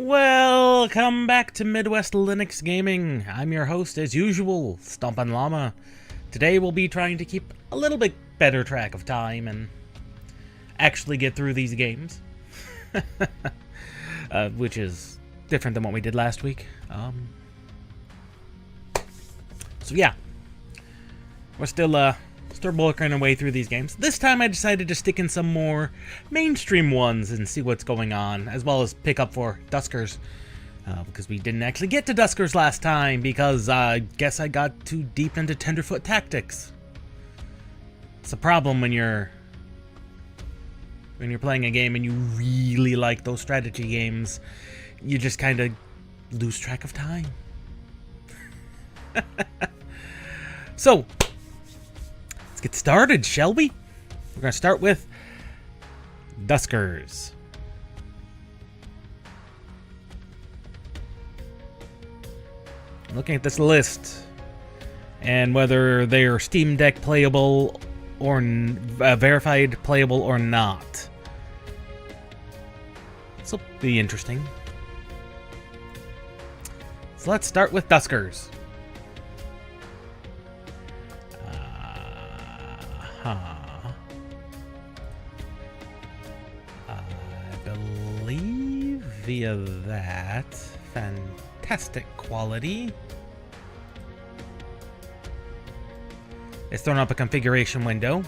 Welcome back to Midwest Linux Gaming. I'm your host, as usual, Stompin' Llama. Today we'll be trying to keep a little bit better track of time and actually get through these games. Which is different than what we did last week. So yeah, we're still working our way through these games. This time I decided to stick in some more mainstream ones and see what's going on, as well as pick up for Duskers. Because we didn't actually get to Duskers last time, because I guess I got too deep into Tenderfoot Tactics. It's a problem when you're playing a game and you really like those strategy games. You just kind of lose track of time. So, let's get started, shall we? We're going to start with Duskers. Looking at this list and whether they are Steam Deck playable or verified playable or not. This will be interesting. So let's start with Duskers. I believe via that fantastic quality, it's thrown up a configuration window.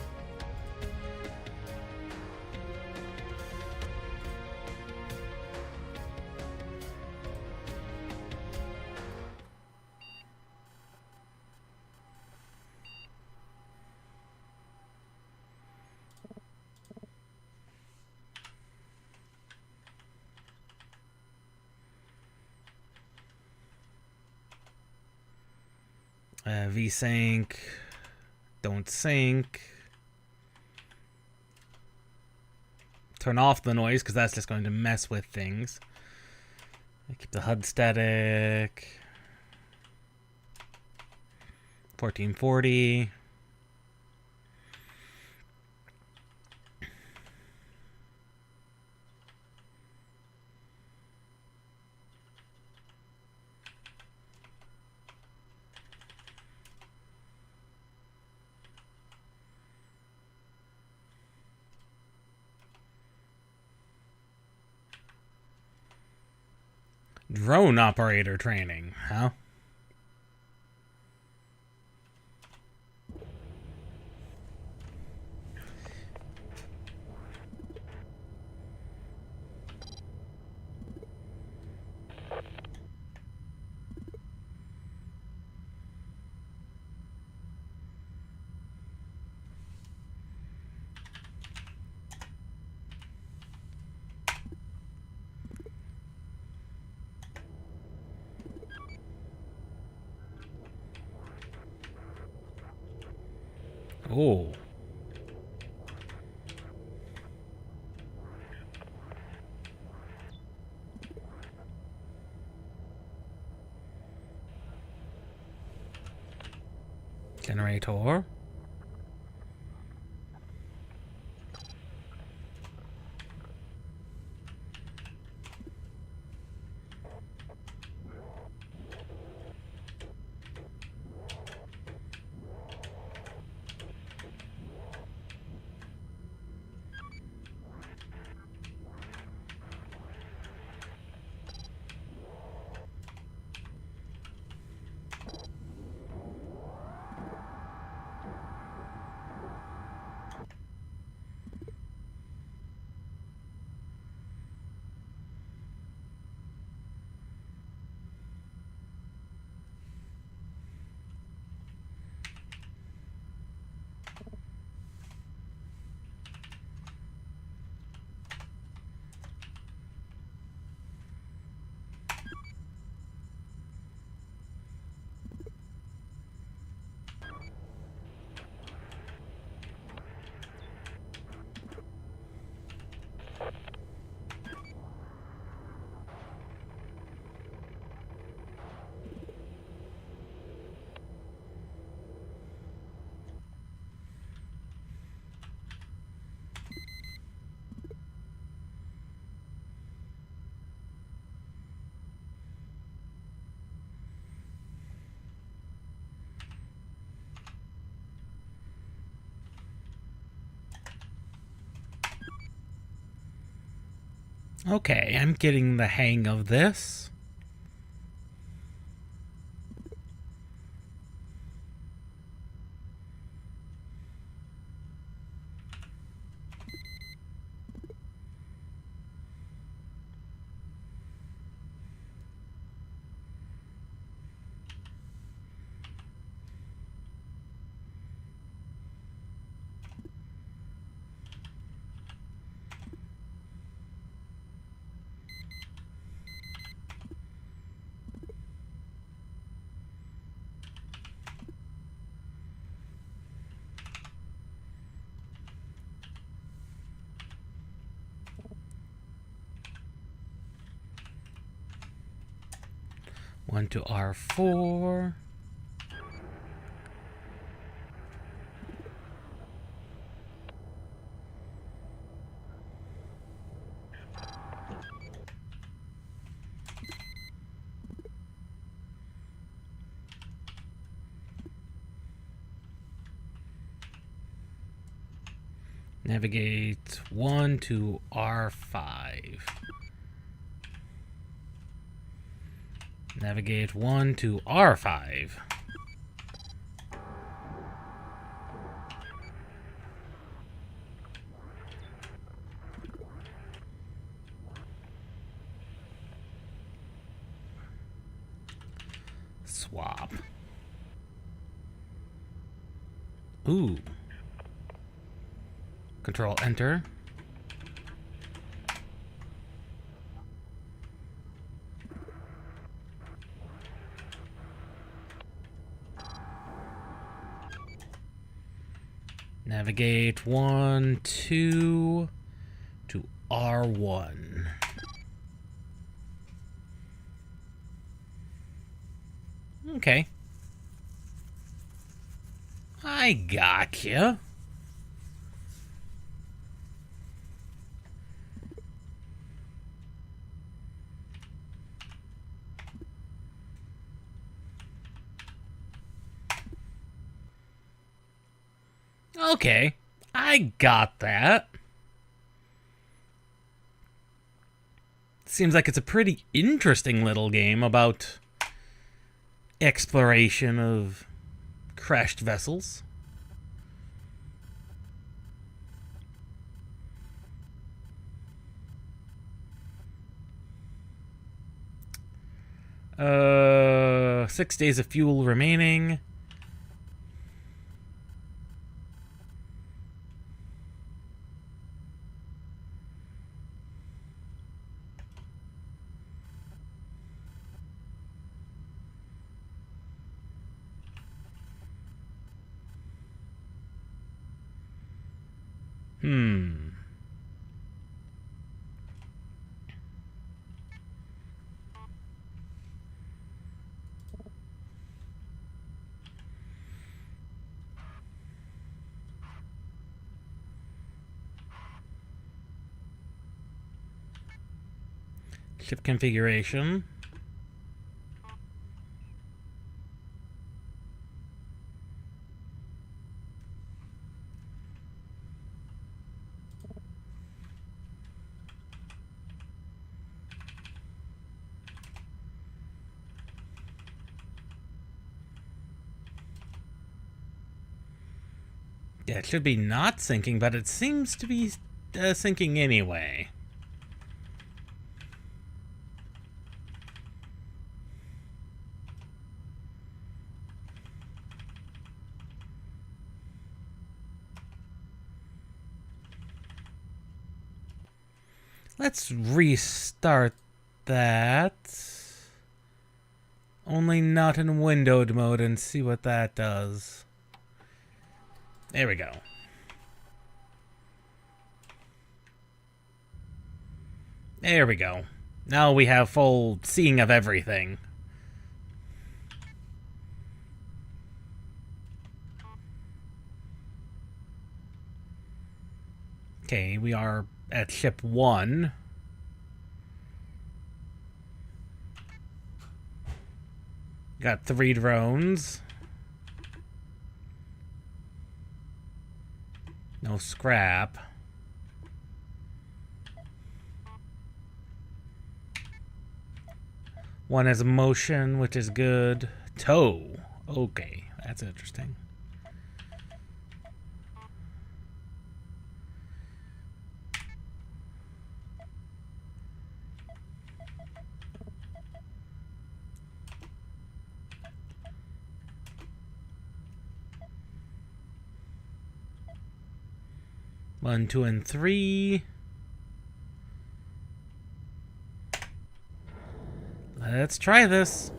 VSync, don't sync. Turn off the noise because that's just going to mess with things. Keep the HUD static. 1440. Drone operator training, huh? Oh. Generator. Okay, I'm getting the hang of this. One to R4. Navigate 1 to R5. Navigate 1 to R5. Swap. Ooh. Control Enter. Navigate 1, 2 to R1. Okay. I gotcha. Okay, I got that. Seems like it's a pretty interesting little game about exploration of crashed vessels. Uh, 6 days of fuel remaining. Ship configuration. Yeah, it should be not sinking, but it seems to be sinking anyway. Let's restart that. Only not in windowed mode and see what that does. There we go. There we go. Now we have full seeing of everything. Okay, we are at ship 1. Got 3 drones. No scrap. One has motion, which is good. Toe. Okay, that's interesting. One, two, and three. Let's try this.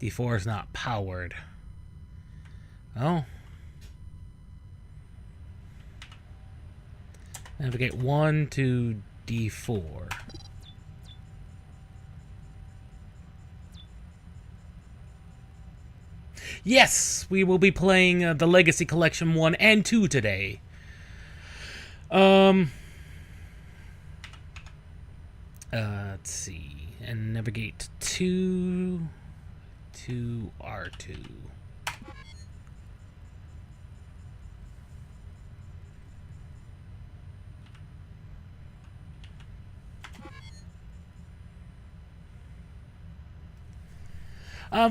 D4 is not powered. Oh. Navigate 1 to D4. Yes, we will be playing the Legacy Collection 1 and 2 today. Let's see. And navigate 2 to R2.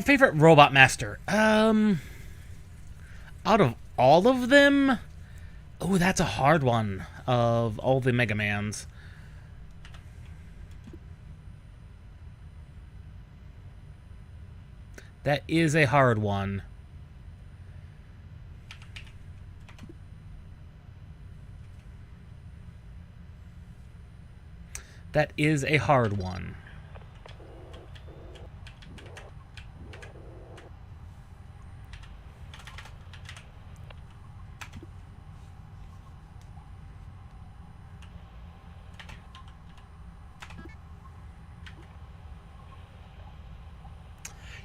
Favorite Robot Master? Out of all of them? Oh, that's a hard one. Of all the Megamans. That is a hard one. That is a hard one.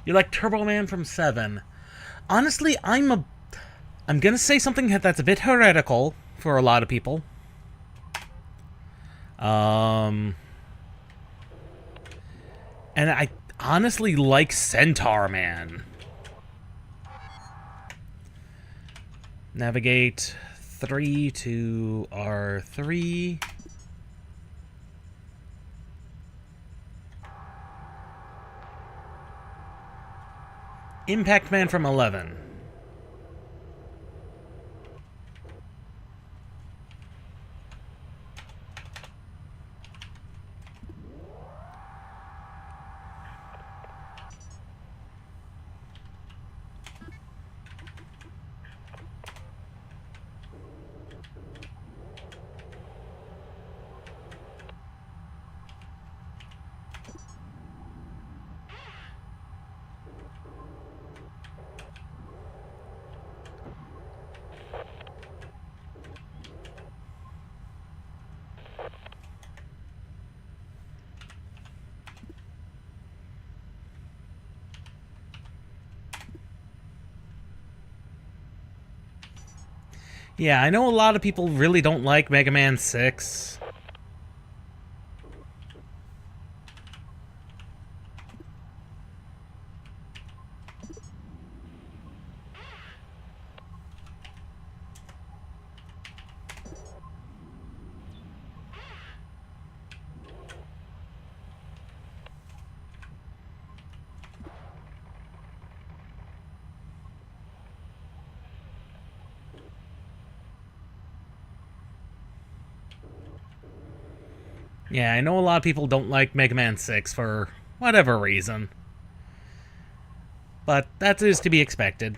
You like Turbo Man from 7. Honestly, I'm gonna say something that's a bit heretical for a lot of people. And I honestly like Centaur Man. Navigate 3 to R3. Impact Man from 11. Yeah, I know a lot of people really don't like Mega Man 6. Yeah, I know a lot of people don't like Mega Man 6 for whatever reason. But that is to be expected.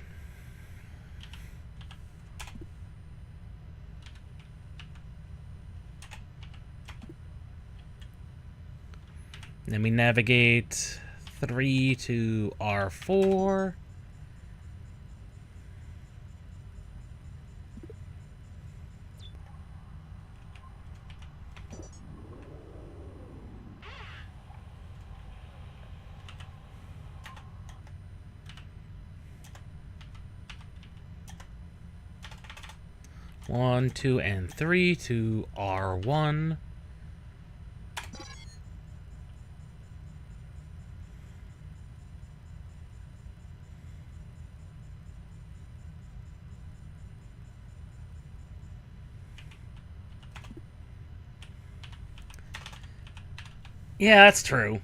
Then we navigate 3 to R4. 1, 2, and 3 to R1. Yeah, that's true.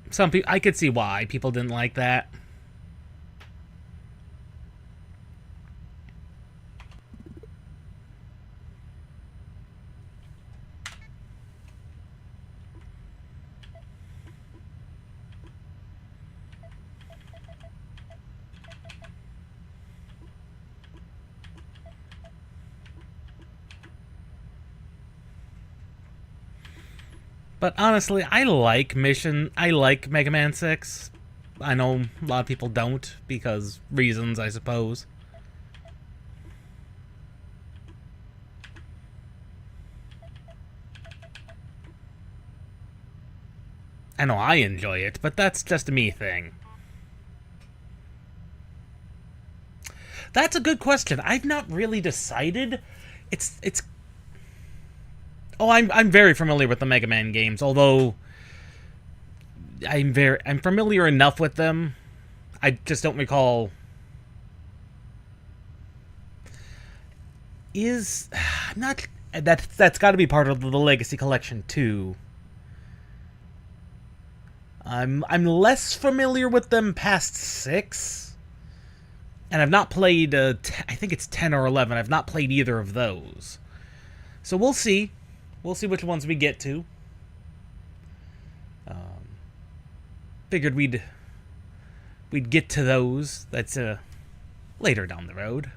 Some people, I could see why people didn't like that. But honestly, I like Mega Man 6. I know a lot of people don't, because reasons, I suppose. I know I enjoy it, but that's just a me thing. That's a good question. I've not really decided. It's Oh, I'm very familiar with the Mega Man games, although I'm familiar enough with them. I just don't recall. I'm not that's got to be part of the Legacy Collection too. I'm less familiar with them past 6, and I've not played. I think it's 10 or 11. I've not played either of those, so we'll see. We'll see which ones we get to. Figured we'd get to those. That's later down the road.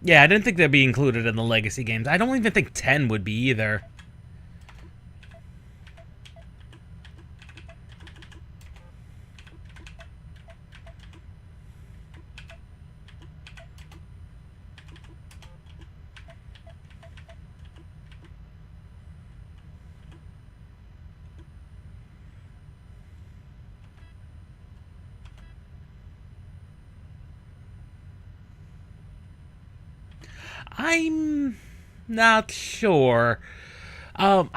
Yeah, I didn't think they'd be included in the Legacy games. I don't even think 10 would be either. I'm not sure. I'm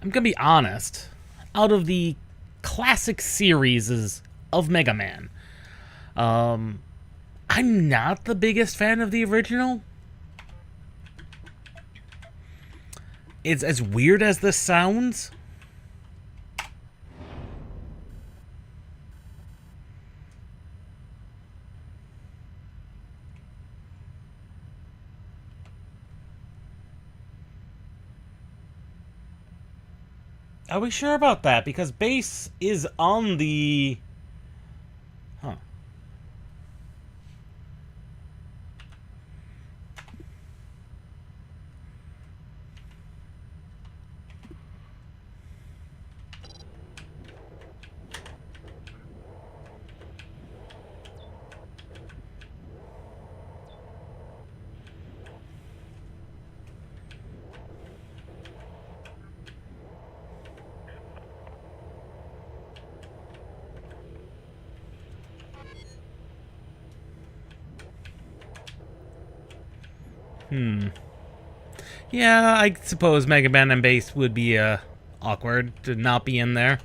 gonna be honest. Out of the classic series of Mega Man, I'm not the biggest fan of the original. It's as weird as this sounds. Are we sure about that? Because base is on the... Huh. Yeah, I suppose Mega Man and base would be awkward to not be in there.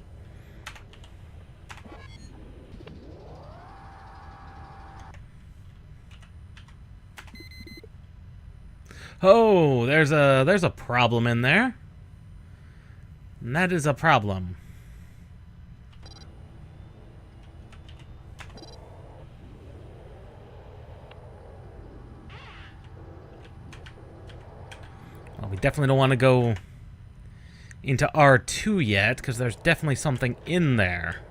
Oh, there's a problem in there. And that is a problem. Well, we definitely don't want to go into R2 yet, because there's definitely something in there.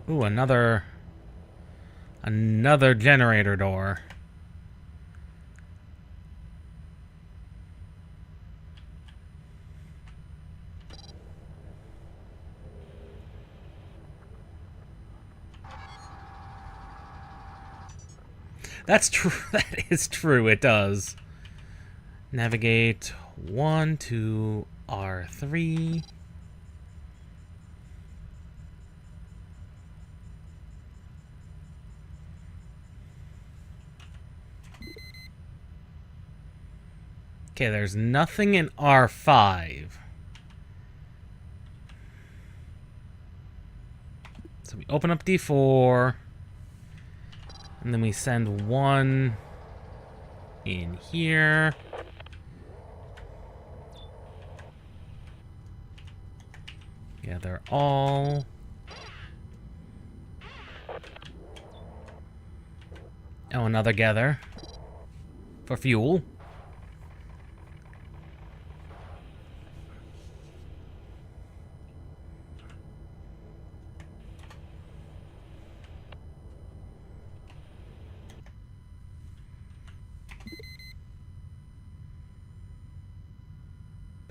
Ooh, another Another generator door. That's true. That is true. It does. Navigate 1 to R3. Okay, there's nothing in R5. So we open up D4. And then we send one in here. Yeah, they're all... Oh, another gather. For fuel.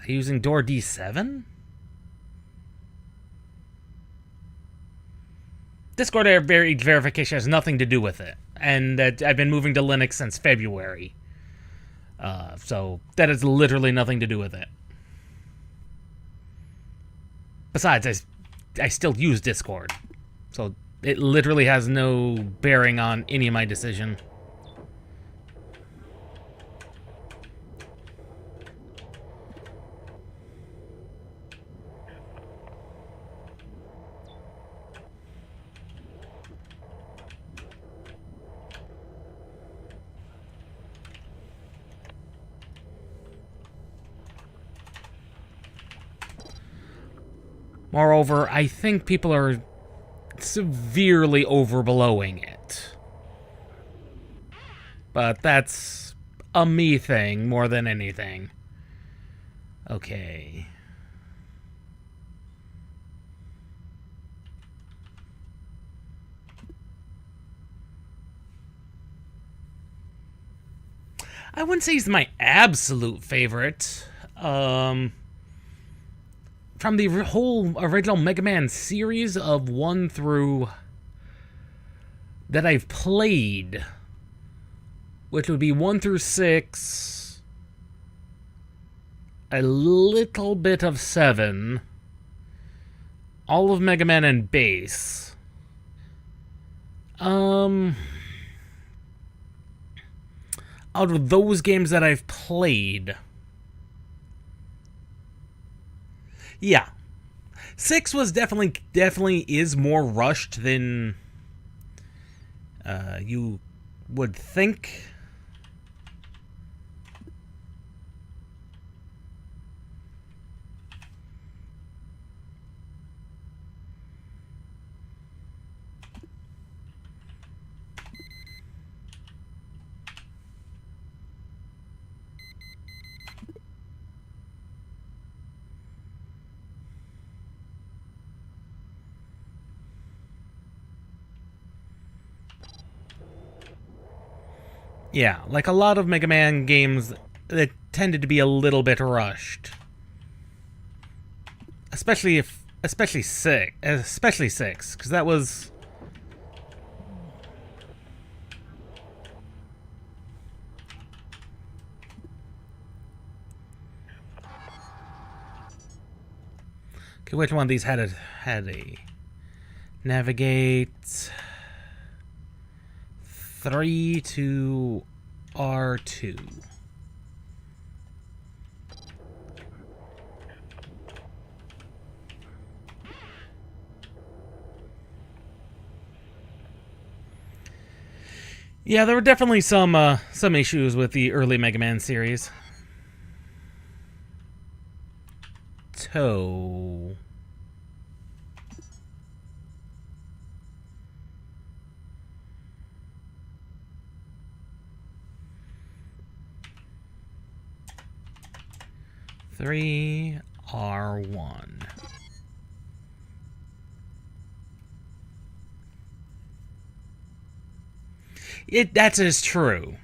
Using door D7? Discord verification has nothing to do with it. And I've been moving to Linux since February. So that has literally nothing to do with it. Besides, I still use Discord. So it literally has no bearing on any of my decision. Moreover, I think people are severely overblowing it. But that's a me thing more than anything. Okay. I wouldn't say he's my absolute favorite. From the whole original Megaman series of 1 through... that I've played, which would be 1 through 6, a little bit of 7, all of Mega Man and Base. Out of those games that I've played, yeah, 6 was definitely is more rushed than you would think. Yeah, like a lot of Mega Man games that tended to be a little bit rushed. Especially 6, because that was... Okay, which one of these had a navigate 3 to R2. Yeah, there were definitely some issues with the early Mega Man series. Toe. Three R1. That is true.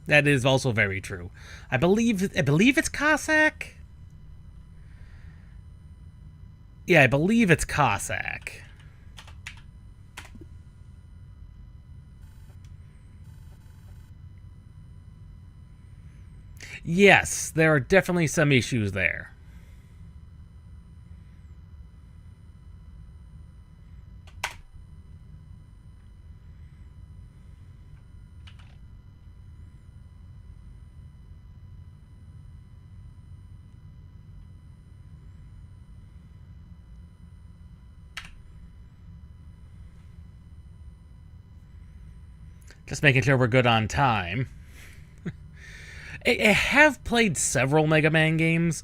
That is also very true. I believe it's Cossack. Yeah, I believe it's Cossack. Yes, there are definitely some issues there. Just making sure we're good on time. I have played several Mega Man games.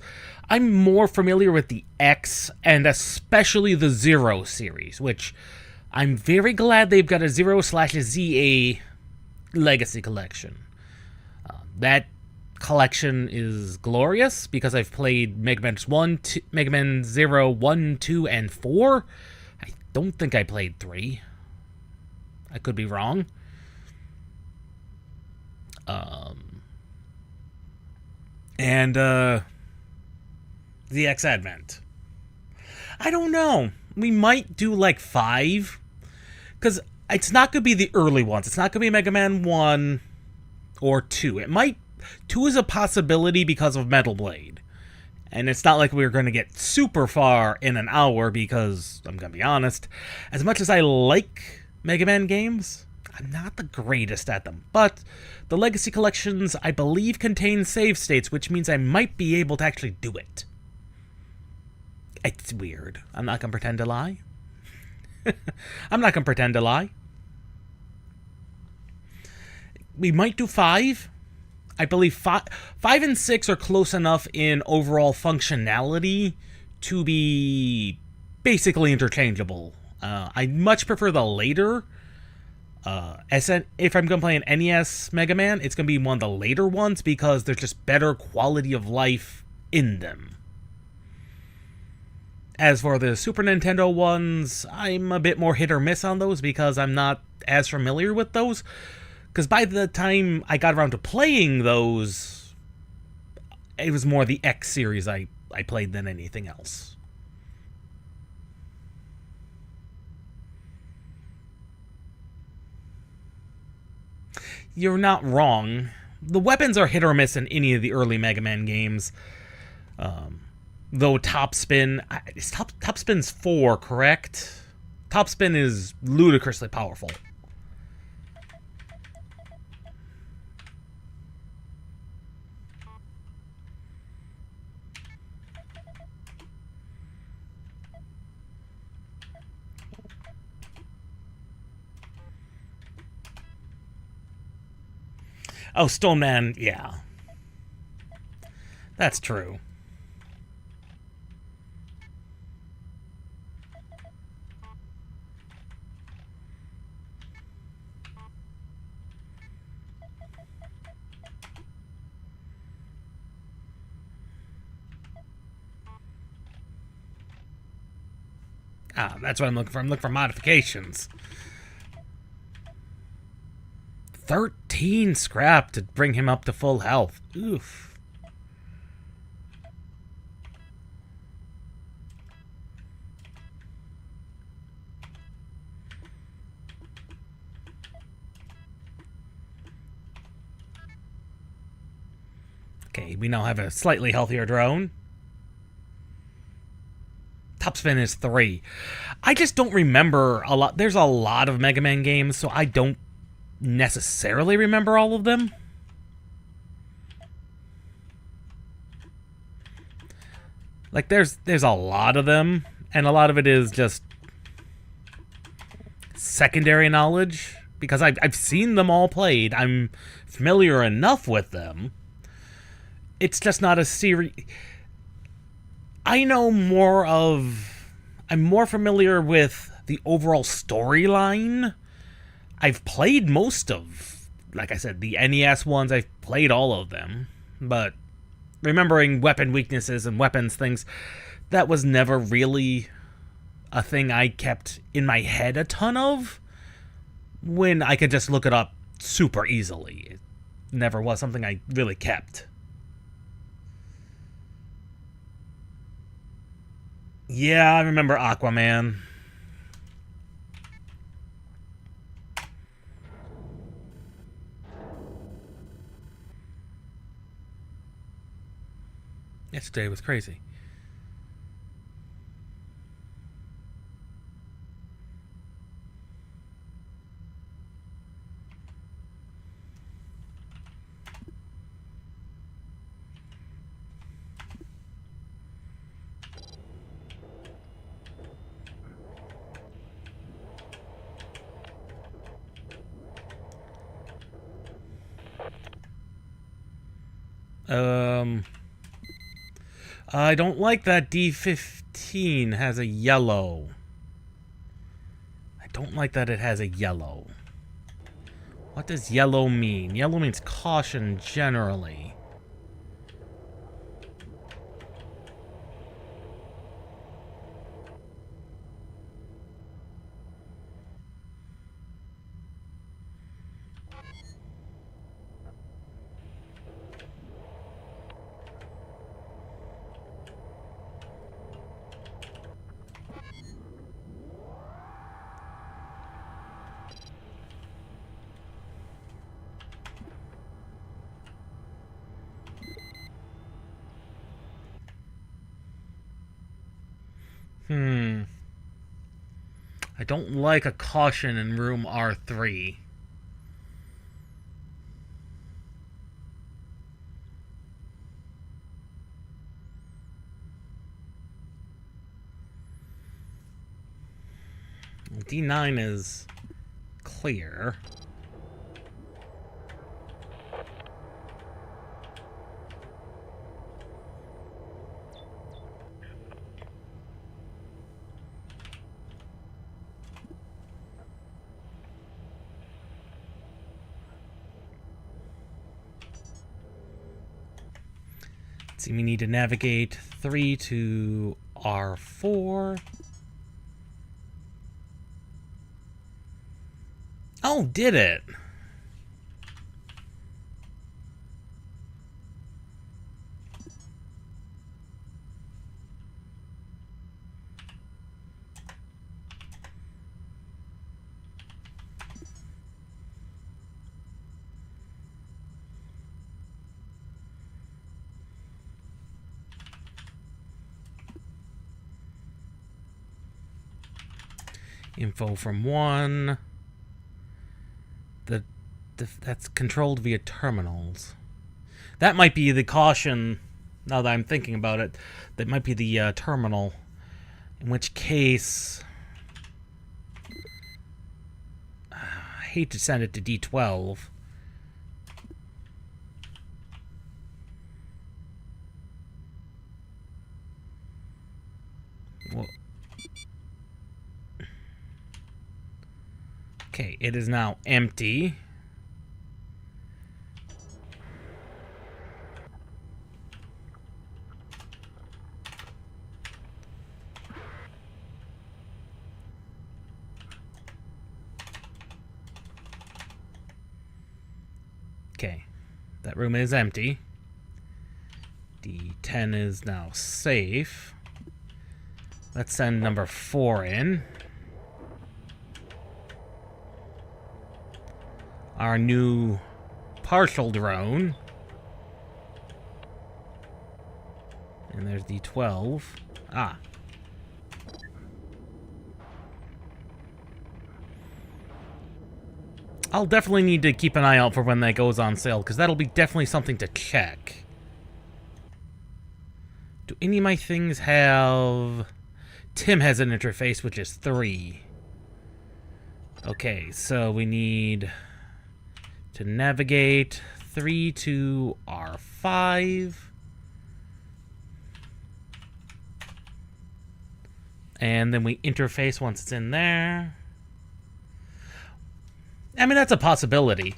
I'm more familiar with the X and especially the Zero series, which I'm very glad they've got a 0/ZA Legacy Collection. That collection is glorious because I've played Mega Man 0, 1, 2, and 4. I don't think I played 3. I could be wrong. And the X Advent. I don't know. We might do like 5. Because it's not going to be the early ones. It's not going to be Mega Man 1 or 2. It might... 2 is a possibility because of Metal Blade. And it's not like we're going to get super far in an hour because, I'm going to be honest, as much as I like Mega Man games, I'm not the greatest at them. But the Legacy Collections, I believe, contain save states, which means I might be able to actually do it. It's weird. I'm not going to pretend to lie. I'm not going to pretend to lie. We might do 5. I believe 5 and 6 are close enough in overall functionality to be basically interchangeable. I much prefer the later. If I'm going to play an NES Mega Man, it's going to be one of the later ones because there's just better quality of life in them. As for the Super Nintendo ones, I'm a bit more hit or miss on those because I'm not as familiar with those. Because by the time I got around to playing those, it was more the X series I played than anything else. You're not wrong. The weapons are hit or miss in any of the early Mega Man games. Though Topspin... Topspin's 4, correct? Topspin is ludicrously powerful. Oh, Stone Man, yeah. That's true. Ah, that's what I'm looking for. I'm looking for modifications. 13 scrap to bring him up to full health. Oof. Okay, we now have a slightly healthier drone. Topspin is 3. I just don't remember a lot. There's a lot of Mega Man games, so I don't necessarily remember all of them. Like, there's a lot of them, and a lot of it is just secondary knowledge, because I've seen them all played. I'm familiar enough with them. It's just not a series... I know more of... I'm more familiar with the overall storyline. I've played most of, like I said, the NES ones. I've played all of them. But remembering weapon weaknesses and weapons things, that was never really a thing I kept in my head a ton of, when I could just look it up super easily. It never was something I really kept. Yeah, I remember Aquaman. Yesterday was crazy. I don't like that D15 has a yellow. I don't like that it has a yellow. What does yellow mean? Yellow means caution generally. I don't like a caution in room R3. D9 is clear. See, we need to navigate 3 to R4. Oh, did it? Info from 1. That's controlled via terminals. That might be the caution, now that I'm thinking about it. That might be the terminal. In which case, I hate to send it to D12. Well, okay, it is now empty. Okay, that room is empty. D10 is now safe. Let's send number 4 in. Our new partial drone. And there's D12. Ah. I'll definitely need to keep an eye out for when that goes on sale, because that'll be definitely something to check. Do any of my things have... Tim has an interface, which is 3. Okay, so we need to navigate 3 to R5. And then we interface once it's in there. I mean, that's a possibility.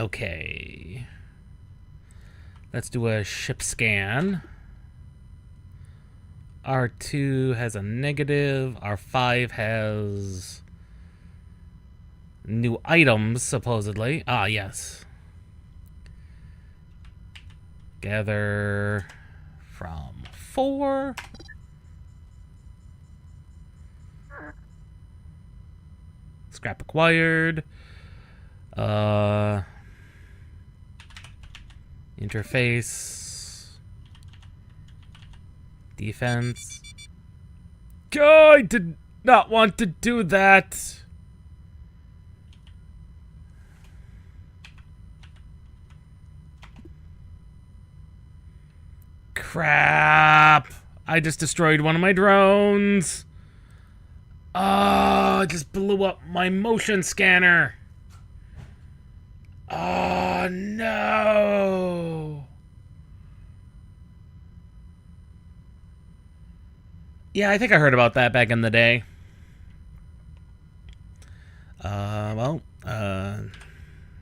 Okay. Let's do a ship scan. R2 has a negative. R5 has new items, supposedly. Ah, yes. Gather from 4. Scrap acquired. Interface. Defense. I did not want to do that. Crap. I just destroyed one of my drones. Oh, I just blew up my motion scanner. Oh, no. Yeah, I think I heard about that back in the day.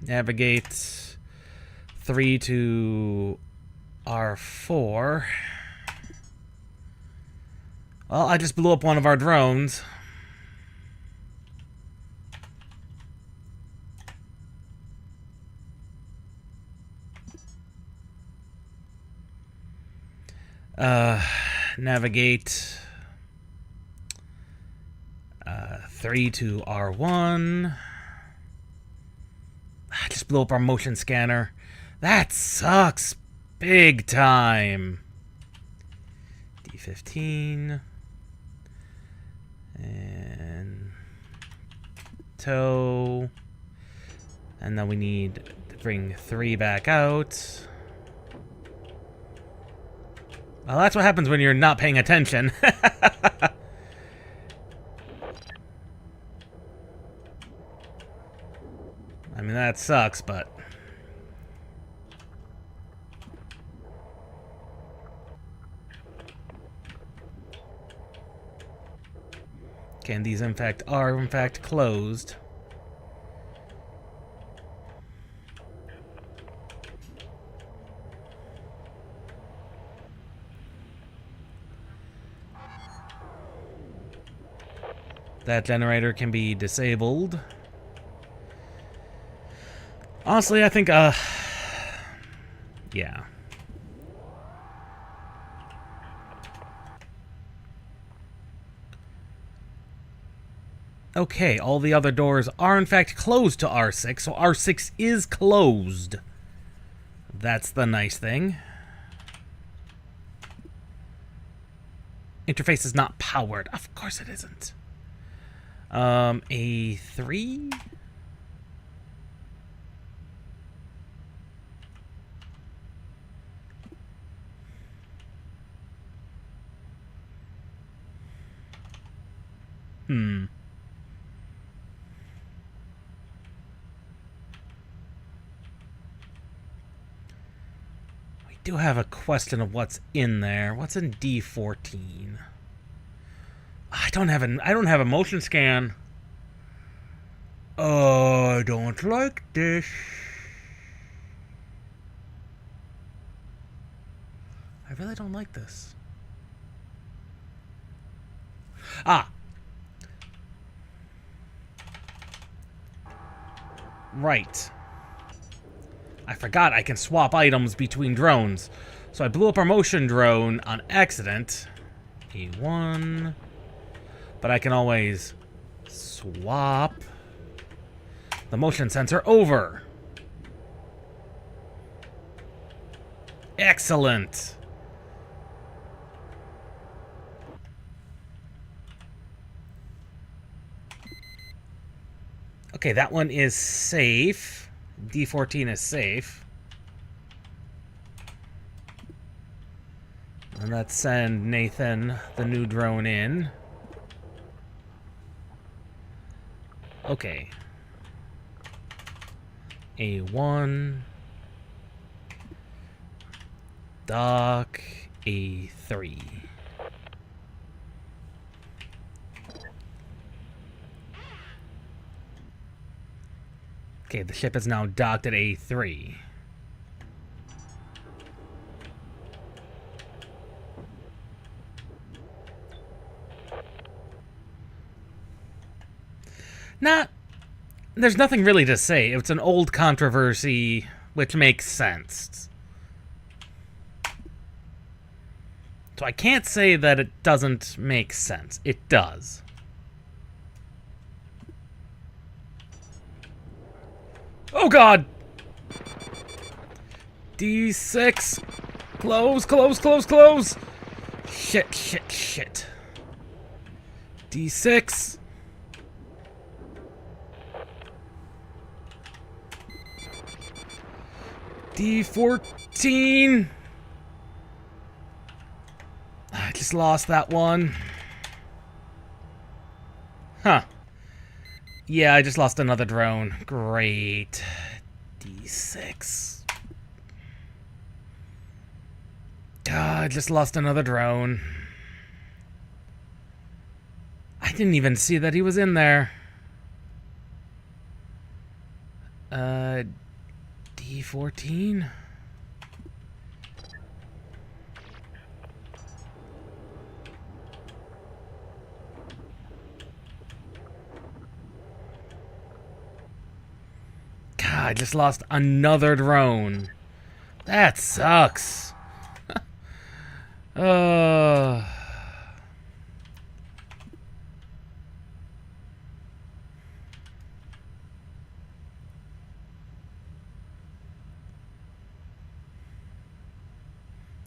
Navigate 3 to R4. Well, I just blew up one of our drones. Navigate 3 to R1. I just blew up our motion scanner. That sucks big time. D15. And tow. And then we need to bring 3 back out. Well, that's what happens when you're not paying attention. I mean, that sucks, but... Okay, and these, in fact, are, in fact, closed. That generator can be disabled. Honestly, I think, yeah. Okay, all the other doors are in fact closed to R6, so R6 is closed. That's the nice thing. Interface is not powered. Of course it isn't. A3? We do have a question of what's in there. What's in D14? I don't have a motion scan. Oh, I don't like this. I really don't like this. Ah. Right. I forgot I can swap items between drones. So I blew up our motion drone on accident. E1. But I can always swap the motion sensor over. Excellent. Okay, that one is safe. D14 is safe. And let's send Nathan, the new drone, in. Okay. A1. Dock. A3. Okay, the ship is now docked at A3. There's nothing really to say. It's an old controversy, which makes sense. So I can't say that it doesn't make sense. It does. Oh god! D6! Close, close, close, close! Shit, shit, shit. D6. D14. I just lost that one. Huh. Yeah, I just lost another drone. Great. D6. I just lost another drone. I didn't even see that he was in there. D14? God, I just lost another drone. That sucks.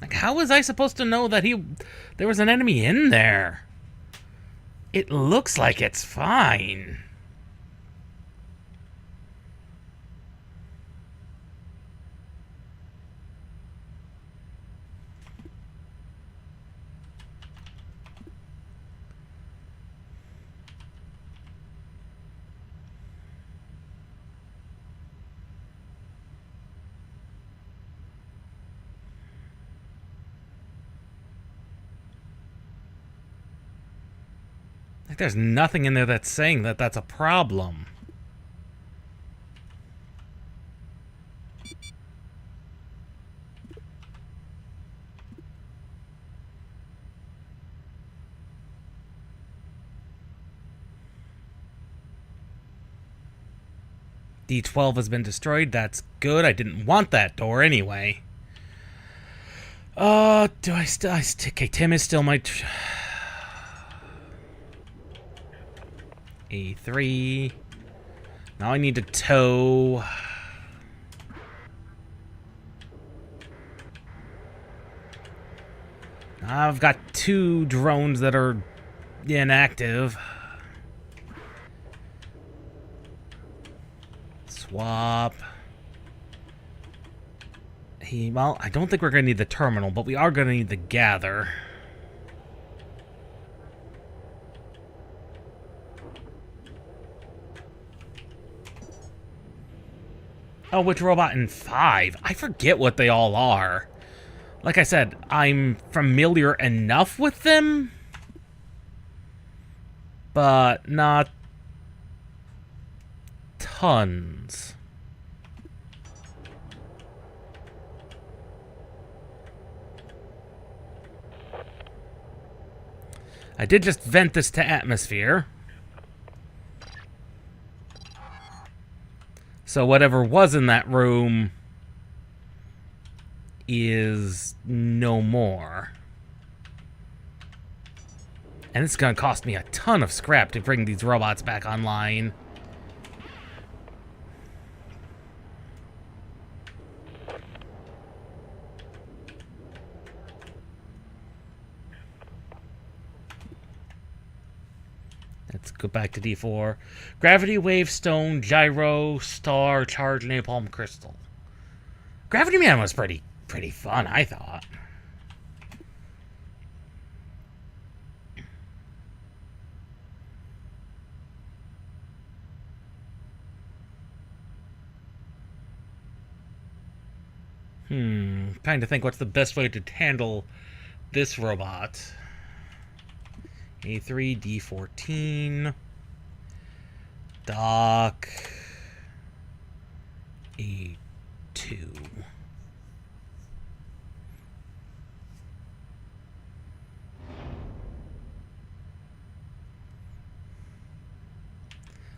Like, how was I supposed to know that there was an enemy in there? It looks like it's fine. Like, there's nothing in there that's saying that that's a problem. D12 has been destroyed. That's good. I didn't want that door anyway. Do I still... Okay, Tim is still my... A3. Now I need to tow. I've got 2 drones that are inactive. Swap. Well, I don't think we're going to need the terminal, but we are going to need the gather. Oh, which robot in 5? I forget what they all are. Like I said, I'm familiar enough with them, but not tons. I did just vent this to atmosphere. So whatever was in that room is no more. And it's going to cost me a ton of scrap to bring these robots back online. Let's go back to D4. Gravity, wave, stone, gyro, star, charge, napalm, crystal. Gravity Man was pretty fun, I thought. Trying to think what's the best way to handle this robot. A3, D14. Dock. A2.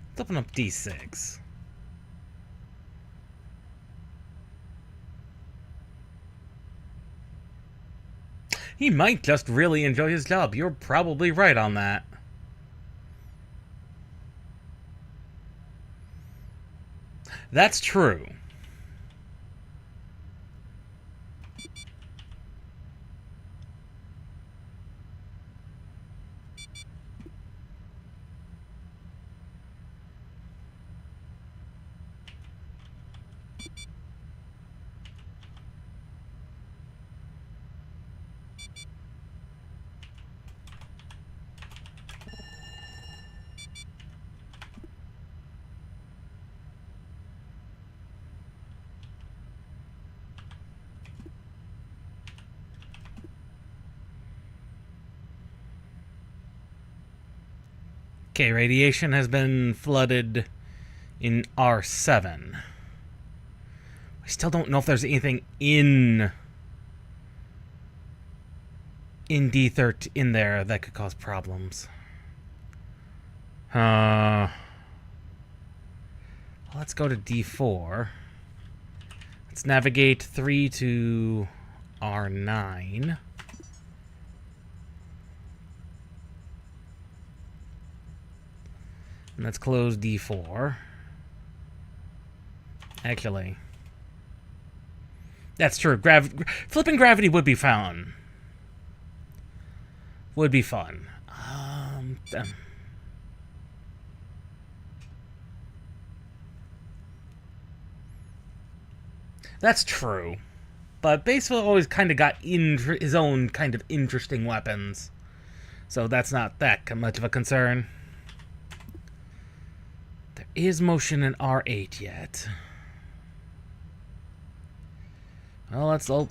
Let's open up D6. He might just really enjoy his job. You're probably right on that. That's true. Okay, radiation has been flooded in R7. I still don't know if there's anything in D13 in there that could cause problems. Let's go to D4. Let's navigate 3 to R9. And let's close D4. Actually, that's true. Flipping gravity would be fun. Would be fun. That's true. But Baseball always kind of got his own kind of interesting weapons. So that's not that much of a concern. There is motion in R8 yet. Well, let's hope.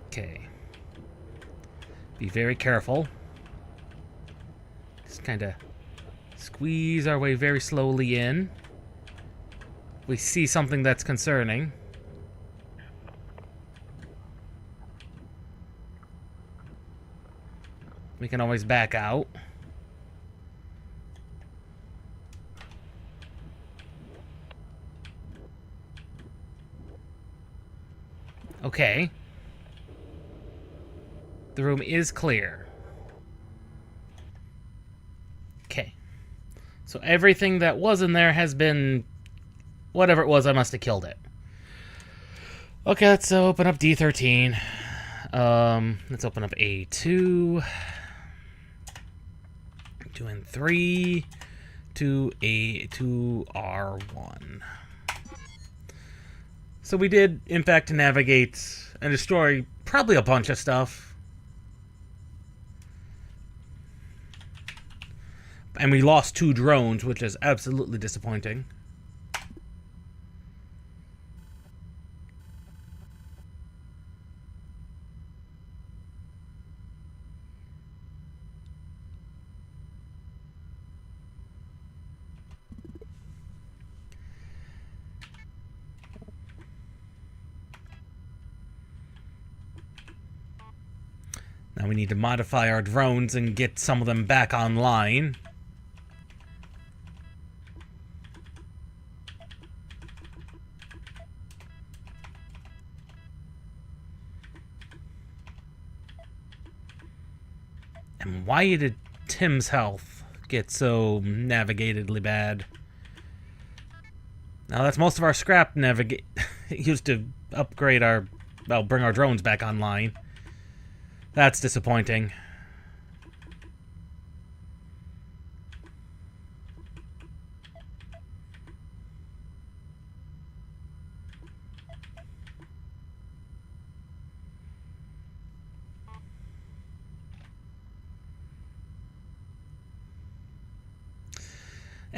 Okay. Be very careful. Just kind of squeeze our way very slowly in. We see something that's concerning. We can always back out. Okay. The room is clear. Okay. So everything that was in there has been... Whatever it was, I must have killed it. Okay, let's open up D13. Let's open up A2. 2 and 3. To R1. So we did, in fact, navigate and destroy probably a bunch of stuff. And we lost 2 drones, which is absolutely disappointing. Now we need to modify our drones and get some of them back online. And why did Tim's health get so navigatedly bad? Now that's most of our scrap used to upgrade our... Well, bring our drones back online. That's disappointing.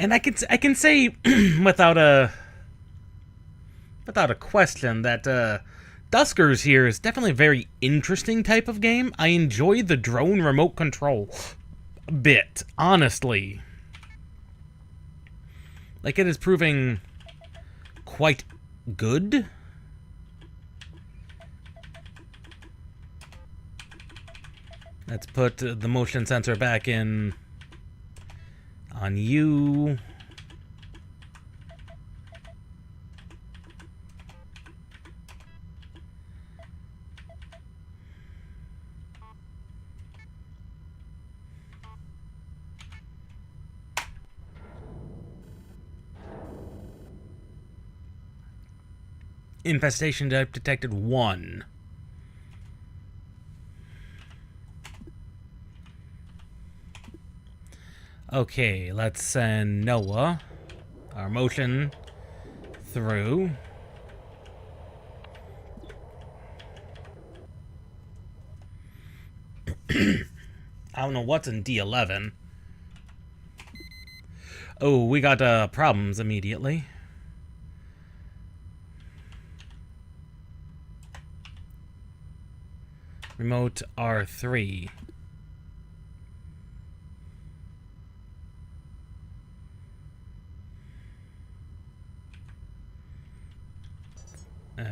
And I can say without a question that Duskers here is definitely a very interesting type of game. I enjoy the drone remote control bit, honestly. Like, it is proving quite good. Let's put the motion sensor back in on you. Infestation detected 1. Okay, let's send Noah, our motion, through. I don't know what's in D11. Oh, we got problems immediately. Remote R3.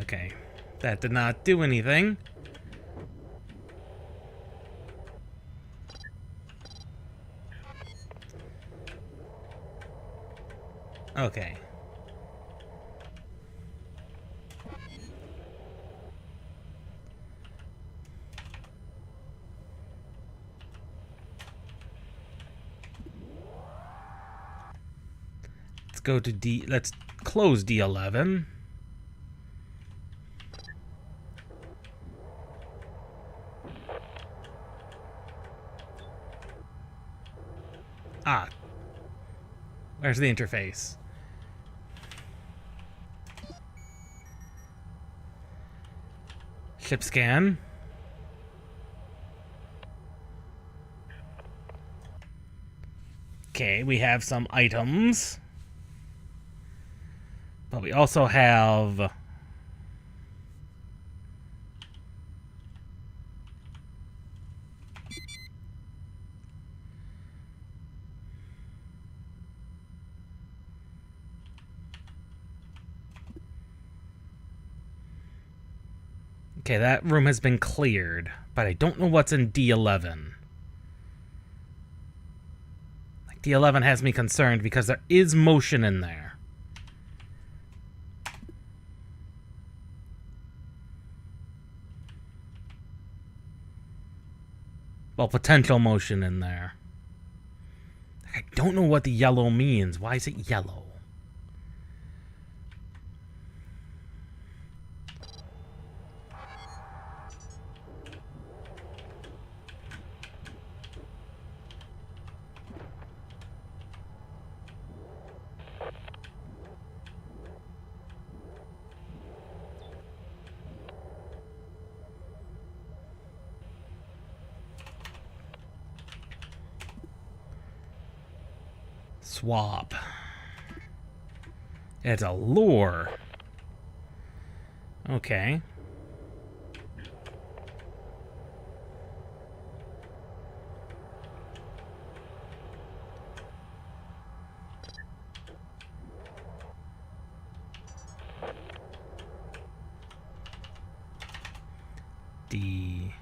Okay, that did not do anything. Okay. Let's go to D. Let's close D11. Ah. Where's the interface? Ship scan. Okay, we have some items. But we also have... Okay, that room has been cleared, but I don't know what's in D11. Like, D11 has me concerned because there is motion in there. Well, potential motion in there. I don't know what the yellow means. Why is it yellow? Swap. It's a lure. Okay. D.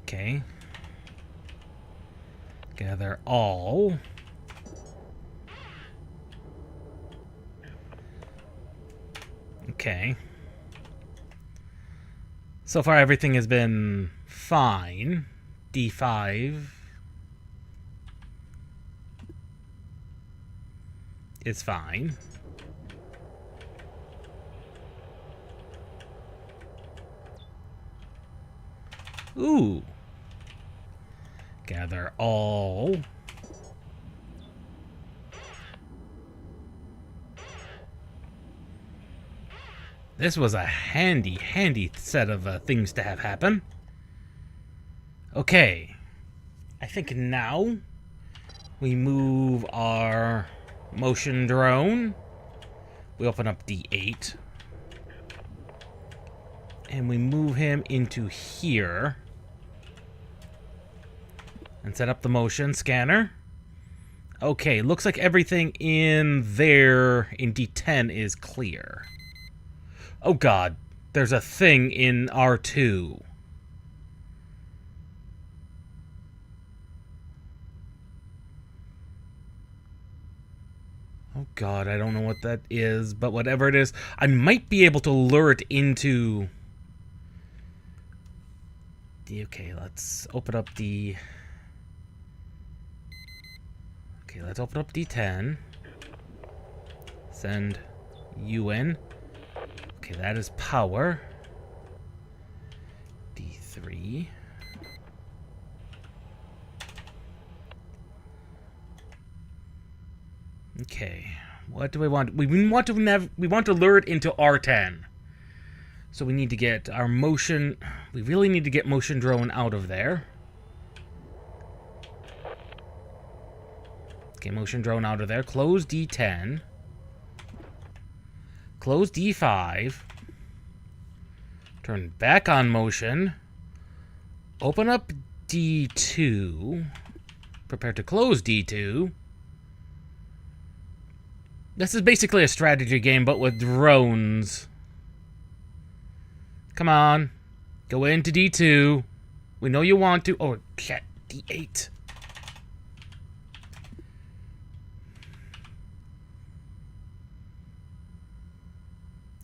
Okay. Gather all. Okay. So far everything has been fine. D5 is fine. Ooh. Gather all. This was a handy, handy set of things to have happen. Okay. I think now we move our motion drone. We open up D8. And we move him into here. And set up the motion scanner. Okay, looks like everything in there in D10 is clear. Oh god, there's a thing in R2. Oh god, I don't know what that is, but whatever it is, I might be able to lure it into... Okay, let's open up the... Okay, let's open up D10. Send you in. Okay, that is power. D3. Okay, what do we want? We want to lure it into R10. So we need to get our motion. We really need to get motion drone out of there. Okay, motion drone out of there. Close D10. Close D5. Turn back on motion. Open up D2. Prepare to close D2. This is basically a strategy game, but with drones. Come on. Go into D2. We know you want to. Oh, shit. D8.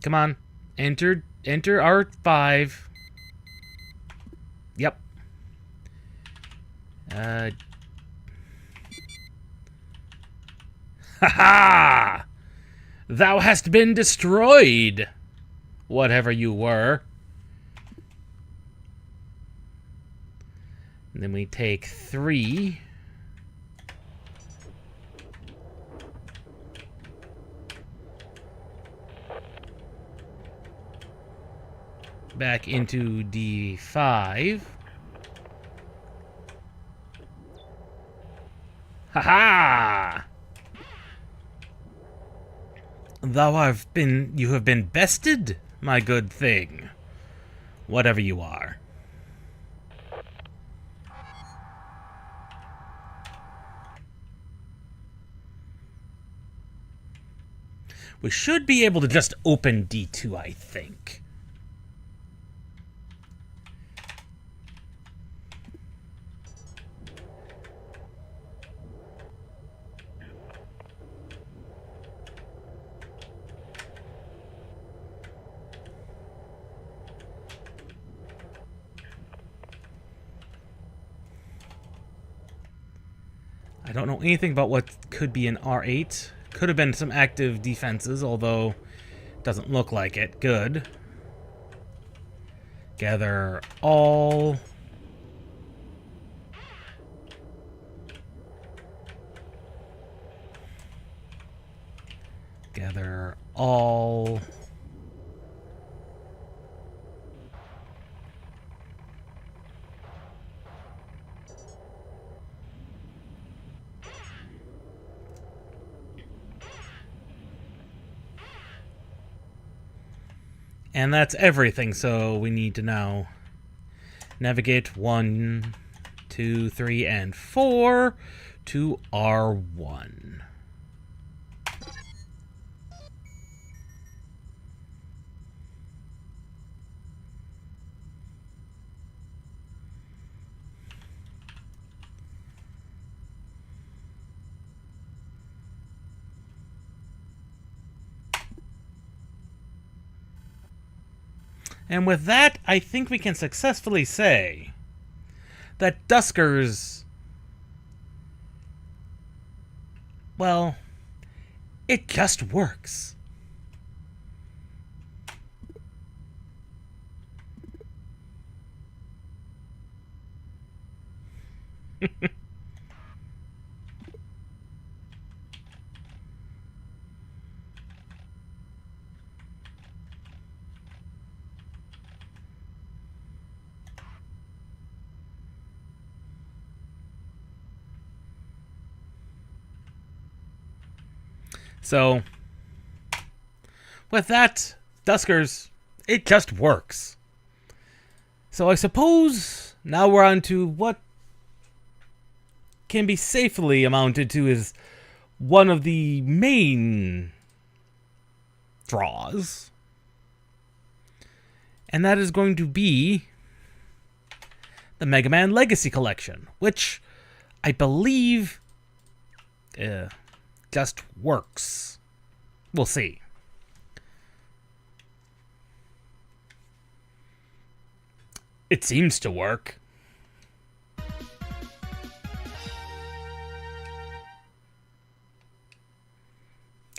Come on. Enter R5. Yep. Ha-ha! Thou hast been destroyed, whatever you were. And then we take 3. Back into D5. Ha-ha! You have been bested, my good thing. Whatever you are. We should be able to just open D2, I think. I don't know anything about what could be an R8. Could have been some active defenses, although it doesn't look like it. Good. Gather all. Gather all. And that's everything, so we need to now navigate 1, 2, 3, and 4 to R1. And with that, I think we can successfully say that Duskers, well, it just works. So, with that, Duskers, it just works. So I suppose now we're on to what can be safely amounted to is one of the main draws. And that is going to be the Megaman Legacy Collection, which I believe just works. We'll see. It seems to work.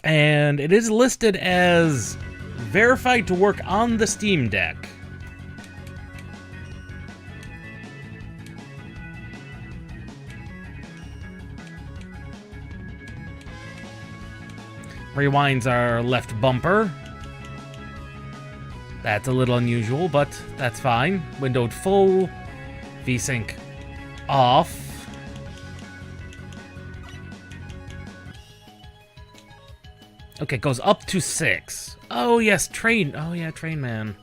And it is listed as verified to work on the Steam Deck. Rewinds our left bumper. That's a little unusual, but that's fine. Windowed full. VSync off. Okay, it goes up to 6. Oh, yes, train. Oh, yeah, Train Man.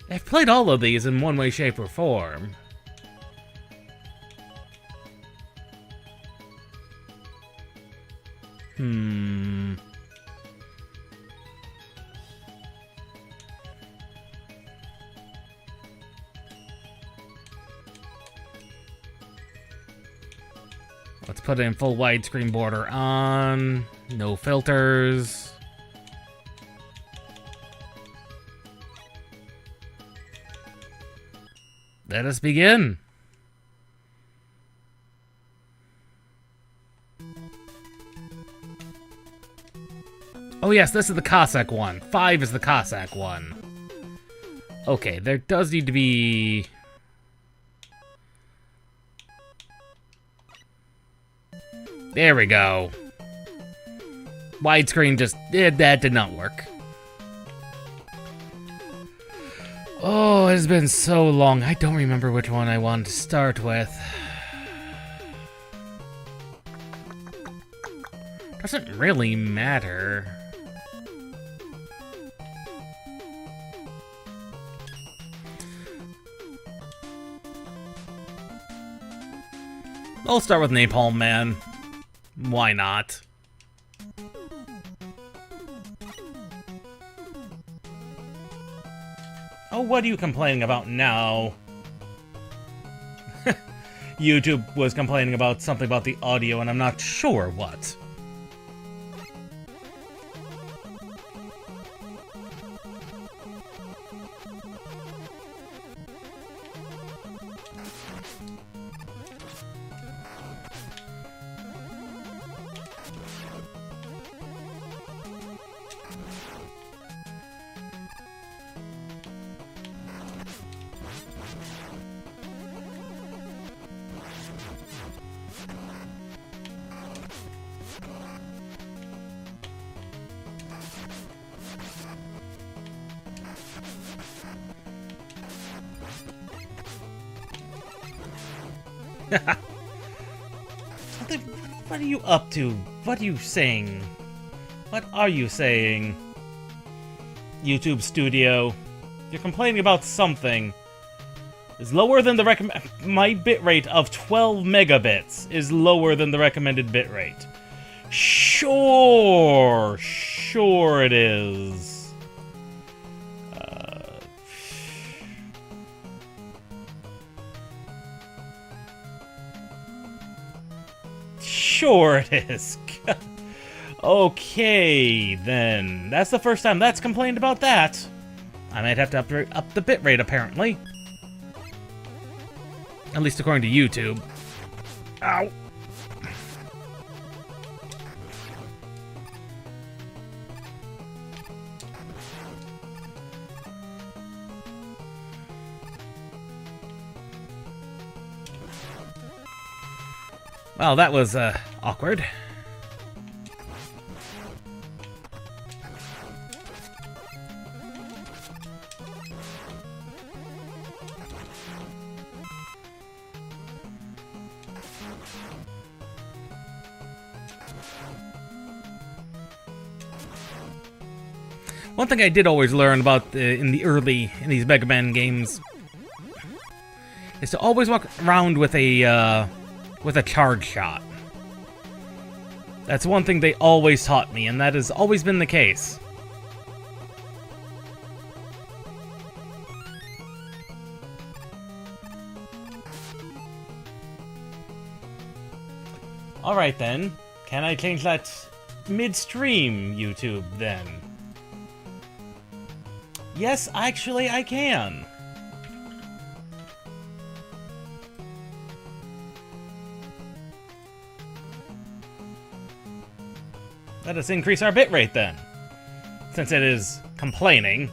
I've played all of these in one way, shape, or form. Let's put in full widescreen border on. No filters. Let us begin. Oh yes, this is the Cossack one. 5 is the Cossack one. Okay, there does need to be... There we go. Widescreen just... that did not work. Oh, it's been so long. I don't remember which one I wanted to start with. Doesn't really matter. I'll start with Napalm Man. Why not? Oh, what are you complaining about now? YouTube was complaining about something about the audio, and I'm not sure what. What are you up to? What are you saying? What are you saying? YouTube Studio, you're complaining about something. Is lower than the my bitrate of 12 megabits is lower than the recommended bitrate. Sure it is. Sure it is. Okay, then. That's the first time that's complained about that. I might have to up the bitrate, apparently. At least according to YouTube. Ow. Well, that was, awkward. One thing I did always learn about in these Megaman games is to always walk around with a charge shot. That's one thing they always taught me, and that has always been the case. Alright then, can I change that midstream, YouTube, then? Yes, actually I can. Let us increase our bitrate then, since it is complaining.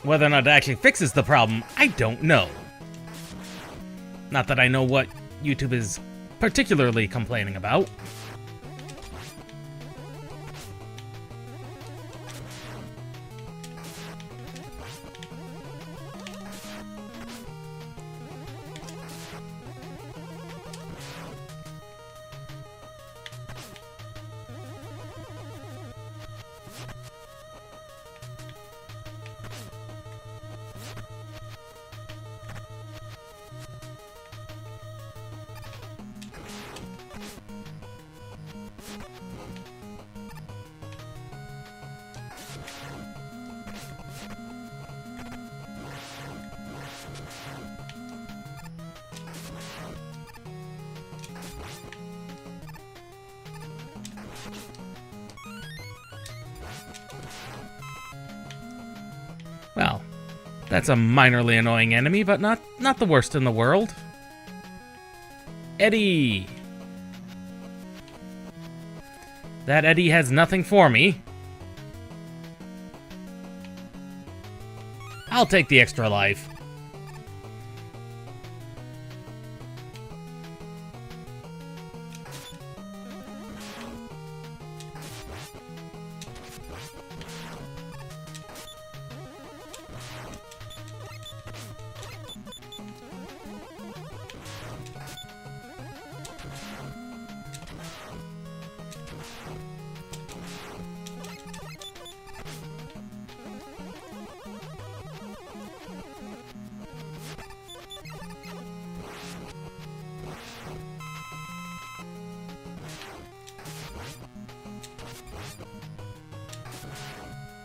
Whether or not it actually fixes the problem, I don't know. Not that I know what YouTube is particularly complaining about. Well, that's a minorly annoying enemy, but not the worst in the world. Eddie! That Eddie has nothing for me. I'll take the extra life.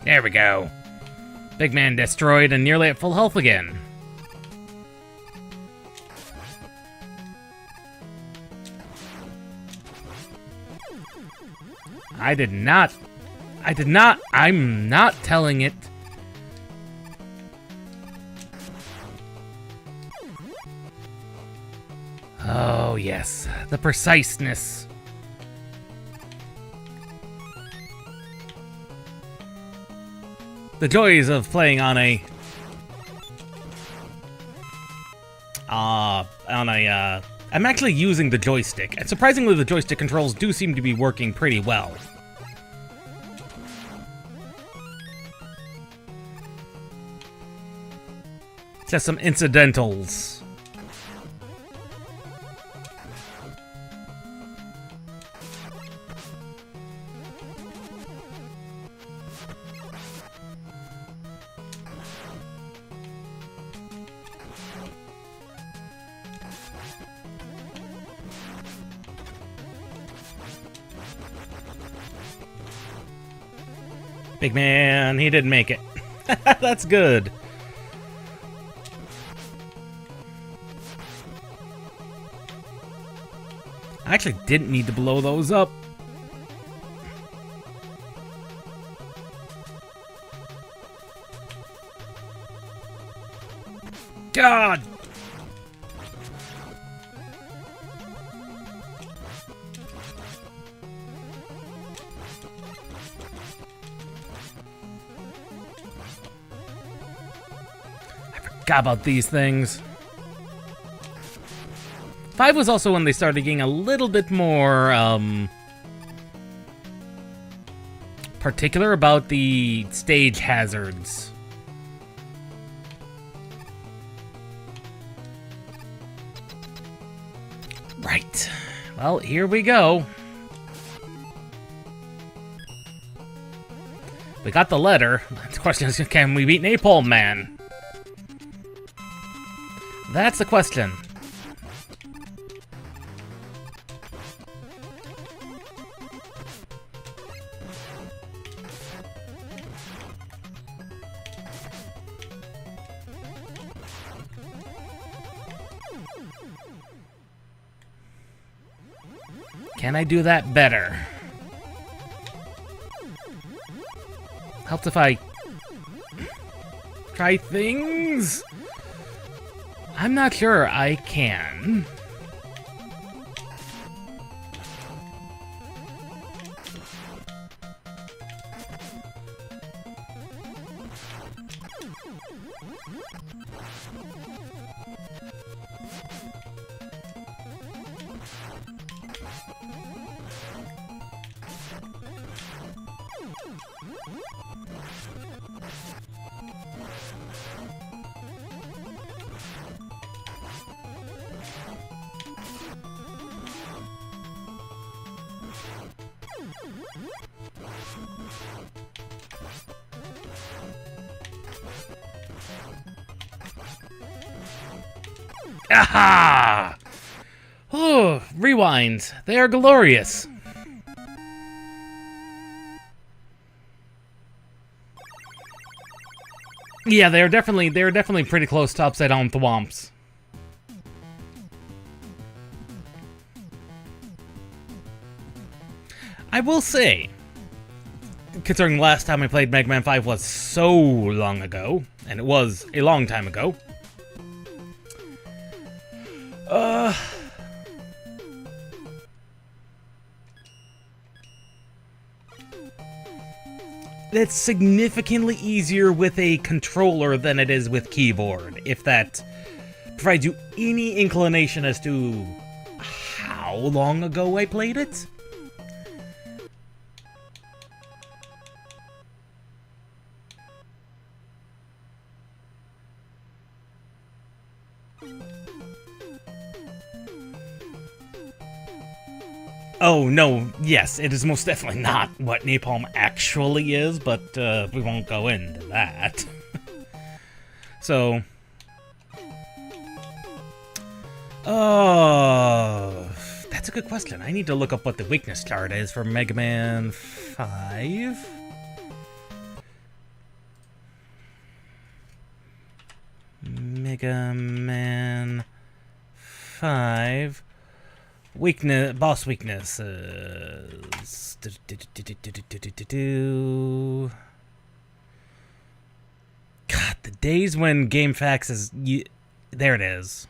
There we go. Big man destroyed and nearly at full health again. I'm not telling it. Oh yes, the preciseness. The joys of playing on a I'm actually using the joystick, and surprisingly the joystick controls do seem to be working pretty well. Just some incidentals. Big man, he didn't make it. That's good. I actually didn't need to blow those up. God! Forgot about these things. 5 was also when they started getting a little bit more particular about the stage hazards. Right. Well, here we go. We got the letter. The question is, can we beat Napalm Man? That's the question. Can I do that better? Helps if I try things? I'm not sure I can. Aha! Oh, rewinds. They are glorious. Yeah, they're definitely pretty close to upside down thwomps. I will say, considering last time I played Mega Man 5 was so long ago, and it was a long time ago, it's significantly easier with a controller than it is with keyboard, if that provides you any inclination as to how long ago I played it. Oh, no, yes, it is most definitely not what Napalm actually is, but we won't go into that. So... that's a good question. I need to look up what the weakness chart is for Mega Man 5. Mega Man 5... Weakness, boss weaknesses. God, the days when GameFAQs is... there it is.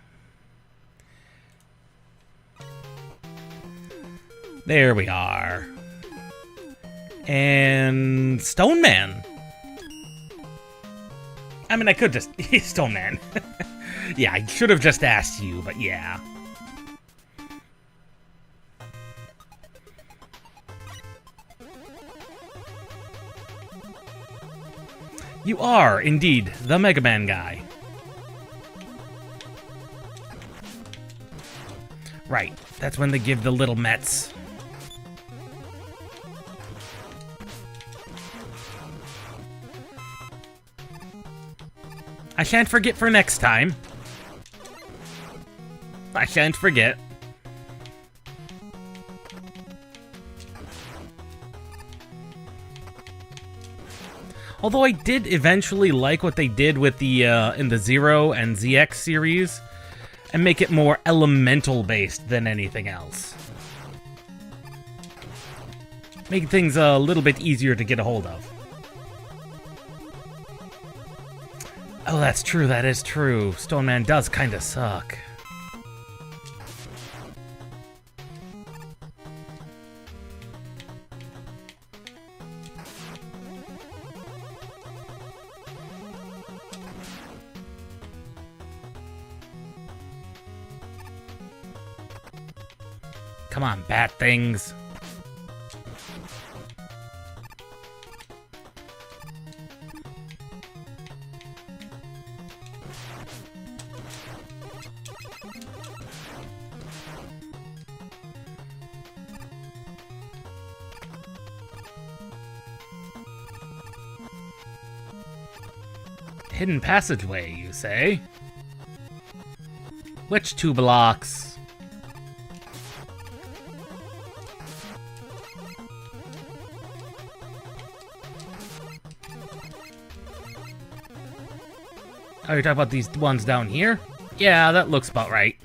There we are. And... Stone Man. I mean, I could just... Stone Man. Yeah, I should have just asked you, but yeah. You are, indeed, the Mega Man guy. Right, that's when they give the little Mets. I shan't forget for next time. I shan't forget. Although I did eventually like what they did with the in the Zero and ZX series, and make it more elemental based than anything else. Make things a little bit easier to get a hold of. Oh, that's true, that is true. Stone Man does kinda suck. Come on, bat things. hidden passageway, you say? Which 2 blocks? Are you talking about these ones down here? Yeah, that looks about right.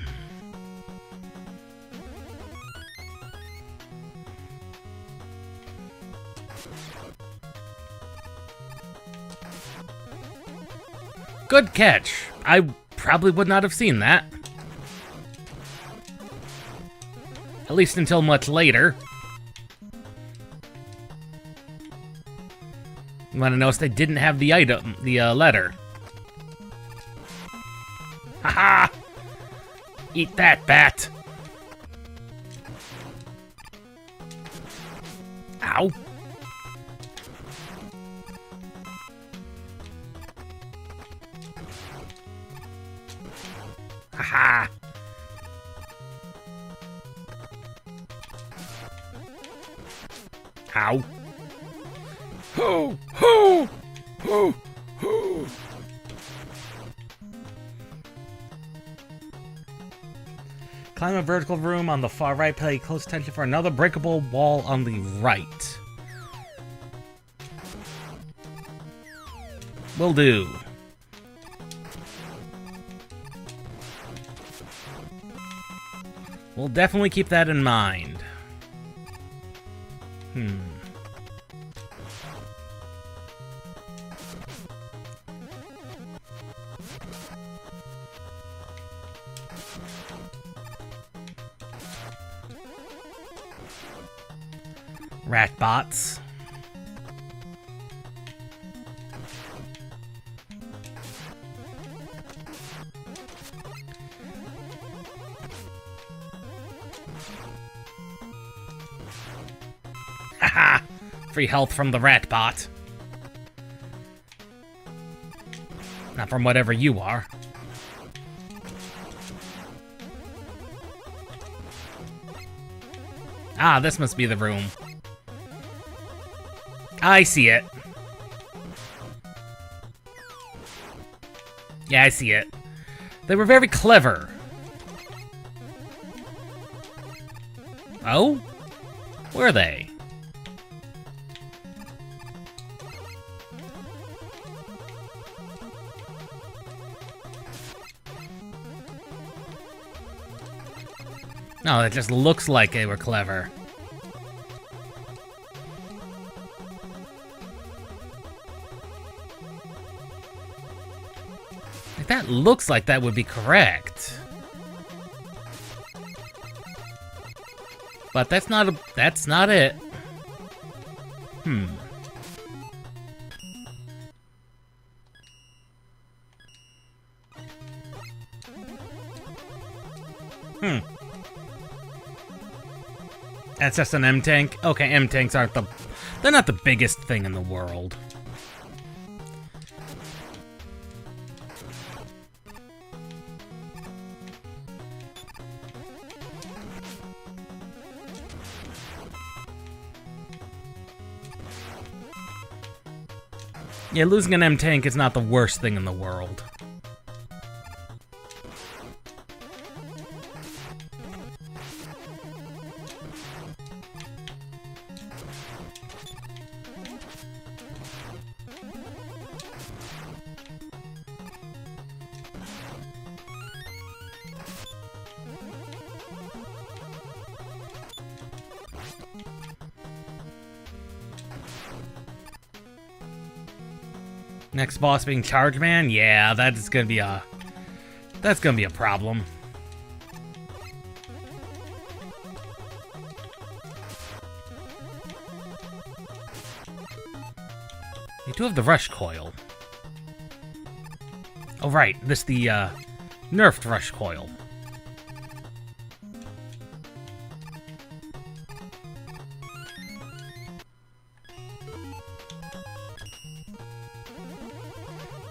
Good catch. I probably would not have seen that. At least until much later. When I noticed they didn't have the item, the letter. Haha! Eat that, bat! Ow! Haha! Ow! Ho! Ho! Ho! Ho! Climb a vertical room on the far right. Pay close attention for another breakable wall on the right. Will do. We'll definitely keep that in mind. Rat bots. Haha! Free health from the rat bot. Not from whatever you are. Ah, this must be the room. I see it. Yeah, I see it. They were very clever. Oh? Were they? No, it just looks like they were clever. That looks like that would be correct. But that's not it. That's just an M-tank? Okay, M-tanks aren't they're not the biggest thing in the world. Yeah, losing an M-tank is not the worst thing in the world. Next boss being Charge Man? Yeah, that's gonna be a problem. You do have the Rush Coil. Oh right, this the nerfed Rush Coil.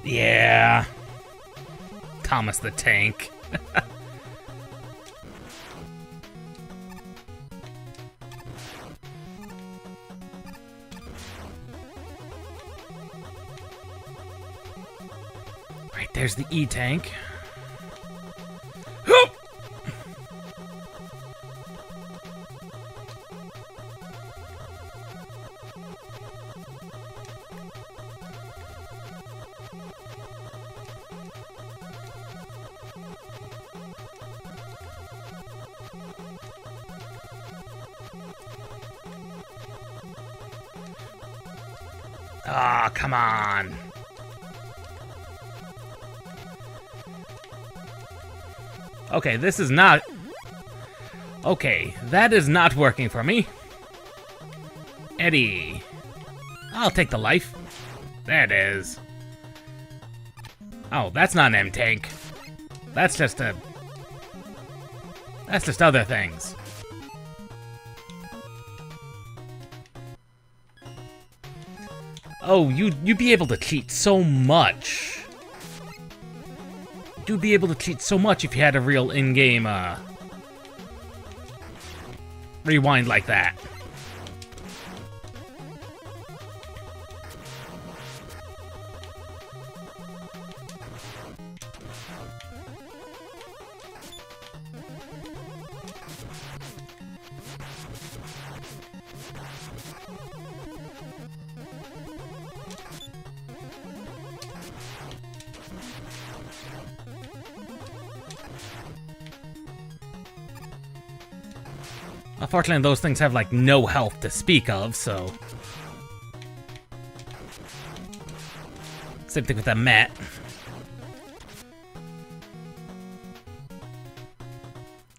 Yeah. Thomas the Tank. there's the E-tank. Ah, come on. Okay, this is not... Okay, that is not working for me. Eddie. I'll take the life. There it is. Oh, that's not an M-tank. That's just a... That's just other things. Oh, you'd be able to cheat so much. You'd be able to cheat so much if you had a real in-game, rewind like that. Unfortunately, those things have, like, no health to speak of, so... Same thing with the Met.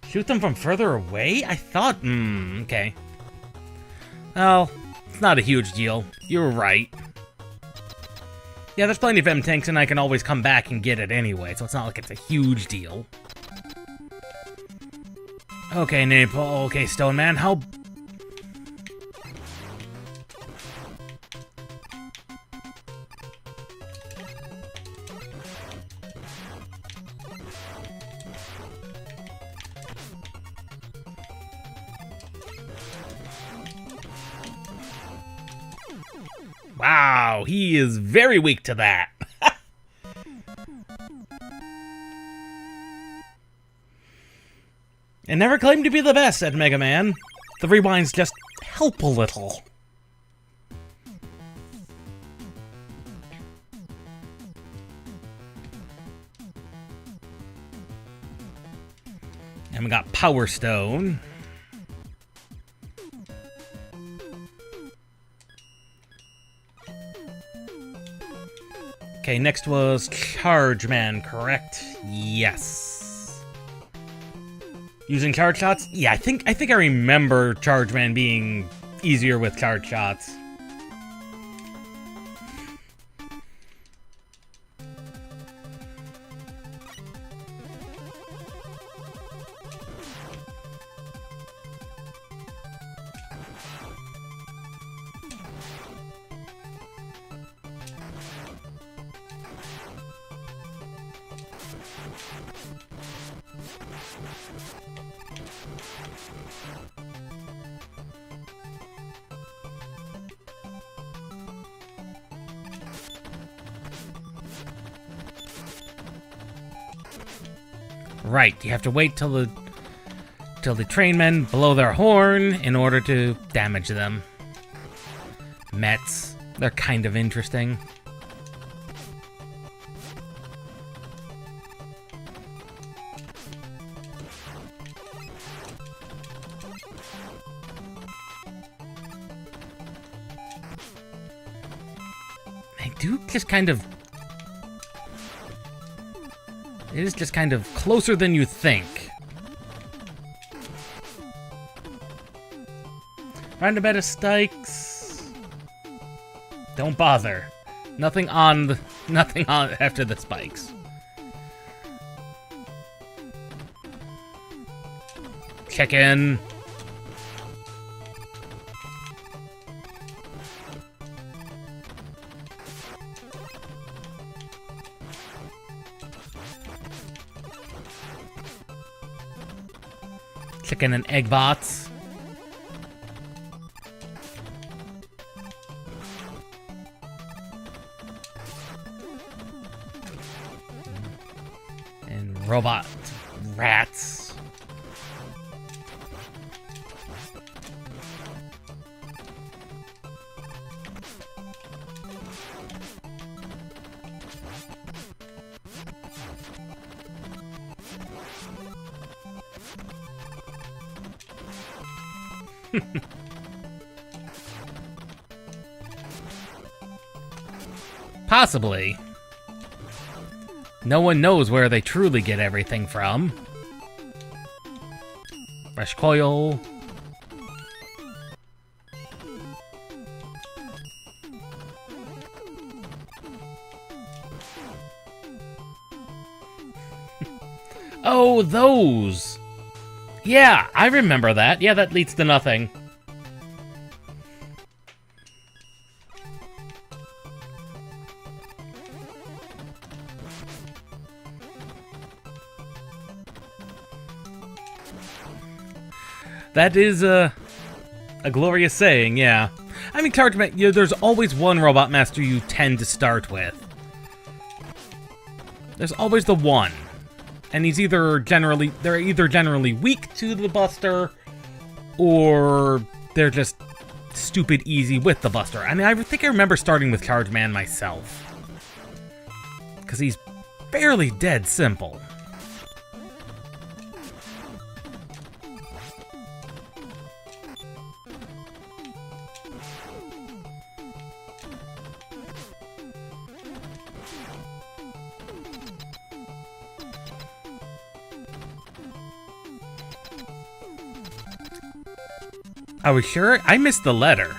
Shoot them from further away? I thought... okay. Well, it's not a huge deal. You were right. Yeah, there's plenty of M-tanks, and I can always come back and get it anyway, so it's not like it's a huge deal. Okay, okay, Stone Man, how... Wow, he is very weak to that. And never claimed to be the best, said Megaman. The rewinds just help a little. And we got Power Stone. Okay, next was Charge Man, correct? Yes. Using charge shots? Yeah, I think I remember Charge Man being easier with charge shots. Right, you have to wait till the trainmen blow their horn in order to damage them. Mets, they're kind of interesting. They do just kind of... It is just kind of closer than you think. Find a bed of stikes. Don't bother. Nothing on after the spikes. Chicken. Chicken and egg bots. Robot rats. Possibly. No one knows where they truly get everything from. Fresh coil. Oh, those! Yeah, I remember that. Yeah, that leads to nothing. That is a glorious saying, yeah. I mean, there's always one Robot Master you tend to start with. There's always the one. And they're either generally weak to the Buster, or they're just stupid easy with the Buster. I mean, I think I remember starting with Charge Man myself. Because he's fairly dead simple. Are we sure? I missed the letter.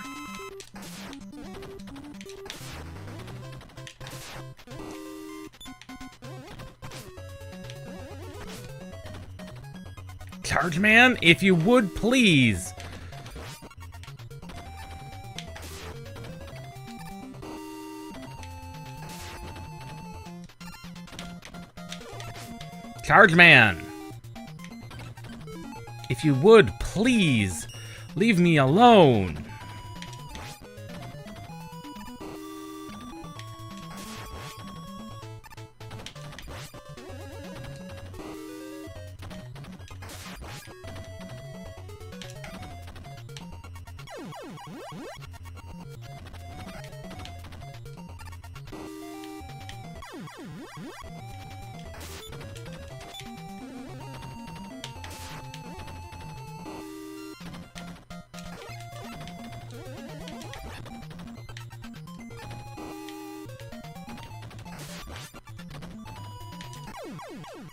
Charge Man, if you would, please. Charge Man. If you would, please. Leave me alone.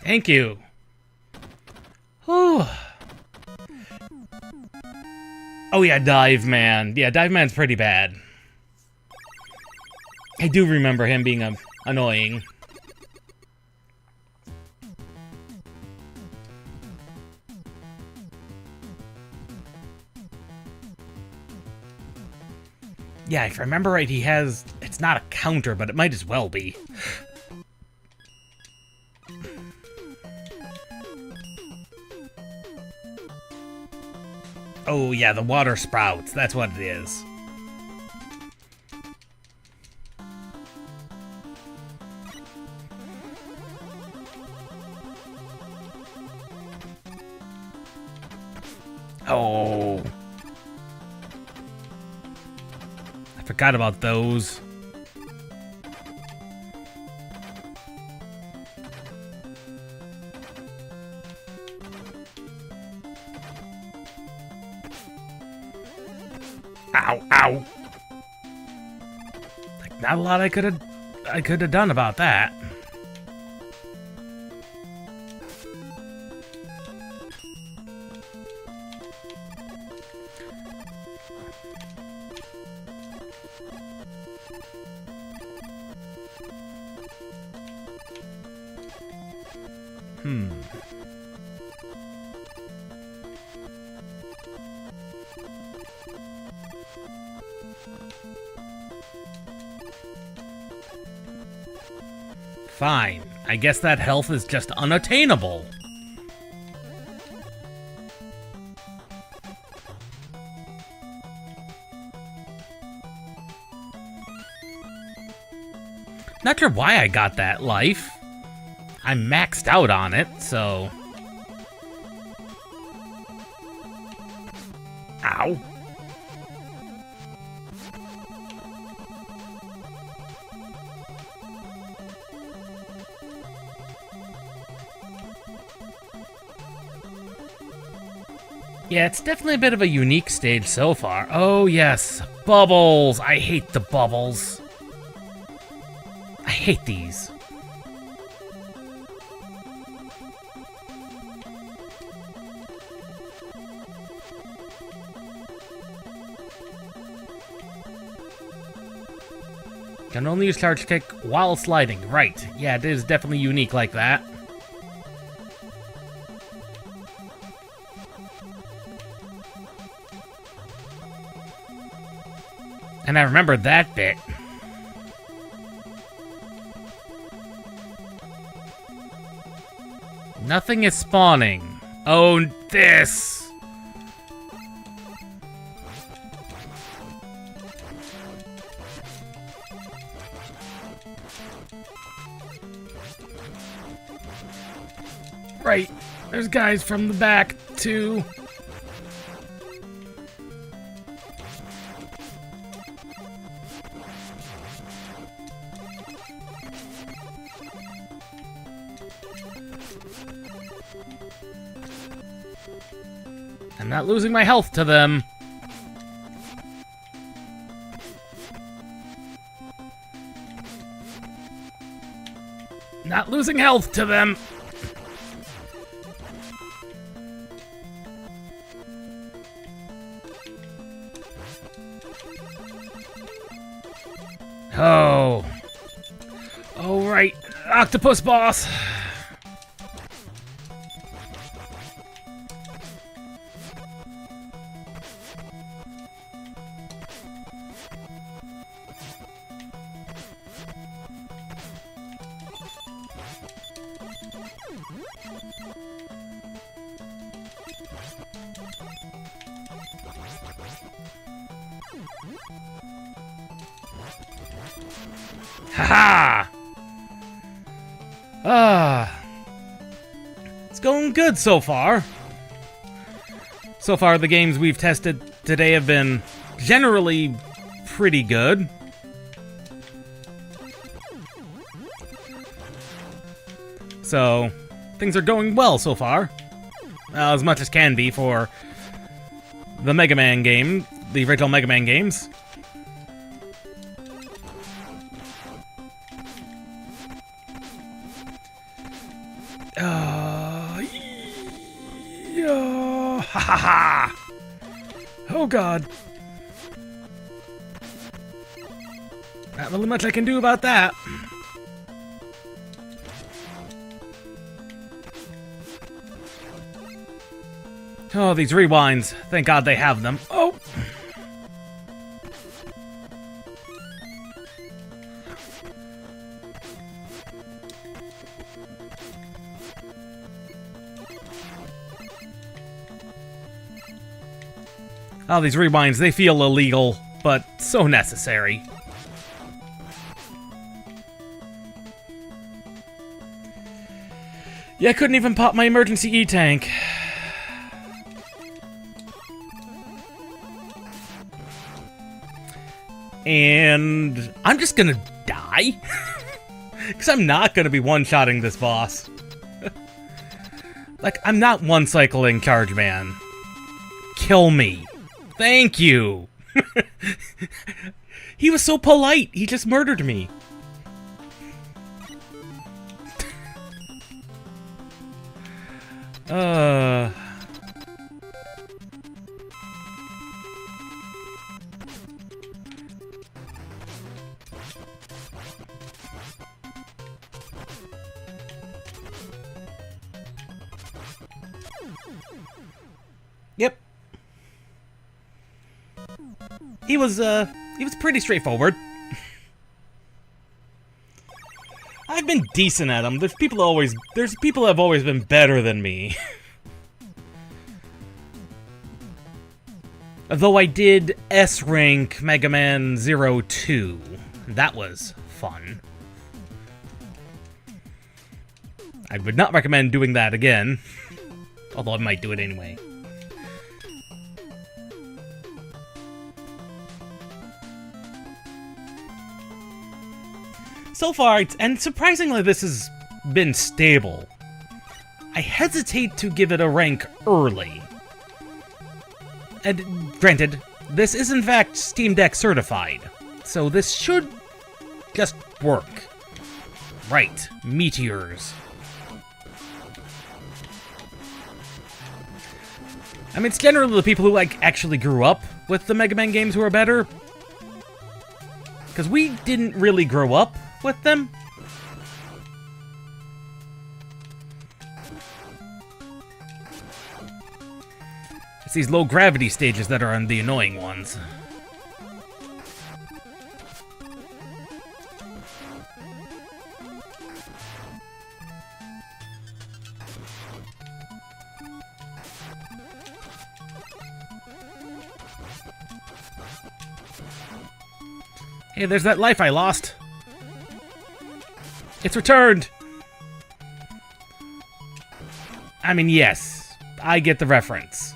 Thank you. Oh yeah, Dive Man. Yeah, Dive Man's pretty bad. I do remember him being annoying. Yeah, if I remember right, he has... It's not a counter, but it might as well be. Oh yeah, the water sprouts. That's what it is. Oh. I forgot about those. Ow, ow. Like, not a lot I could have done about that. Fine. I guess that health is just unattainable. Not sure why I got that life. I'm maxed out on it, so... Ow. Yeah, it's definitely a bit of a unique stage so far. Oh yes, bubbles! I hate the bubbles. I hate these. Can only use charge kick while sliding. Right. Yeah, it is definitely unique like that. And I remember that bit. Nothing is spawning. Oh, this! Right. There's guys from the back, too. I'm not losing my health to them. Not losing health to them. Oh. Oh, right. Octopus boss. Haha! It's going good so far. So far, the games we've tested today have been generally pretty good. So, things are going well so far. As much as can be for the Megaman game, the original Megaman games. Yeah, ha ha ha! Oh god. Not really much I can do about that. Oh, these rewinds. Thank god they have them. Oh! Oh, these rewinds, they feel illegal, but so necessary. Yeah, I couldn't even pop my emergency E-tank. And I'm just gonna die? Because I'm not gonna be one-shotting this boss. Like, I'm not one-cycling Charge Man. Kill me. Thank you. He was so polite. He just murdered me. Yep. He was pretty straightforward. I've been decent at him. There's people that have always been better than me. Though I did S-rank Megaman 02. That was fun. I would not recommend doing that again. Although I might do it anyway. So far, and surprisingly, this has been stable. I hesitate to give it a rank early. And granted, this is in fact Steam Deck certified, so this should just work. Right, meteors. I mean, it's generally the people who actually grew up with the Megaman games who are better. Because we didn't really grow up with them. It's these low gravity stages that are the annoying ones. Hey, there's that life I lost. It's returned. I mean, yes, I get the reference.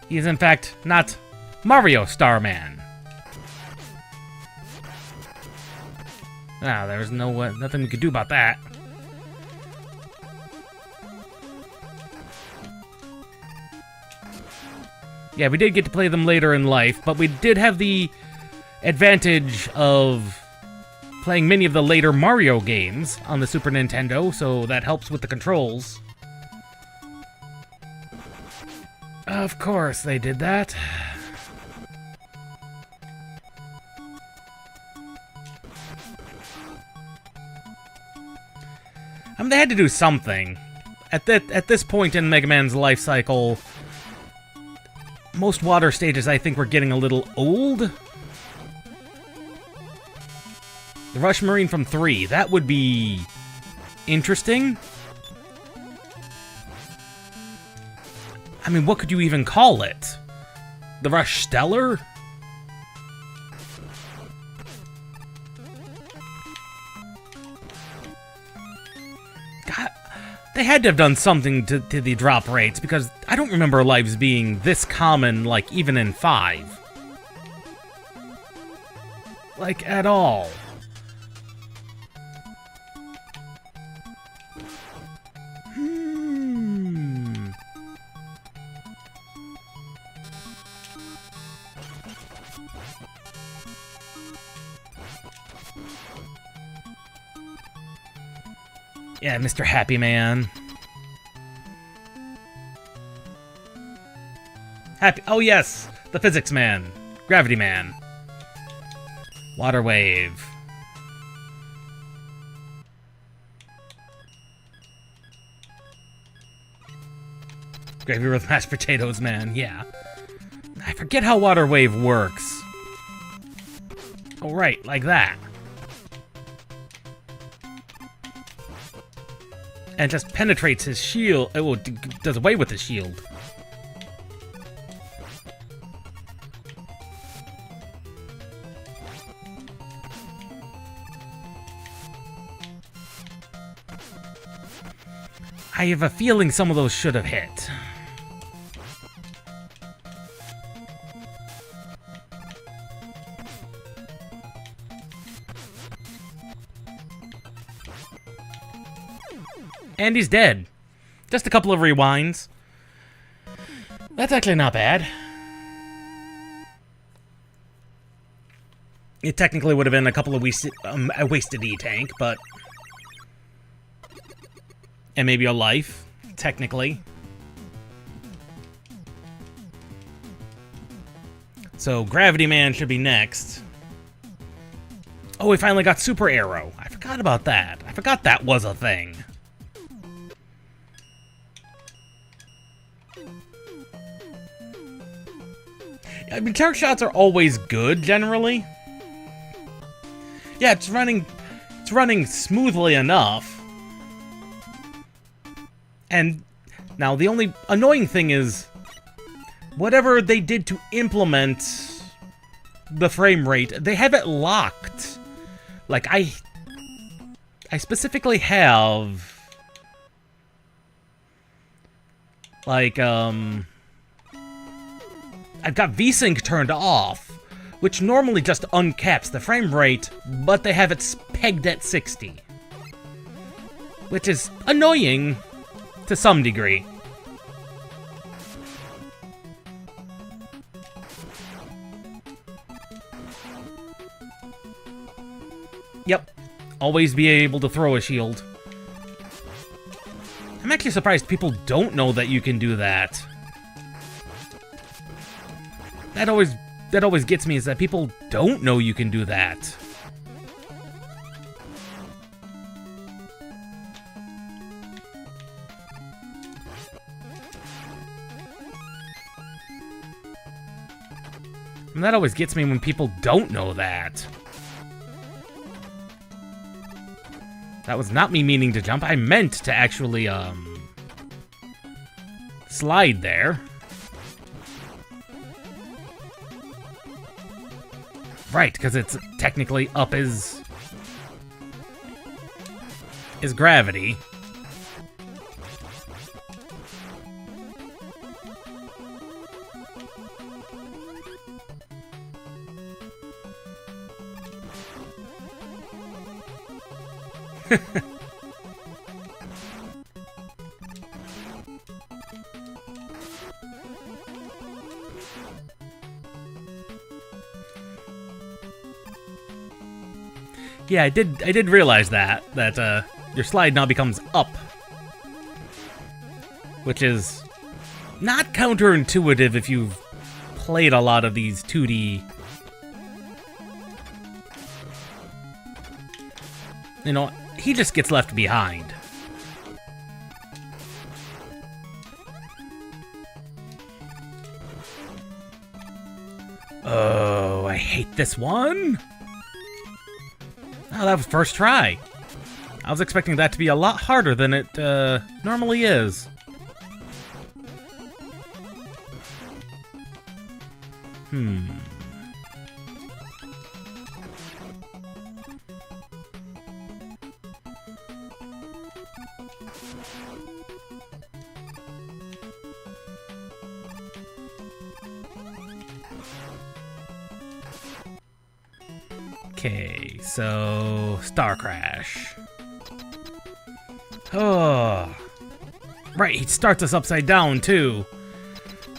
He is, in fact, not Mario Starman. Ah, there's nothing we could do about that. Yeah, we did get to play them later in life, but we did have the advantage of playing many of the later Mario games on the Super Nintendo, so that helps with the controls. Of course they did that. I mean, they had to do something. At this point in Mega Man's life cycle, most water stages, I think, were getting a little old. The Rush Marine from 3, that would be interesting. I mean, what could you even call it? The Rush Stellar? God, they had to have done something to the drop rates, because I don't remember lives being this common, like, even in 5. Like, at all. Yeah, Mr. Happy Man. Oh yes, the Physics Man. Gravity Man. Water Wave. Gravy with mashed potatoes, man, yeah. I forget how Water Wave works. Oh right, like that. And just penetrates his shield. Oh, does away with his shield. I have a feeling some of those should have hit. And he's dead. Just a couple of rewinds. That's actually not bad. It technically would have been a couple of a wasted E-tank, but... And maybe a life, technically. So, Gravity Man should be next. Oh, we finally got Super Arrow. I forgot about that. I forgot that was a thing. I mean, charge shots are always good, generally. Yeah, it's running smoothly enough. And now the only annoying thing is whatever they did to implement the frame rate. They have it locked. Like, I specifically have... Like, I've got VSync turned off, which normally just uncaps the frame rate, but they have it pegged at 60. Which is annoying to some degree. Yep, always be able to throw a shield. I'm actually surprised people don't know that you can do that. That always gets me, is that people don't know you can do that. And that always gets me when people don't know that. That was not me meaning to jump. I meant to actually, slide there. Right, because it's technically up his gravity. Yeah, I did realize that your slide now becomes up, which is not counterintuitive if you've played a lot of these 2D. You know, he just gets left behind. Oh, I hate this one. Oh, that was first try. I was expecting that to be a lot harder than it normally is. Okay, so Star Crash. Oh, right, he starts us upside down too.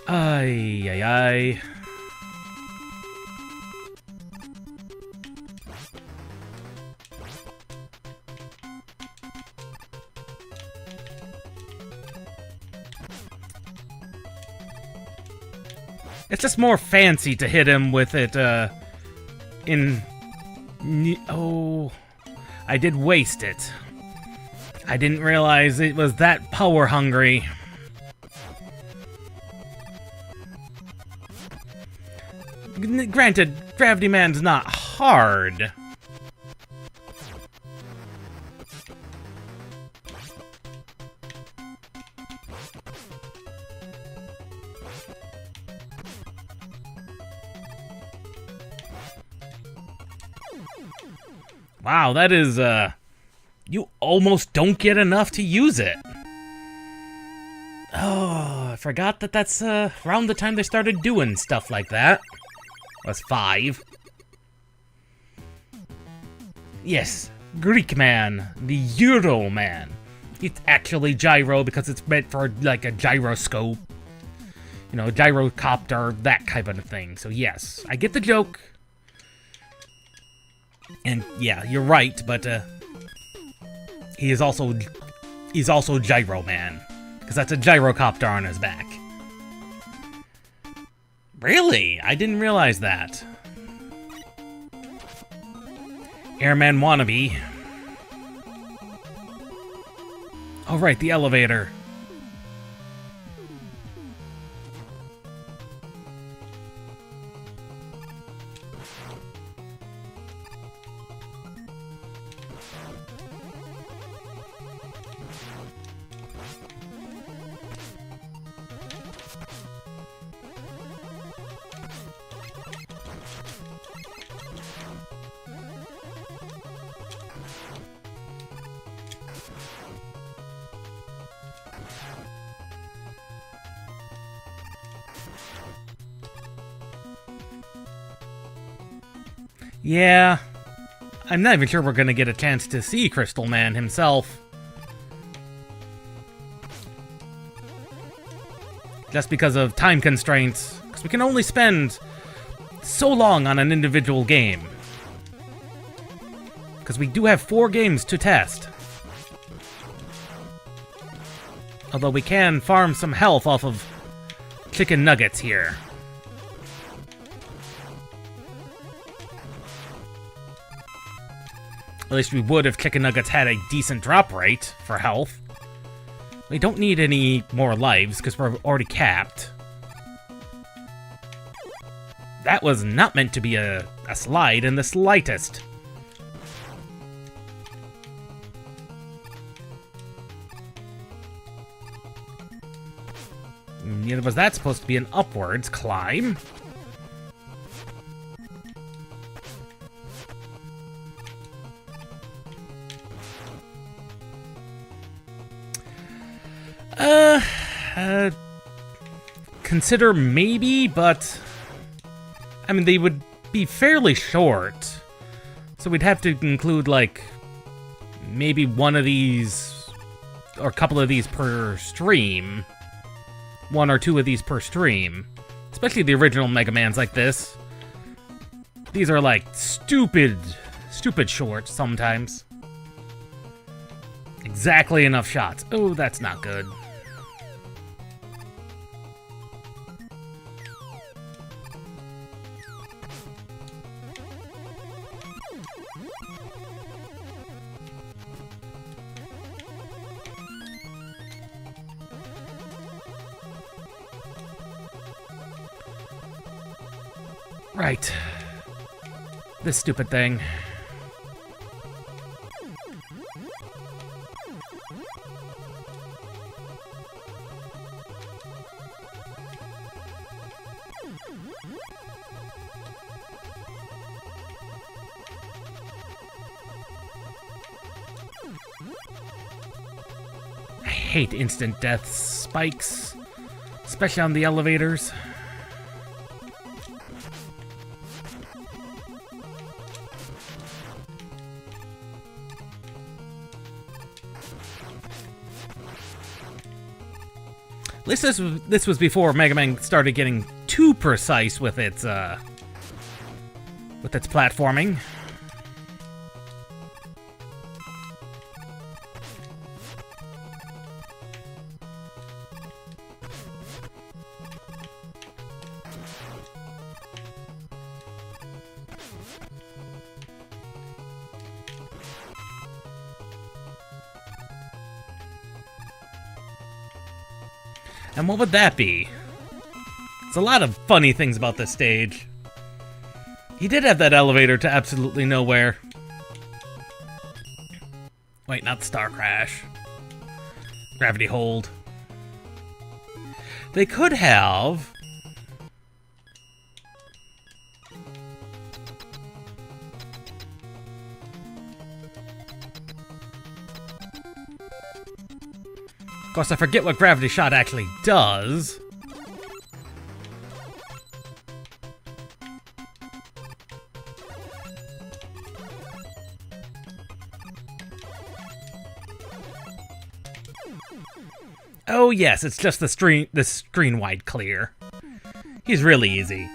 Ay, ay, ay. It's just more fancy to hit him with it, oh, I did waste it. I didn't realize it was that power hungry. Granted, Gravity Man's not hard. Wow, that is, you almost don't get enough to use it. Oh, I forgot that that's, around the time they started doing stuff like that. Was 5. Yes, Greek Man, the Euro Man. It's actually gyro because it's meant for, like, a gyroscope. You know, gyrocopter, that type of thing. So yes, I get the joke. And yeah, you're right, but he's also Gyro Man, because that's a gyrocopter on his back. Really? I didn't realize that. Airman wannabe. Oh right, the elevator. Yeah, I'm not even sure we're gonna get a chance to see Crystal Man himself. Just because of time constraints, because we can only spend so long on an individual game. Because we do have 4 games to test. Although we can farm some health off of chicken nuggets here. At least we would if chicken nuggets had a decent drop rate for health. We don't need any more lives because we're already capped. That was not meant to be a slide in the slightest. Neither was that supposed to be an upwards climb. Consider maybe, but I mean, they would be fairly short. So we'd have to include, like, maybe one of these, or a couple of these per stream. 1 or 2 of these per stream. Especially the original Megamans like this. These are, like, stupid short sometimes. Exactly enough shots. Oh, that's not good. Right. This stupid thing. I hate instant death spikes, especially on the elevators. At least this was before Mega Man started getting too precise with its platforming. And what would that be? There's a lot of funny things about this stage. He did have that elevator to absolutely nowhere. Wait, not Star Crash. Gravity Hold. They could have... Of course, I forget what Gravity Shot actually does. Oh yes, it's just the screen wide clear. He's really easy.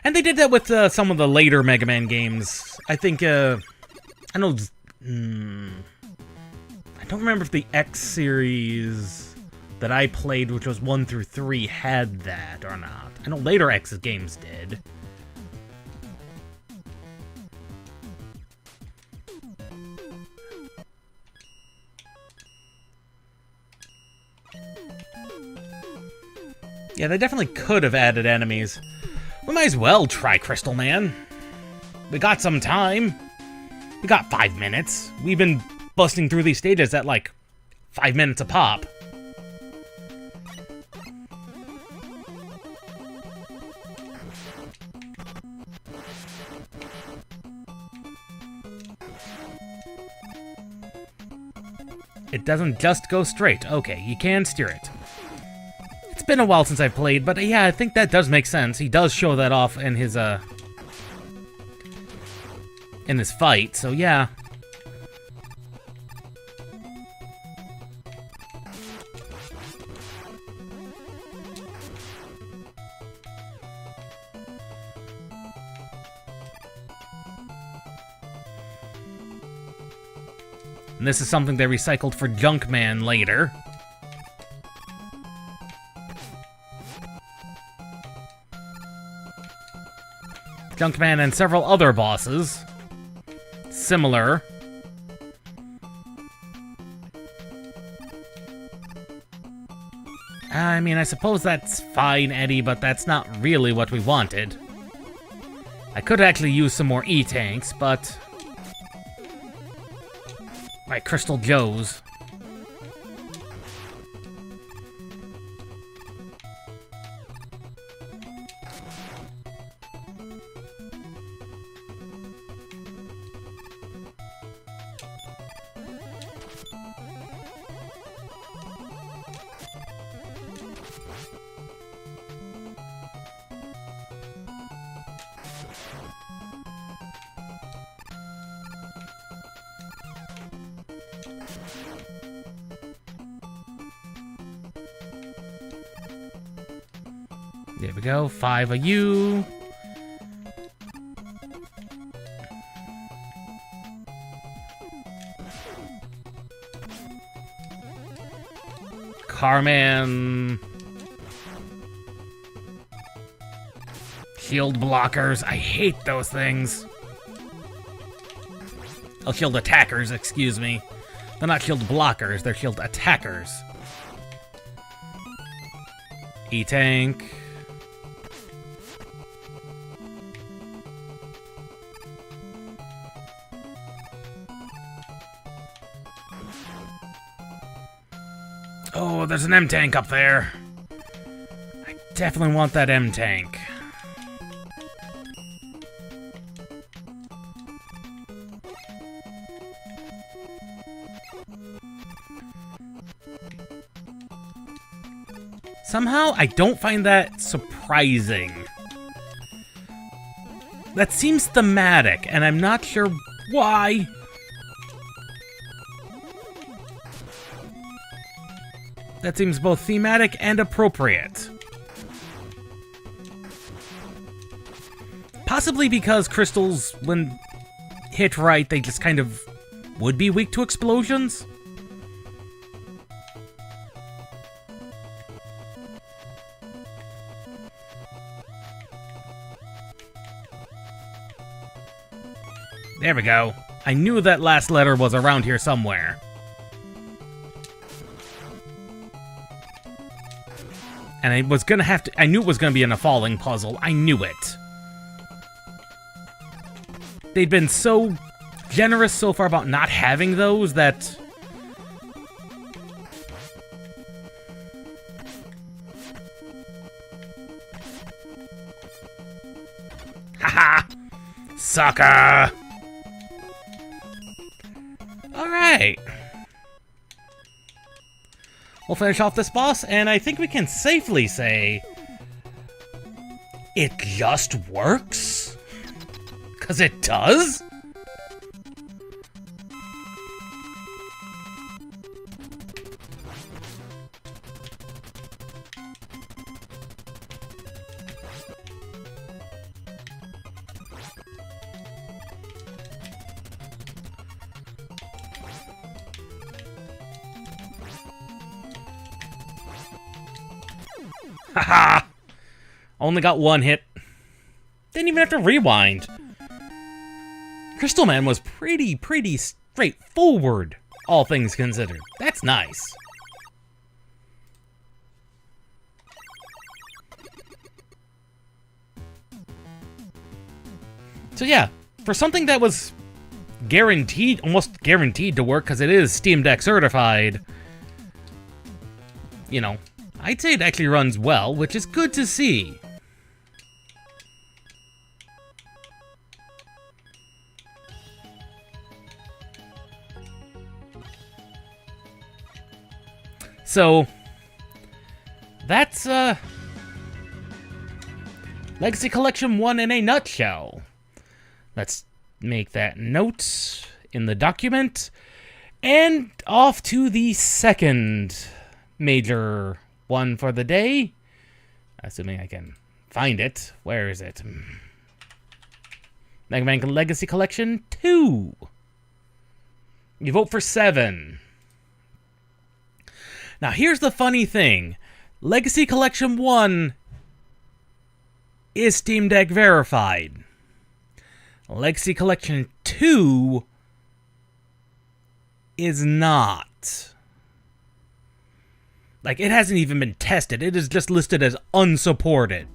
And they did that with some of the later Mega Man games. I think, I know... I don't remember if the X series that I played, which was 1 through 3, had that or not. I know later X games did. Yeah, they definitely could have added enemies. We might as well try Crystal Man. We got some time. We got 5 minutes. We've been busting through these stages at like 5 minutes a pop. It doesn't just go straight. Okay, you can steer it. It's been a while since I've played, but yeah, I think that does make sense. He does show that off in his fight, so yeah. And this is something they recycled for Junkman later. Junkman and several other bosses. Similar. I mean, I suppose that's fine, Eddie, but that's not really what we wanted. I could actually use some more E-tanks, but... Right, Crystal Joes. There we go, 5 of you. Carman. Shield blockers. I hate those things. Oh, shield attackers, excuse me. They're not shield blockers, they're shield attackers. E-tank. Oh, there's an M-tank up there. I definitely want that M-tank. Somehow, I don't find that surprising. That seems thematic, and I'm not sure why. That seems both thematic and appropriate. Possibly because crystals, when hit right, they just kind of would be weak to explosions? There we go. I knew that last letter was around here somewhere. And I was gonna have to... I knew it was gonna be in a falling puzzle. I knew it. They'd been so generous so far about not having those that... Haha! Sucker! Alright. We'll finish off this boss, and I think we can safely say... it just works? 'Cause it does? Haha! Only got one hit. Didn't even have to rewind. Crystal Man was pretty straightforward, all things considered. That's nice. So yeah, for something that was guaranteed, almost guaranteed to work, because it is Steam Deck certified, you know, I'd say it actually runs well, which is good to see. So, that's Legacy Collection 1 in a nutshell. Let's make that note in the document. And off to the second major one for the day. Assuming I can find it. Where is it? Megaman Legacy Collection 2. You vote for 7. Now here's the funny thing. Legacy Collection 1 is Steam Deck verified. Legacy Collection 2 is not. Like, it hasn't even been tested. It is just listed as unsupported.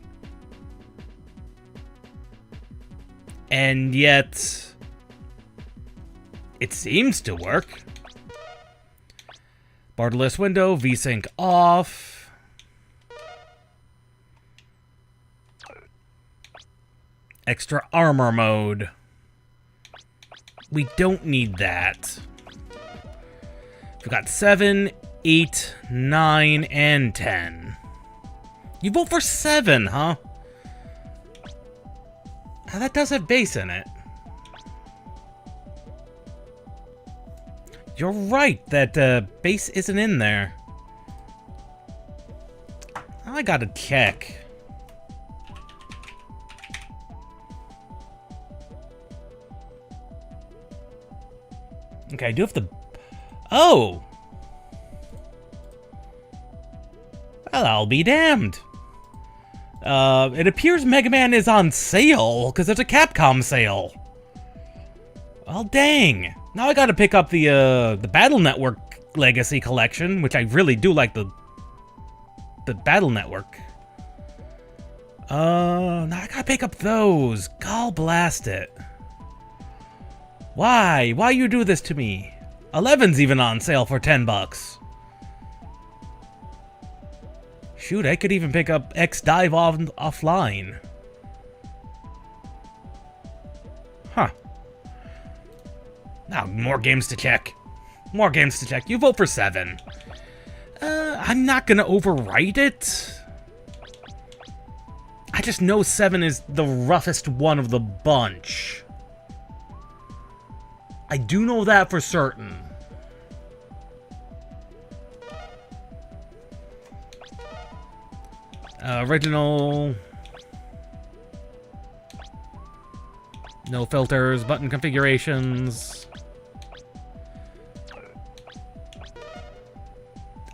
And yet, it seems to work. Borderless window, VSync off. Extra armor mode. We don't need that. We've got 7, 8, 9, and 10. You vote for 7, huh? That does have base in it. You're right that base isn't in there. I gotta check. Okay, I do have to... Oh! Well, I'll be damned. It appears Megaman is on sale, because there's a Capcom sale. Well, dang. Now I gotta pick up the Battle Network Legacy Collection, which I really do like the Battle Network. Now I gotta pick up those. Gall blast it. Why? Why you do this to me? 11's even on sale for $10. Shoot, I could even pick up X-Dive offline. Huh. Now, more games to check. More games to check. You vote for 7. I'm not gonna overwrite it. I just know 7 is the roughest one of the bunch. I do know that for certain. Original. No filters, button configurations.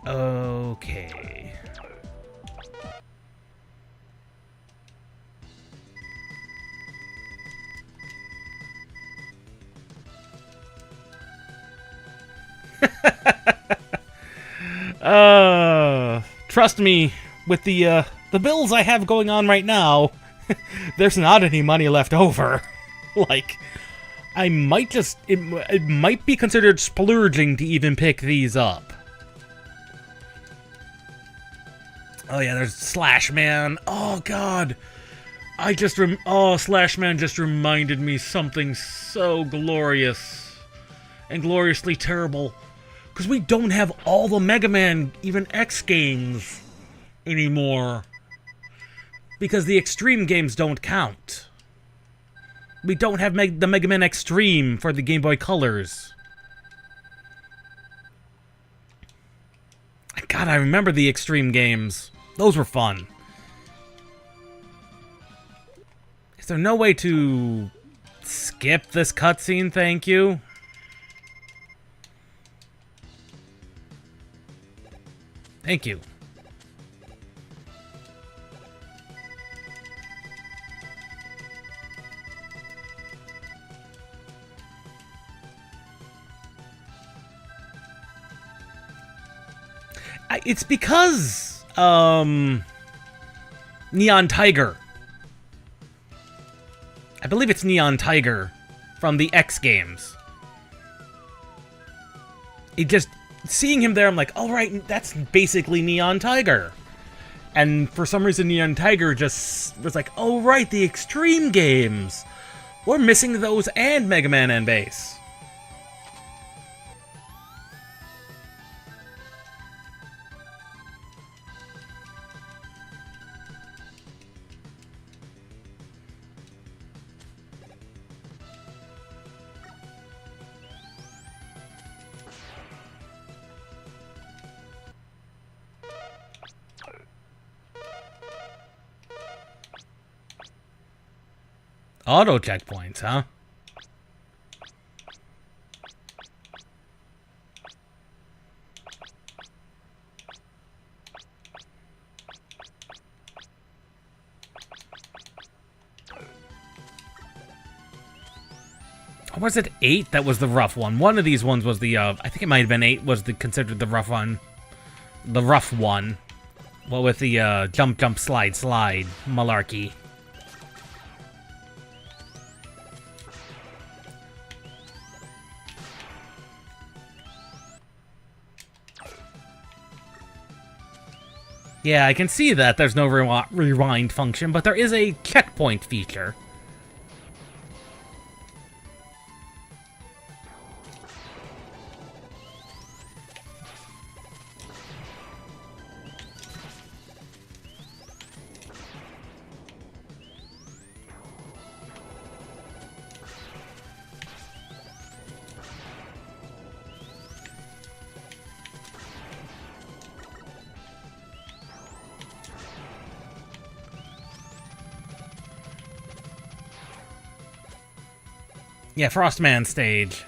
Okay. Trust me, with the bills I have going on right now, there's not any money left over. Like, I might just... It might be considered splurging to even pick these up. Oh yeah, there's Slash Man. Oh god. Slash Man just reminded me something so glorious. And gloriously terrible. Because we don't have all the Mega Man, even X games, anymore. Because the Extreme games don't count. We don't have the Mega Man Extreme for the Game Boy Colors. God, I remember the Extreme games. Those were fun. Is there no way to skip this cutscene, thank you? Thank you. It's because, Neon Tiger. I believe it's Neon Tiger from the X games. It just... Seeing him there, I'm like, all right, that's basically Neon Tiger. And for some reason, Neon Tiger just was like, oh, right, the Extreme games. We're missing those and Mega Man and Bass. Auto checkpoints, huh? Or was it 8 that was the rough one? One of these ones was the, I think it might have been 8 was considered the rough one. The rough one. Well, with the, jump, jump, slide, slide malarkey. Yeah, I can see that there's no rewind function, but there is a checkpoint feature. Yeah, Frostman stage.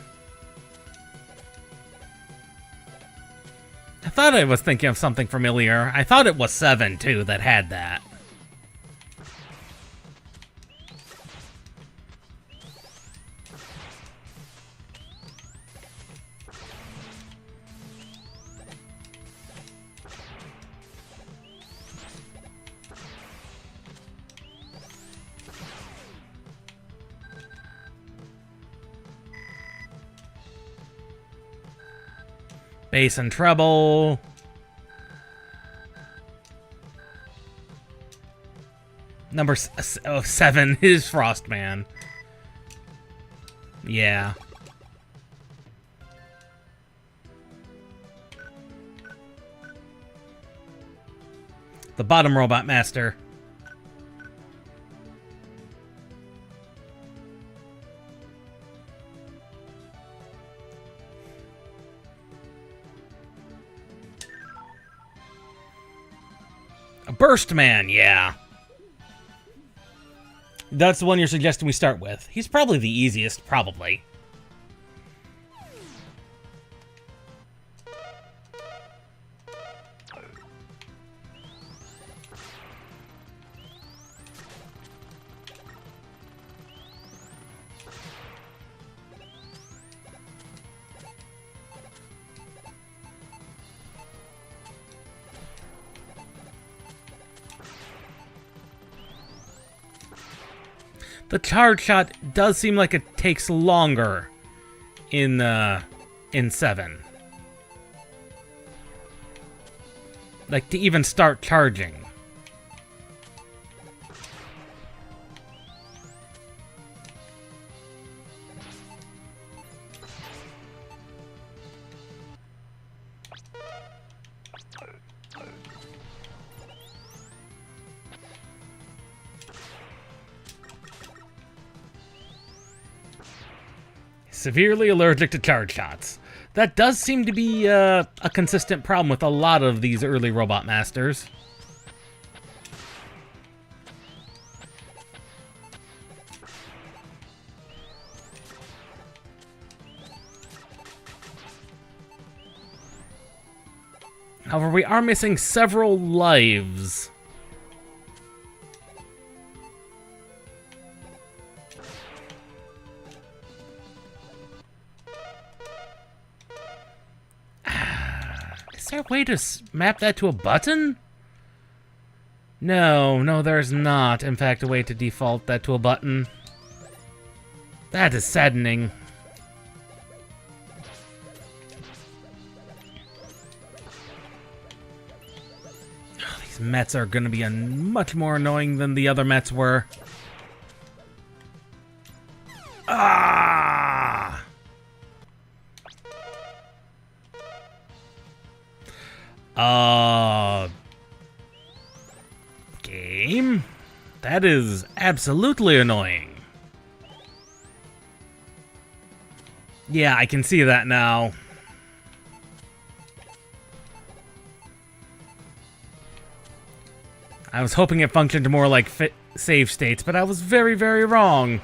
I thought I was thinking of something familiar. I thought it was 7, too, that had that. Bass and treble. Number 7 is Frostman. Yeah. The bottom robot master. Burst Man, yeah. That's the one you're suggesting we start with. He's probably the easiest, probably. The charge shot does seem like it takes longer in 7. Like, to even start charging. Severely allergic to charge shots. That does seem to be a consistent problem with a lot of these early Robot Masters. However, we are missing several lives. Is there a way to map that to a button? No, there's not, in fact, a way to default that to a button. That is saddening. Oh, these Mets are going to be much more annoying than the other Mets were. Ah! Game? That is absolutely annoying. Yeah, I can see that now. I was hoping it functioned more like save states, but I was very, very wrong.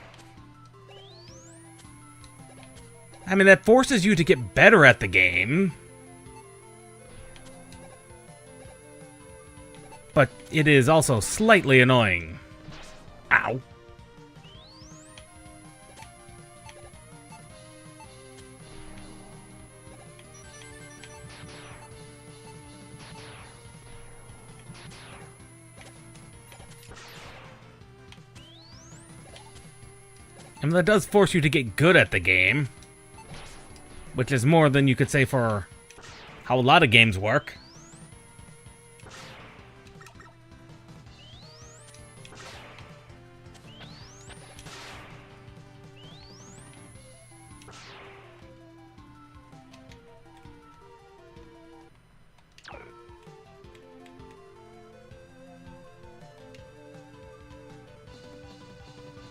I mean, that forces you to get better at the game. But it is also slightly annoying. Ow. And that does force you to get good at the game. Which is more than you could say for how a lot of games work.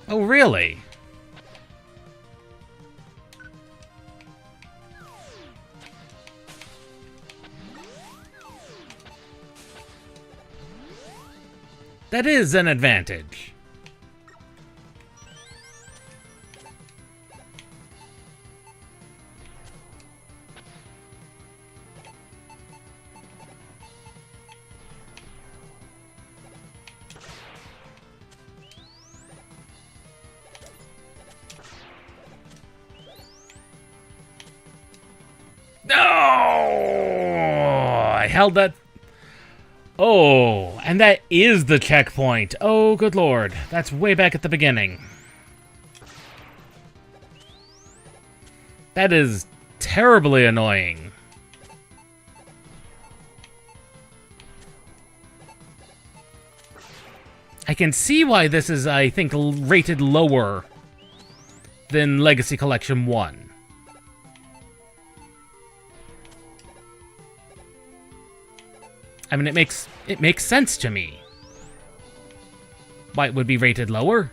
Oh, really? That is an advantage. No! I held that. Oh, and that is the checkpoint. Oh, good lord. That's way back at the beginning. That is terribly annoying. I can see why this is, I think, rated lower than Legacy Collection 1. I mean, it makes sense to me. Why it would be rated lower?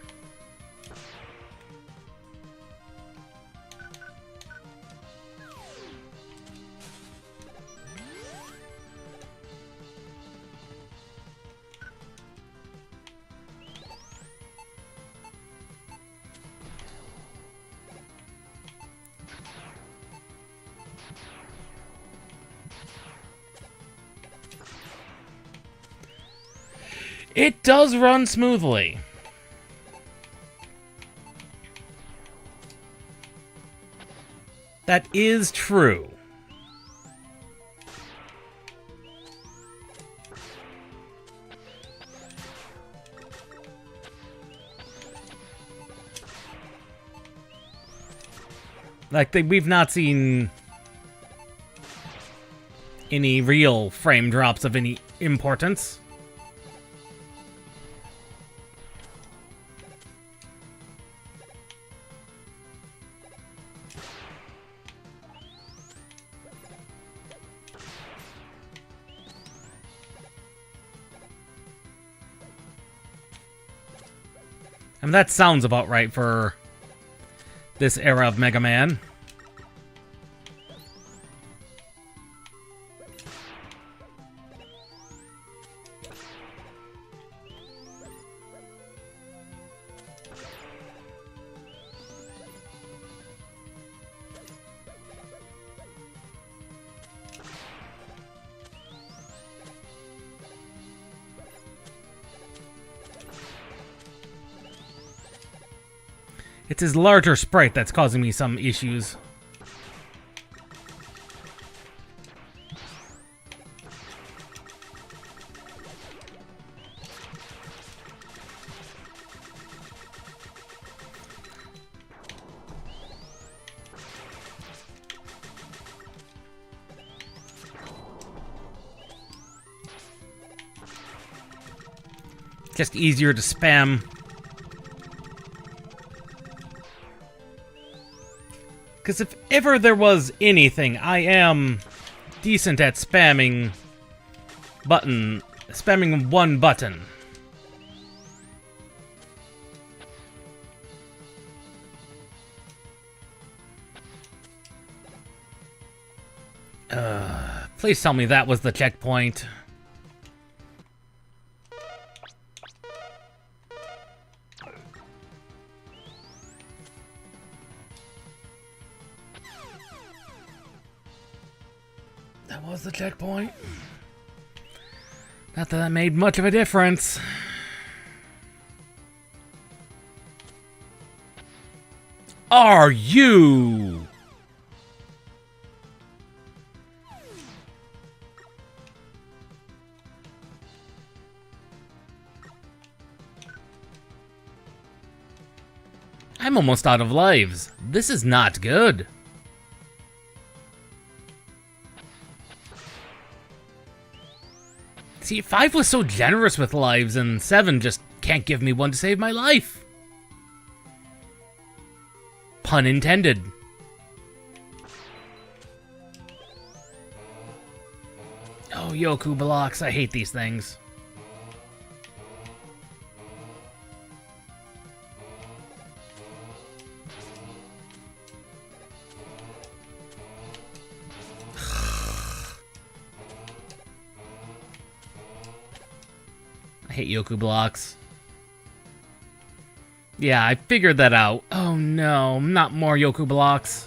It does run smoothly. That is true. Like, we've not seen any real frame drops of any importance. I mean, that sounds about right for this era of Mega Man. It's his larger sprite that's causing me some issues. Just easier to spam. Because if ever there was anything, I am decent at spamming one button. Please tell me that was the checkpoint. was the checkpoint. Not that that made much of a difference. Are you? I'm almost out of lives. This is not good. See, 5 was so generous with lives, and 7 just can't give me one to save my life. Pun intended. Oh, Yoku blocks. I hate these things. I hate Yoku blocks. Yeah, I figured that out. Oh no, not more Yoku blocks.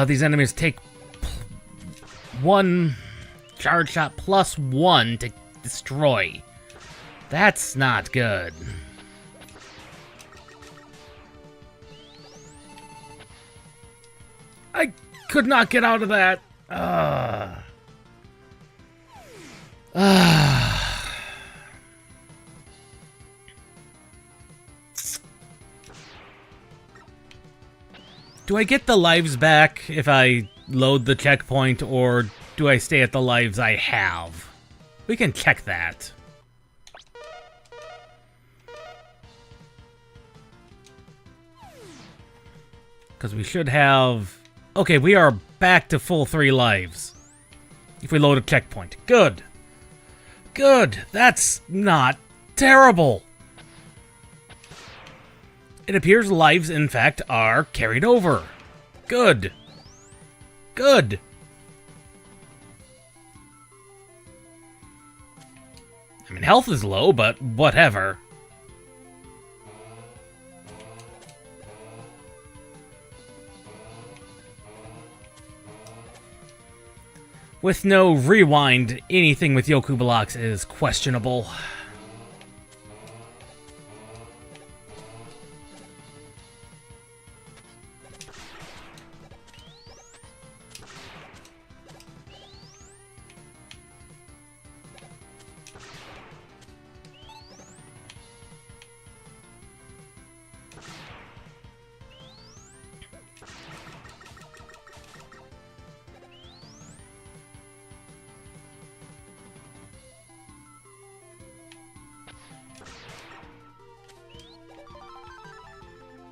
These enemies take one charge shot plus 1 to destroy. That's not good. I could not get out of that. Do I get the lives back if I load the checkpoint, or do I stay at the lives I have? We can check that. Because we should have... Okay, we are back to full 3 lives. If we load a checkpoint. Good. Good. That's not terrible. It appears lives, in fact, are carried over. Good. Good. I mean, health is low, but whatever. With no rewind, anything with Yoku blocks is questionable.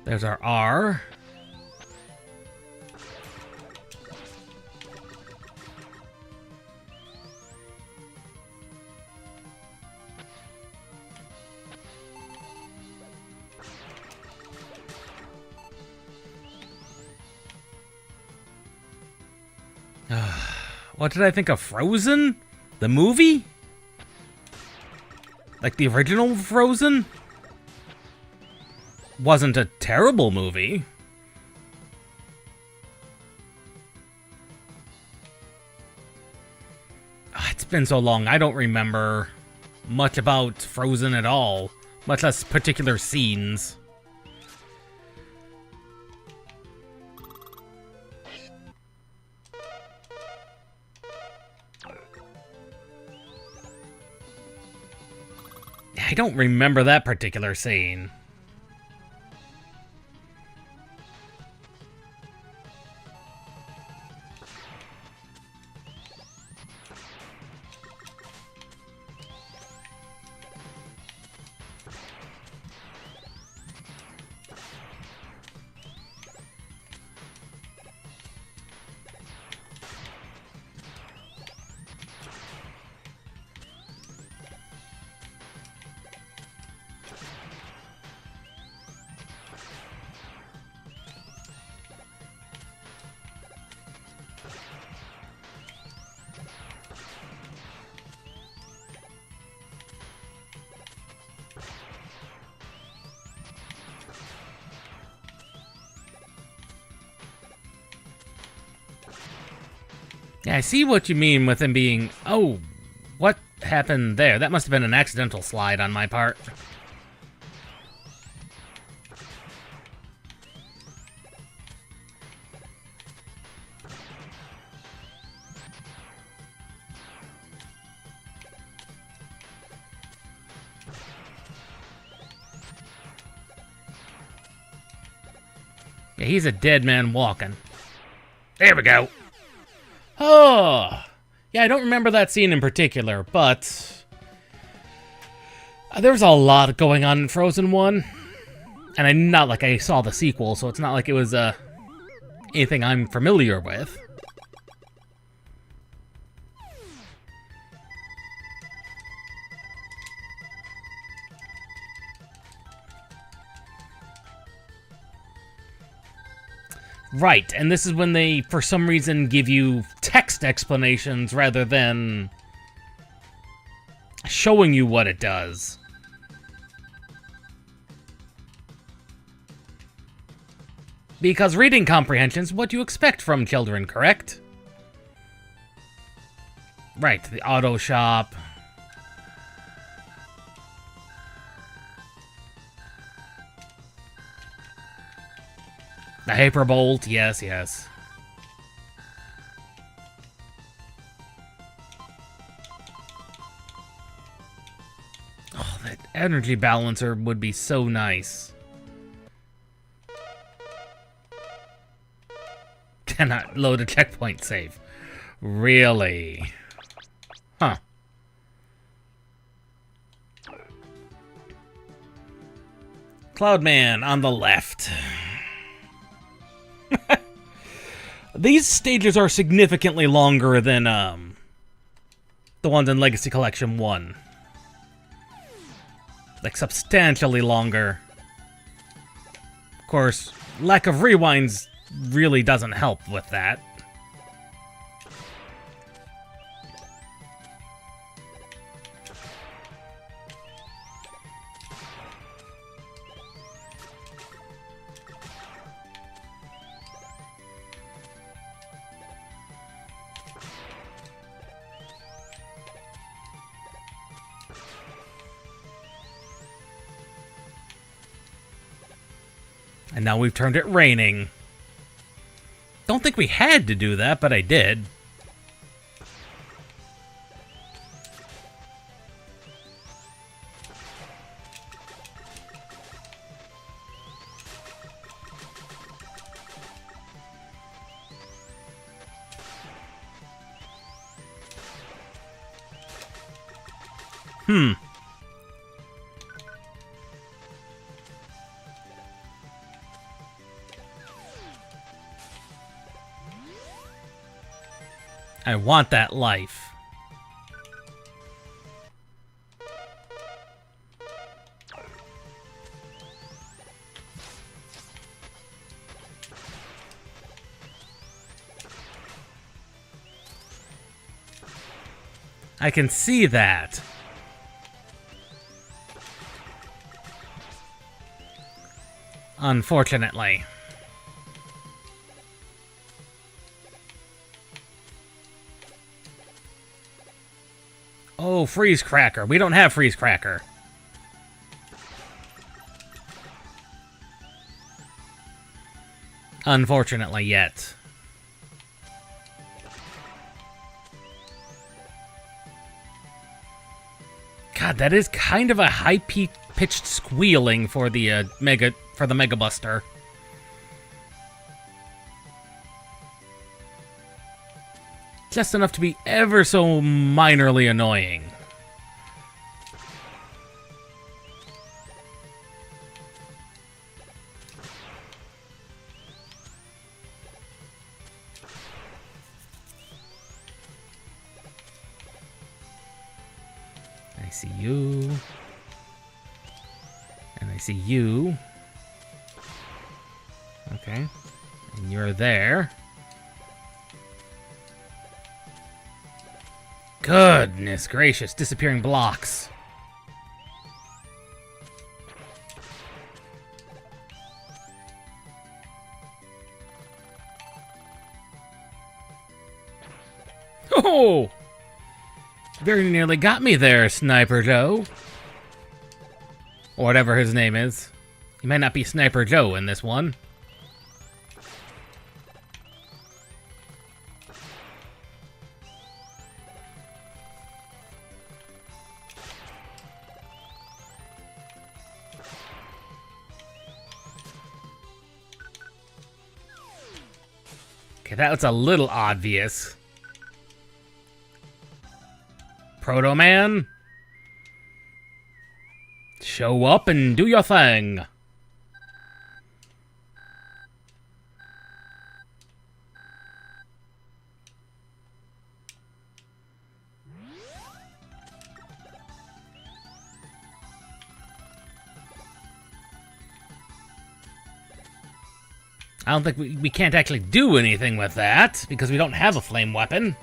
There's our R. What did I think of Frozen? The movie? Like the original Frozen? Wasn't a terrible movie. It's been so long, I don't remember much about Frozen at all, much less particular scenes. I don't remember that particular scene. Yeah, I see what you mean with him being... Oh, what happened there? That must have been an accidental slide on my part. Yeah, he's a dead man walking. There we go. Oh, yeah, I don't remember that scene in particular, but there was a lot going on in Frozen 1, and not like I saw the sequel, so it's not like it was anything I'm familiar with. Right, and this is when they, for some reason, give you text explanations rather than showing you what it does. Because reading comprehension is what you expect from children, correct? Right, the auto shop. The Hyperbolt, yes, yes. Oh, that energy balancer would be so nice. Cannot load a checkpoint save. Really? Huh. Cloudman on the left. These stages are significantly longer than the ones in Legacy Collection 1. Like, substantially longer. Of course, lack of rewinds really doesn't help with that. And now we've turned it raining. Don't think we had to do that, but I did. I want that life. I can see that. Unfortunately. Oh, Freeze Cracker. We don't have Freeze Cracker. Unfortunately, yet. God, that is kind of a high-pitched squealing for the Mega Buster. Just enough to be ever so minorly annoying. I see you. And I see you. Okay. And you're there. Goodness gracious, disappearing blocks. Oh! Very nearly got me there, Sniper Joe. Or whatever his name is. He might not be Sniper Joe in this one. Okay, that was a little obvious. Proto Man, show up and do your thing. I don't think we can't actually do anything with that because we don't have a flame weapon.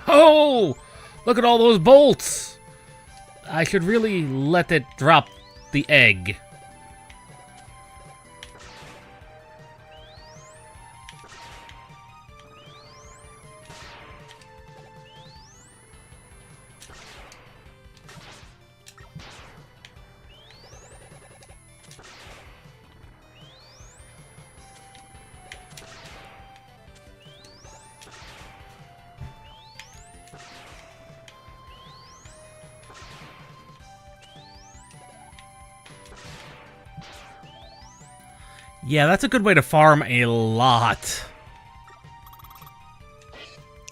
Oh! Look at all those bolts! I should really let it drop the egg. Yeah, that's a good way to farm a lot.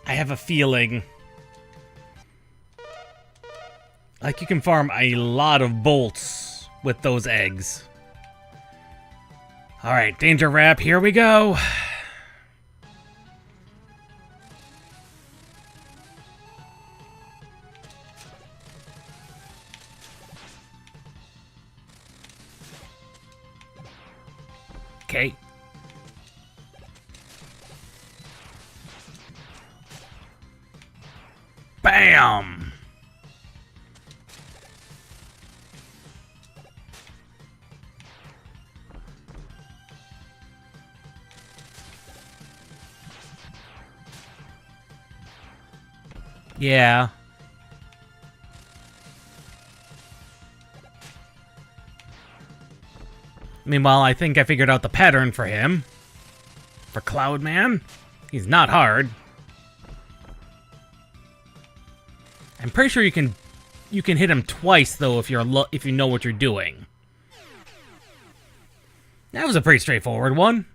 I have a feeling like you can farm a lot of bolts with those eggs. Alright, danger wrap, here we go. Okay. Bam! Yeah. Meanwhile, I think I figured out the pattern for him. For Cloud Man. He's not hard. I'm pretty sure you can hit him twice though if you know what you're doing. That was a pretty straightforward one.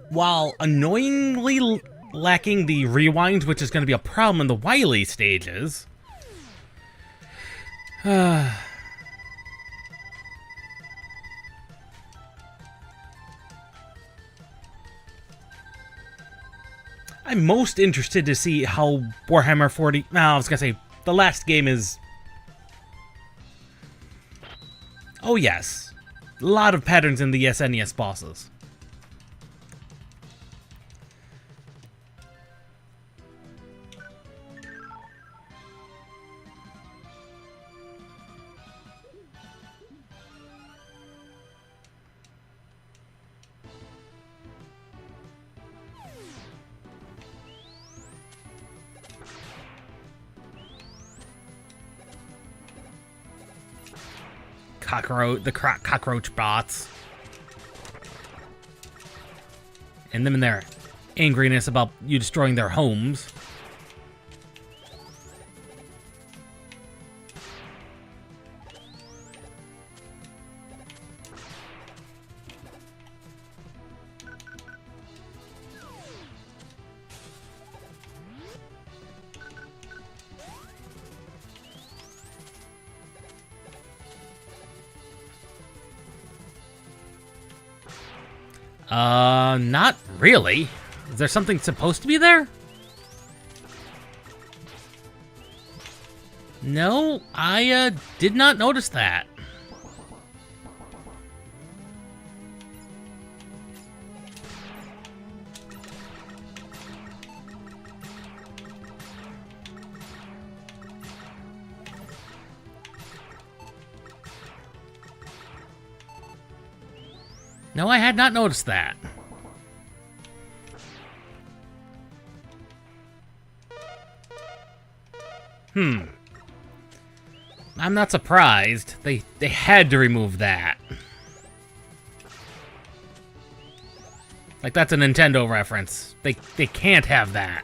While annoyingly lacking the rewind, which is going to be a problem in the Wily stages. I'm most interested to see how Warhammer 40... No, I was going to say, the last game is... Oh yes. A lot of patterns in the SNES bosses. Cockroach bots. And them in their angriness about you destroying their homes. Not really. Is there something supposed to be there? No, I, did not notice that. No, I had not noticed that. I'm not surprised. They had to remove that. Like, that's a Nintendo reference. They can't have that.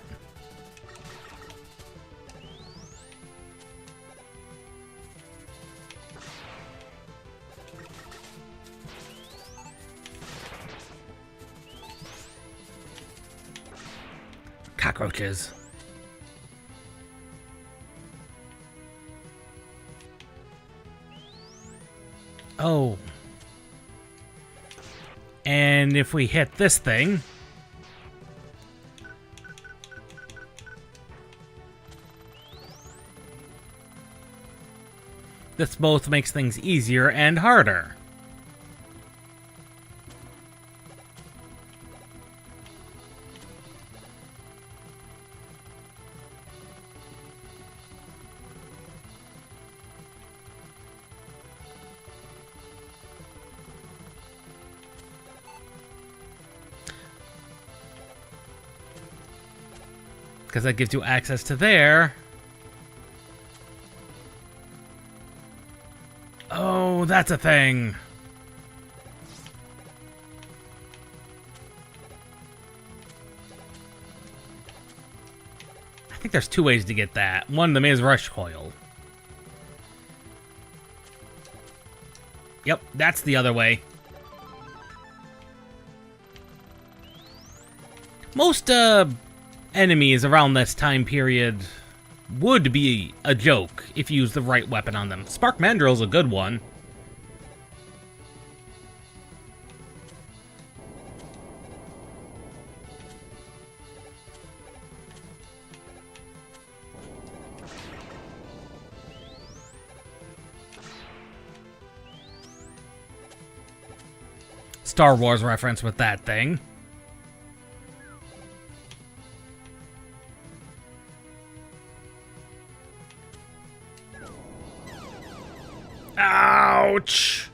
Cockroaches. Oh. And if we hit this thing... this both makes things easier and harder. Because that gives you access to there. Oh, that's a thing. I think there's two ways to get that. One of them is Rush Coil. Yep, that's the other way. Most, enemies around this time period would be a joke if you use the right weapon on them. Spark Mandrill's a good one. Star Wars reference with that thing. Ouch!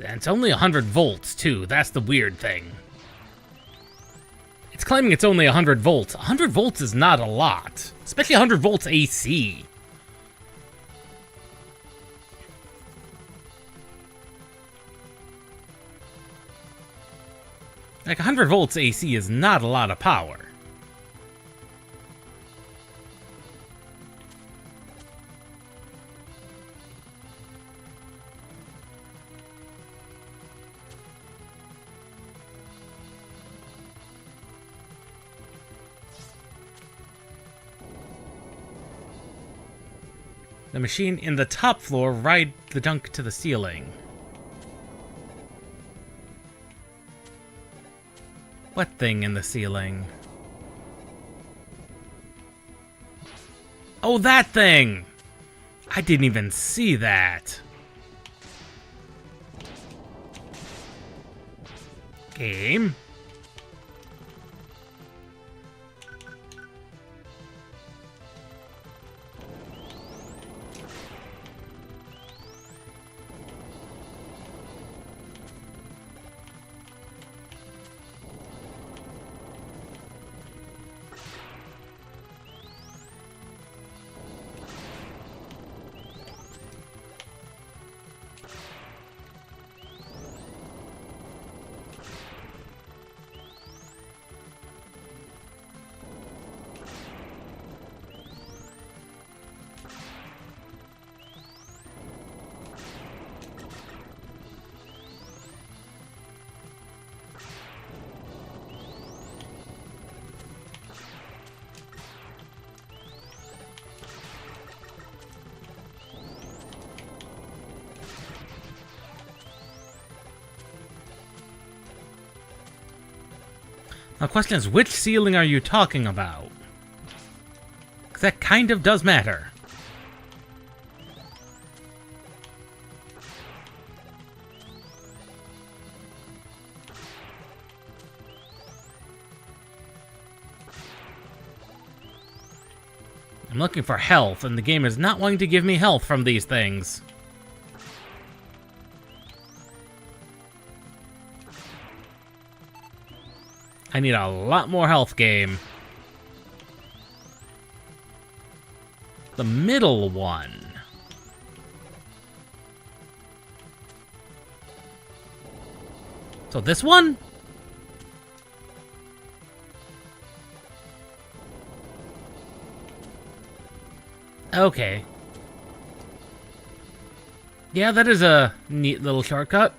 And it's only 100 volts, too. That's the weird thing. It's claiming it's only 100 volts. 100 volts is not a lot. Especially 100 volts AC. Like, 100 volts AC is not a lot of power. The machine in the top floor ride the junk to the ceiling. What thing in the ceiling? Oh, that thing! I didn't even see that. Game. The question is, which ceiling are you talking about? 'Cause that kind of does matter. I'm looking for health, and the game is not wanting to give me health from these things. I need a lot more health, game. The middle one. So this one? Okay. Yeah, that is a neat little shortcut.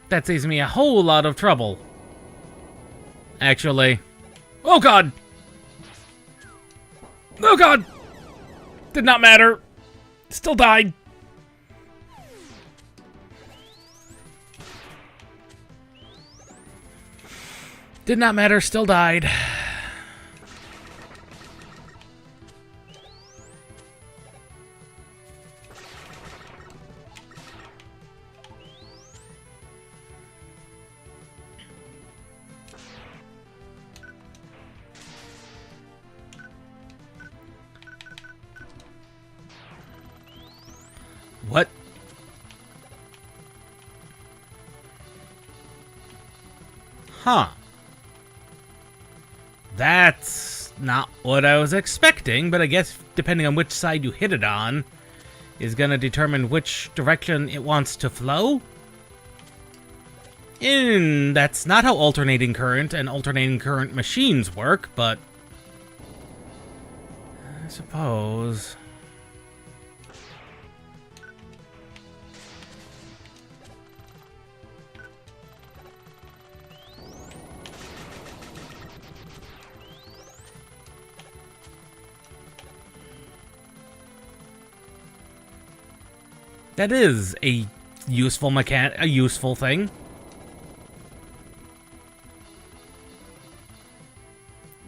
That saves me a whole lot of trouble. Actually. Oh god! Oh god! Did not matter. Still died. Did not matter, still died. What? Huh. That's not what I was expecting, but I guess depending on which side you hit it on is going to determine which direction it wants to flow. And that's not how alternating current and alternating current machines work, but I suppose. That is a useful useful thing.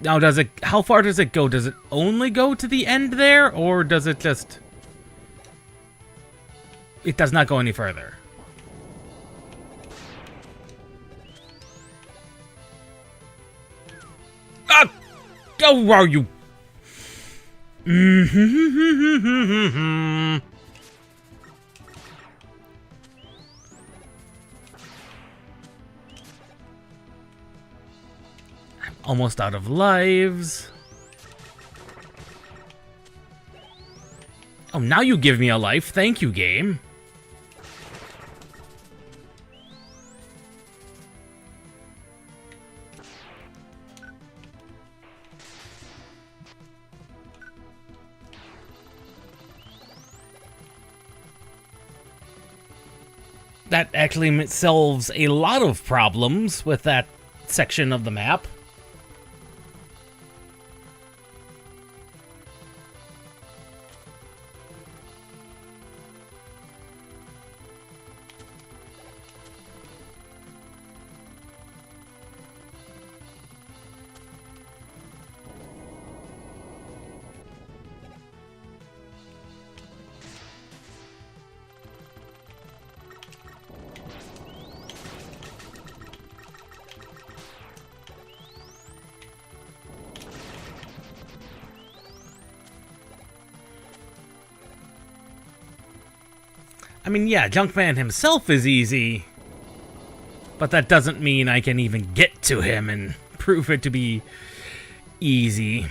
Now, how far does it go? Does it only go to the end there, or does it just... It does not go any further. Ah! Oh, are you... Almost out of lives. Oh, now you give me a life. Thank you, game. That actually solves a lot of problems with that section of the map. I mean, yeah, Junkman himself is easy, but that doesn't mean I can even get to him and prove it to be easy.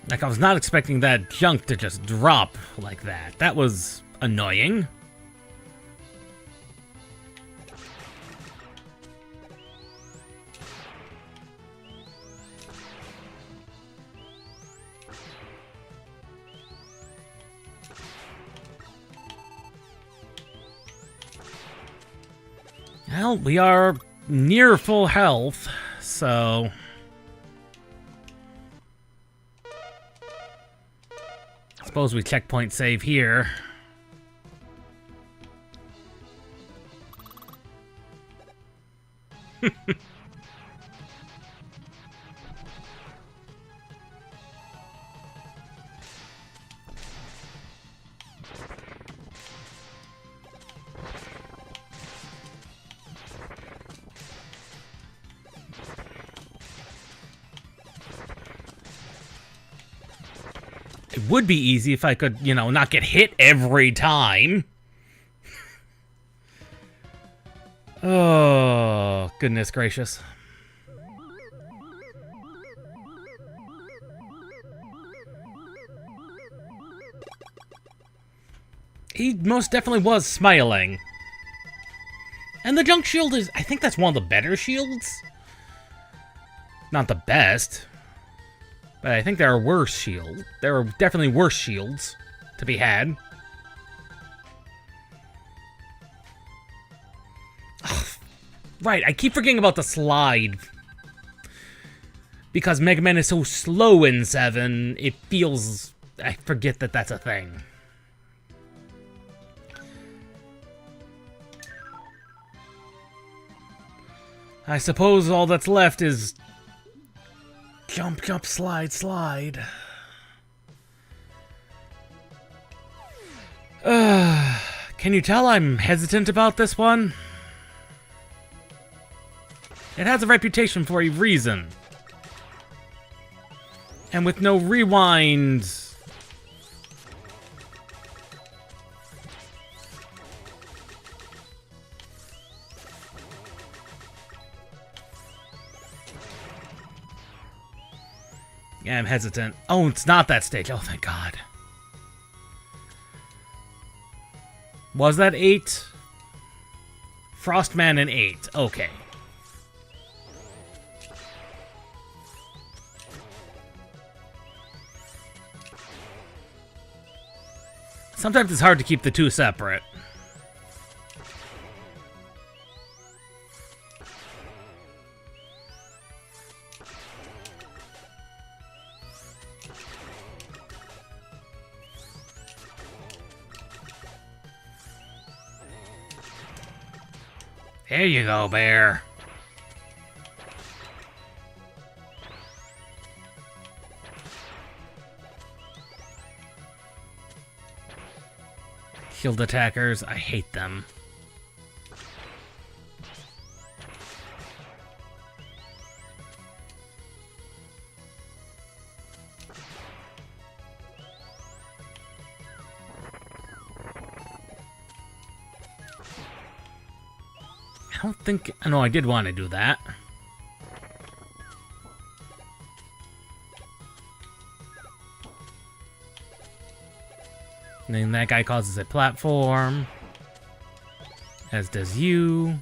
Like, I was not expecting that junk to just drop like that. That was annoying. Well, we are near full health, so... Suppose we checkpoint save here. It would be easy if I could, you know, not get hit every time. Oh, goodness gracious. He most definitely was smiling. And the junk shield is, I think that's one of the better shields. Not the best. But I think there are worse shields. There are definitely worse shields to be had. Ugh. Right, I keep forgetting about the slide. Because Megaman is so slow in 7, it feels... I forget that that's a thing. I suppose all that's left is... jump, jump, slide, slide. Can you tell I'm hesitant about this one? It has a reputation for a reason. And with no rewind... yeah, I'm hesitant. Oh, it's not that stage. Oh, thank God. Was that 8? Frostman and 8. Okay. Sometimes it's hard to keep the two separate. There you go, bear. Shield attackers, I hate them. I don't think... no, I did want to do that. And then that guy causes a platform. As does you.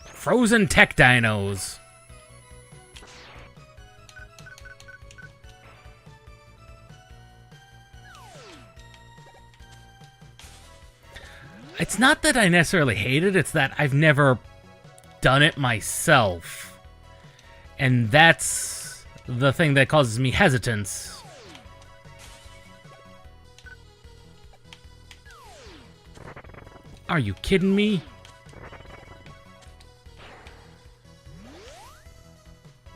Frozen tech dinos. It's not that I necessarily hate it, it's that I've never done it myself. And that's the thing that causes me hesitance. Are you kidding me?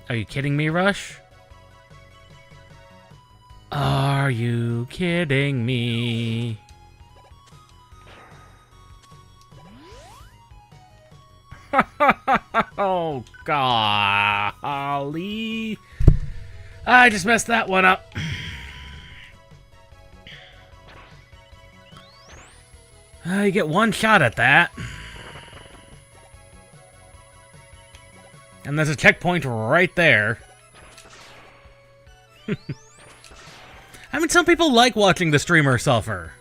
Are you kidding me, Rush? Are you kidding me? Oh, golly. I just messed that one up. You get one shot at that. And there's a checkpoint right there. I mean, some people like watching the streamer suffer.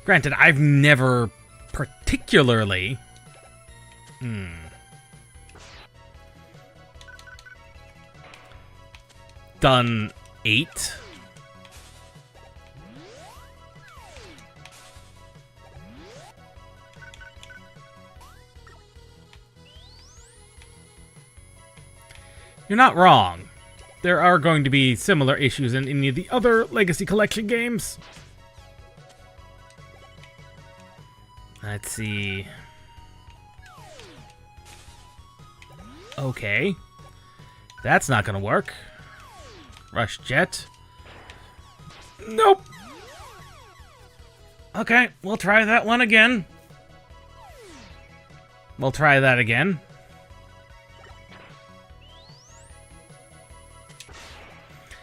Granted, I've never particularly... done 8. You're not wrong. There are going to be similar issues in any of the other Legacy Collection games. Let's see. Okay. That's not gonna work. Rush Jet. Nope. Okay, we'll try that one again. We'll try that again.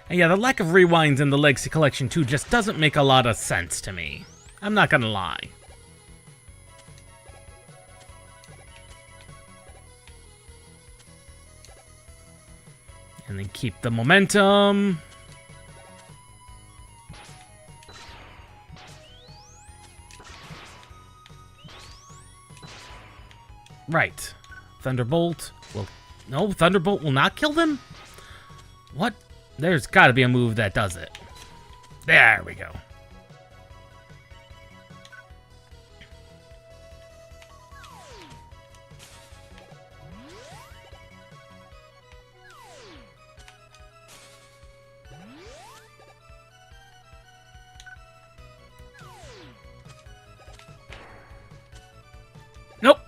And yeah, the lack of rewinds in the Legacy Collection 2 just doesn't make a lot of sense to me. I'm not gonna lie. And then keep the momentum. Right. Thunderbolt will... No, Thunderbolt will not kill them? What? There's got to be a move that does it. There we go. Nope.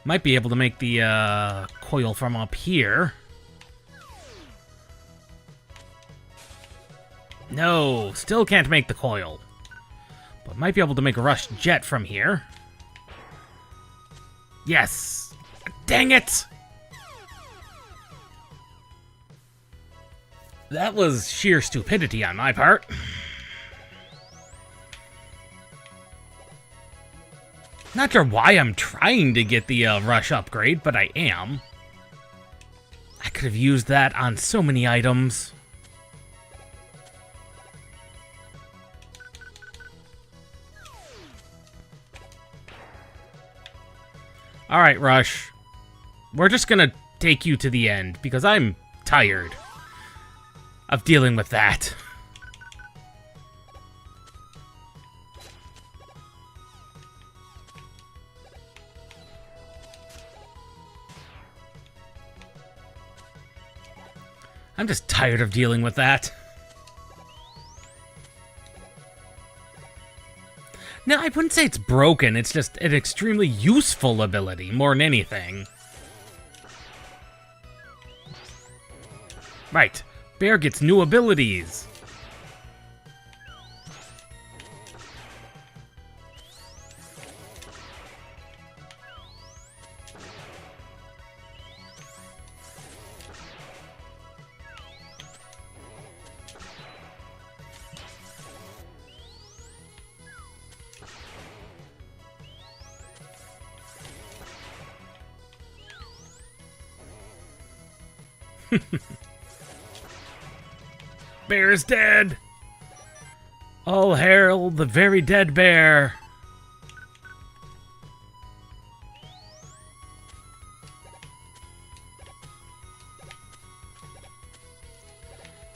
Might be able to make the coil from up here. No, still can't make the coil. But might be able to make a rush jet from here. Yes! Dang it! That was sheer stupidity on my part. Not sure why I'm trying to get the rush upgrade, but I am. I could have used that on so many items. Alright, Rush. We're just gonna take you to the end, because I'm tired of dealing with that. I'm just tired of dealing with that. No, I wouldn't say it's broken. It's just an extremely useful ability, more than anything. Right. Bear gets new abilities. Bear's dead! All hail the very dead bear!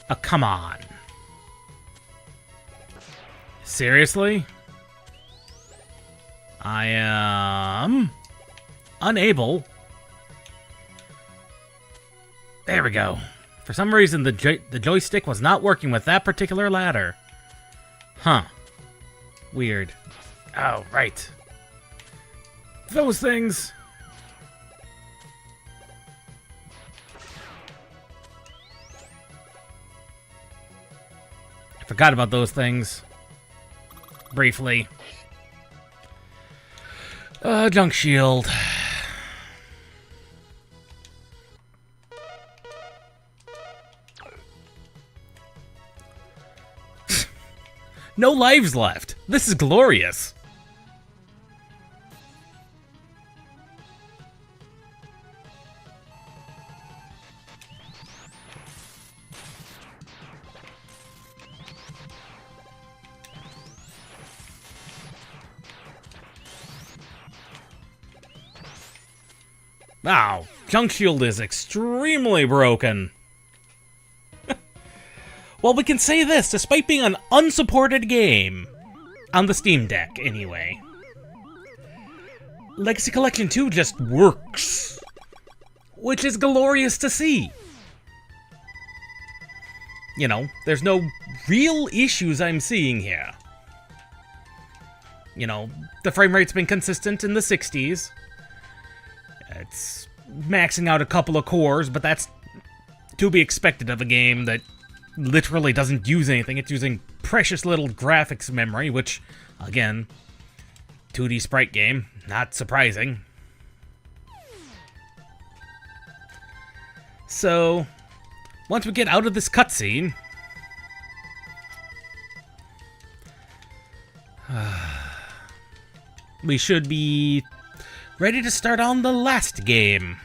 Oh, come on. Seriously? I am unable. There we go. For some reason, the joystick was not working with that particular ladder. Huh. Weird. Oh, right. Those things. I forgot about those things. Briefly. Junk shield. No lives left. This is glorious. Wow, Junk Shield is extremely broken. Well, we can say this, despite being an unsupported game, on the Steam Deck, anyway, Legacy Collection 2 just works, which is glorious to see. You know, there's no real issues I'm seeing here. You know, the frame rate's been consistent in the 60s. It's maxing out a couple of cores, but that's to be expected of a game that literally doesn't use anything. It's using precious little graphics memory, which, again, 2D sprite game, not surprising. So, once we get out of this cutscene, we should be ready to start on the last game.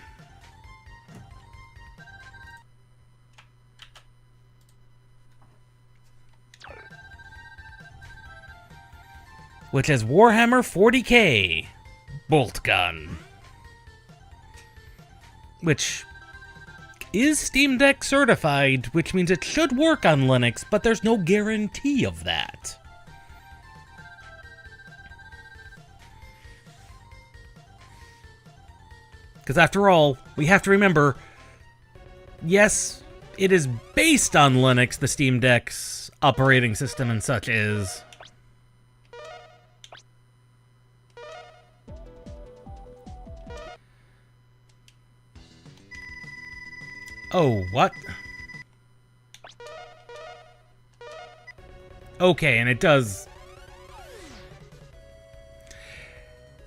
Which is Warhammer 40k Boltgun. Which is Steam Deck certified, which means it should work on Linux, but there's no guarantee of that. Because after all, we have to remember, yes, it is based on Linux, the Steam Deck's operating system and such is. Oh, what? Okay, and it does...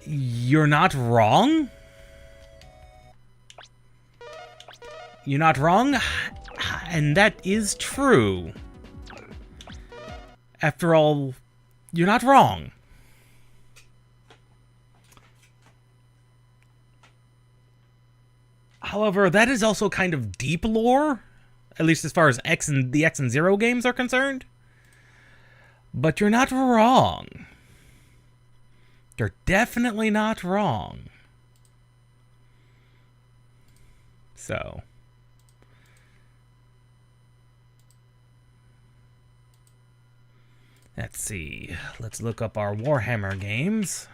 You're not wrong? You're not wrong? And that is true. After all, you're not wrong. However, that is also kind of deep lore, at least as far as the X and Zero games are concerned. But you're not wrong. You're definitely not wrong. So, let's see. Let's look up our Warhammer games.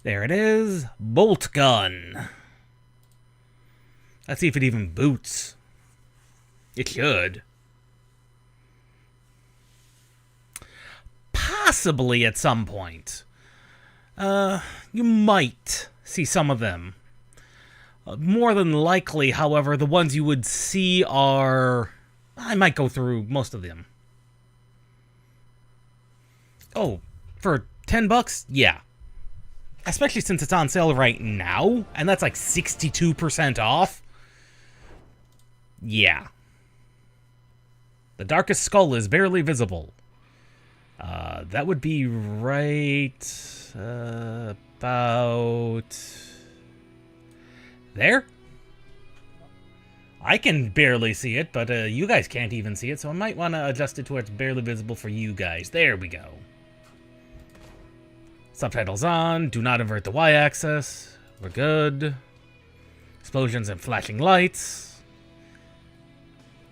There it is, Boltgun. Let's see if it even boots. It should. Possibly at some point. You might see some of them. More than likely, however, the ones you would see are... I might go through most of them. Oh, for $10? Yeah. Especially since it's on sale right now, and that's like 62% off. Yeah. The Darkest Skull is barely visible. That would be right about there. I can barely see it, but you guys can't even see it, so I might want to adjust it to where it's barely visible for you guys. There we go. Subtitles on. Do not invert the Y-axis. We're good. Explosions and flashing lights.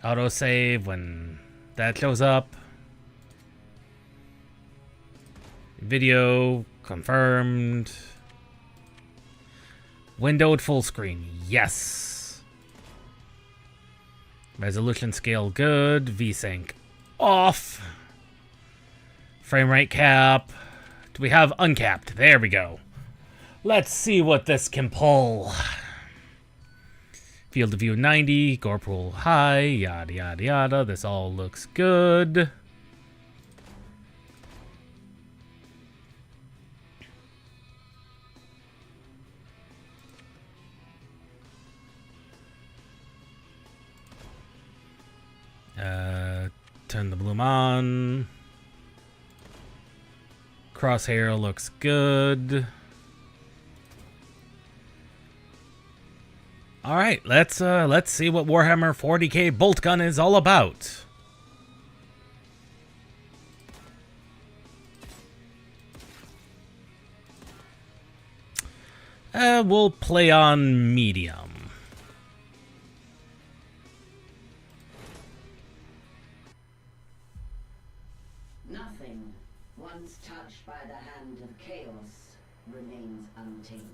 Autosave when that shows up. Video confirmed. Windowed full screen. Yes. Resolution scale good. VSync off. Frame rate cap. Do we have uncapped? There we go. Let's see what this can pull. Field of view 90, gore pool high, yada yada yada. This all looks good. Turn the bloom on. Crosshair looks good. All right, let's see what Warhammer 40k Boltgun is all about. We'll play on medium. Nothing, once touched by the hand of chaos, remains untainted.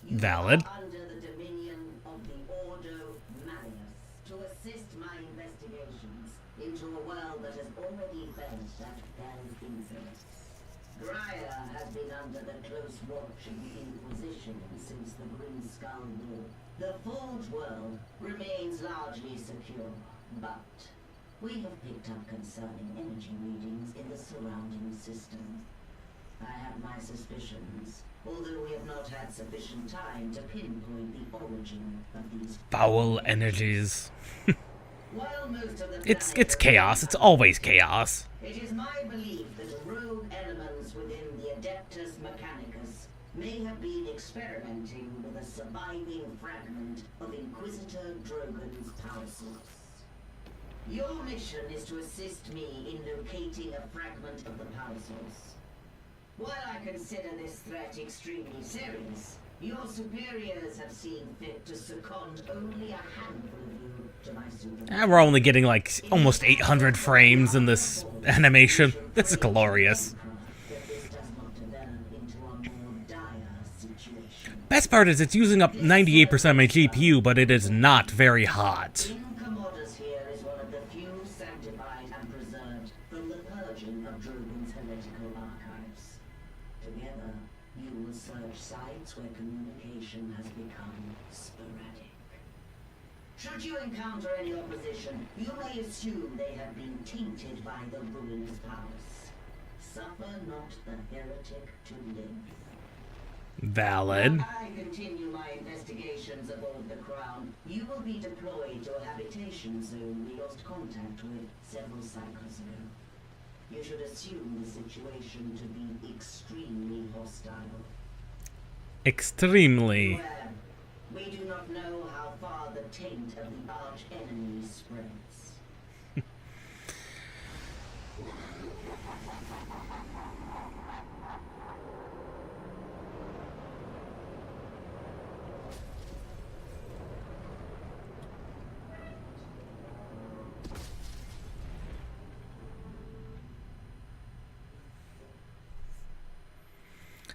You Valid. are under the dominion of the Ordo Malleus to assist my investigations into a world that has already felt that fell influence. Graia has been under the close watch of the Inquisition since the Grim Skull War. The Forge world remains largely secure, but we have picked up concerning energy readings in the surrounding system. I have my suspicions, although we have not had sufficient time to pinpoint the origin of these Foul energies. While most of the It's chaos. It's always chaos. It is my belief that rogue elements within the Adeptus Mechanicus may have been experimenting with a surviving fragment of Inquisitor Drogon's power source. Your mission is to assist me in locating a fragment of the power source. While I consider this threat extremely serious, your superiors have seen fit to second only a handful of you to my supervision. We're only getting like almost 800 frames in this animation. This is glorious. Best part is it's using up 98% of my GPU, but it is not very hot. Incommodus here is one of the few sanctified and preserved from the purging of Drogon's heretical archives. Together, you will search sites where communication has become sporadic. Should you encounter any opposition, you may assume they have been tainted by the ruinous powers. Suffer not the heretic to live. Valid. While I continue my investigations aboard the Crown, you will be deployed to a habitation zone we lost contact with several cycles ago. You should assume the situation to be extremely hostile. Extremely. Well, we do not know how far the taint of the arch-enemy spreads.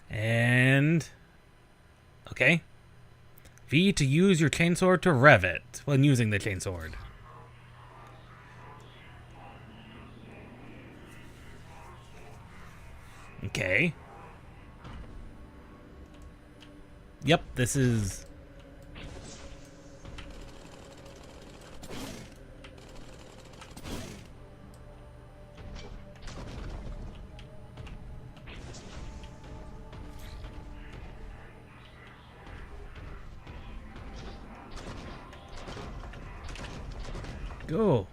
And... okay. V to use your chainsword to rev it when using the chainsword. Okay. Yep, this is... go.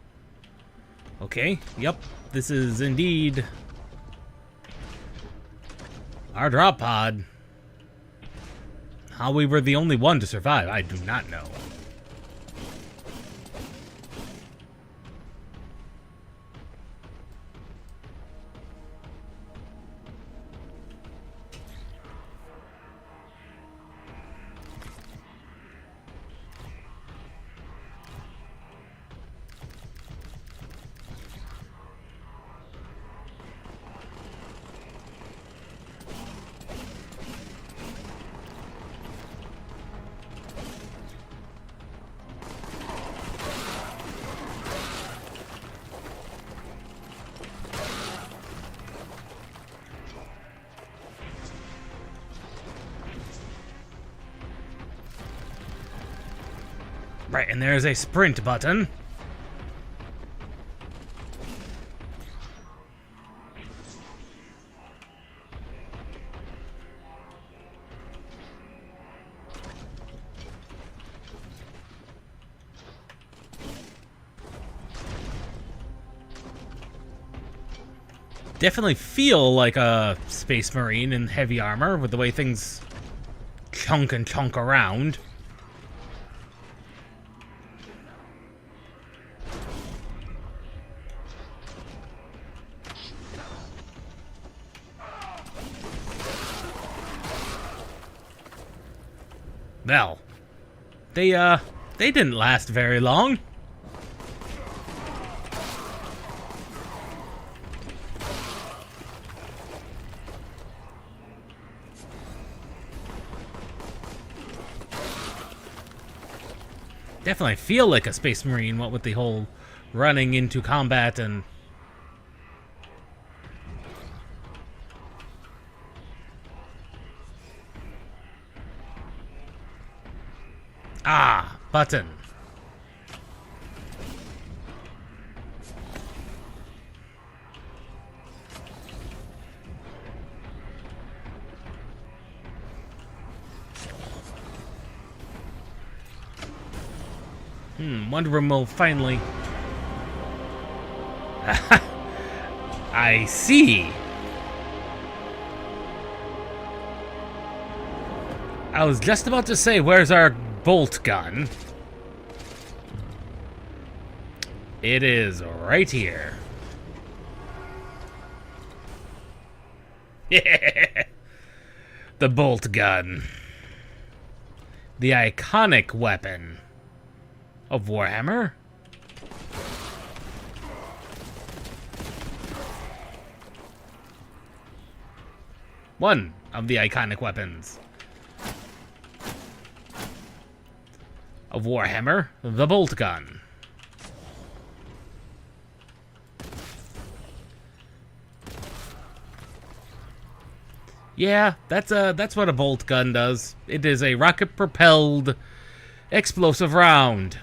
Okay, yep, this is indeed our drop pod. How we were the only one to survive, I do not know. Right, and there's a sprint button. Definitely feel like a Space Marine in heavy armor with the way things chunk and chunk around. Well, they didn't last very long. Definitely feel like a Space Marine, what with the whole running into combat and... Ah, button. Wonder Woman will finally... I see. I was just about to say, where's our Boltgun? It is right here. The Boltgun. The iconic weapon of Warhammer. One of the iconic weapons of Warhammer, the Boltgun. Yeah, that's what a Boltgun does. It is a rocket-propelled explosive round.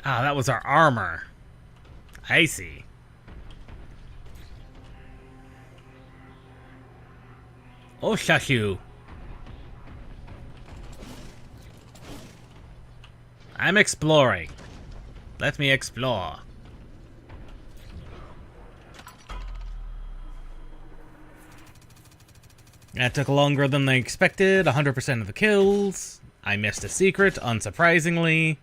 Ah, that was our armor. I see. Oh, shush you. I'm exploring. Let me explore. That took longer than I expected. 100% of the kills. I missed a secret, unsurprisingly.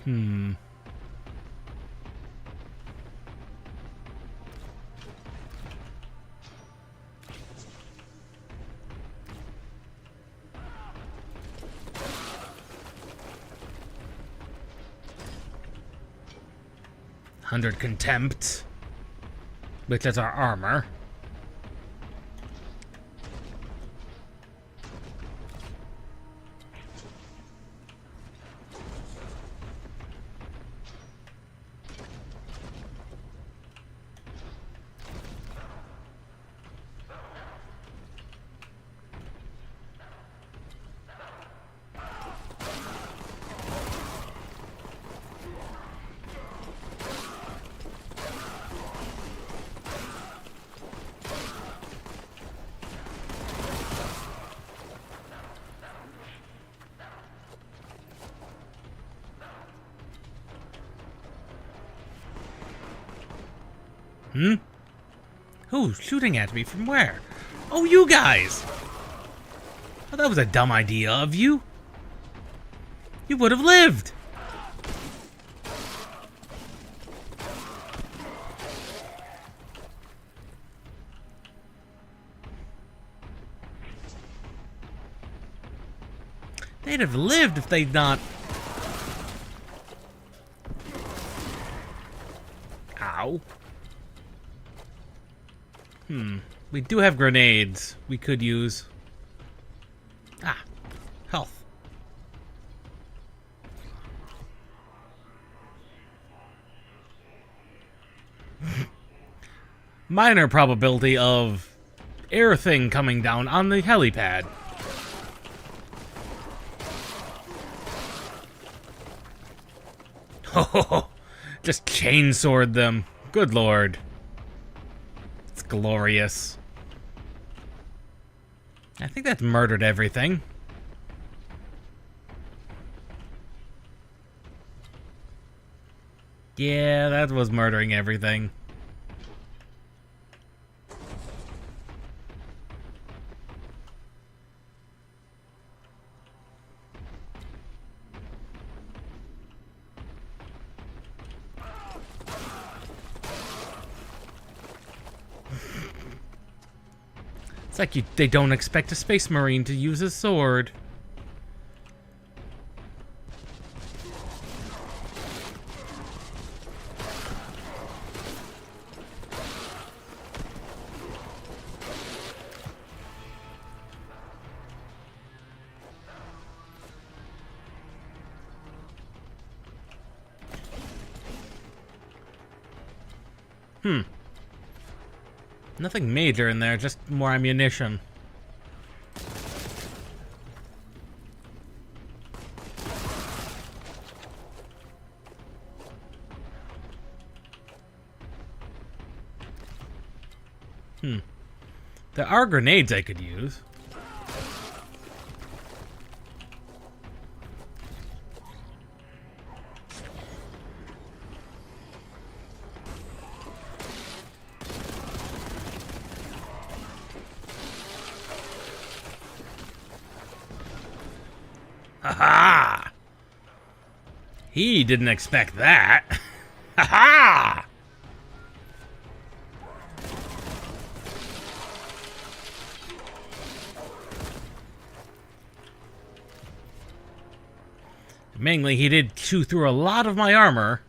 Hmm. Hundred contempt, which is our armor. Hmm? Who's shooting at me from where? Oh, you guys! Oh, that was a dumb idea of you. You would have lived. They'd have lived if they'd not... Ow. We do have grenades we could use. Ah, health. Minor probability of air thing coming down on the helipad. Oh, just chainsword them. Good lord. It's glorious. I think that's murdered everything. Yeah, that was murdering everything. It's like they don't expect a space marine to use his sword. Nothing major in there, just more ammunition. There are grenades I could use. Ha-ha! He didn't expect that. Ha-ha! Mainly, he did chew through a lot of my armor.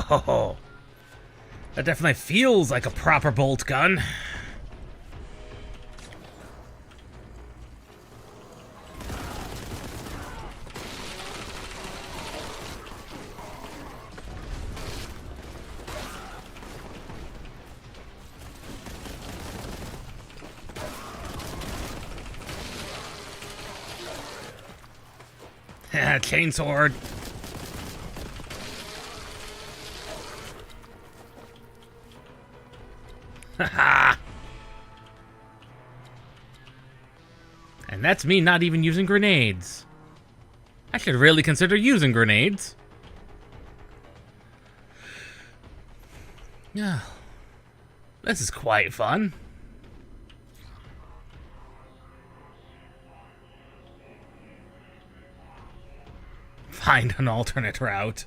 Oh, that definitely feels like a proper bolt gun. Chainsword. Haha. And that's me not even using grenades. I should really consider using grenades. Yeah. This is quite fun. Find an alternate route.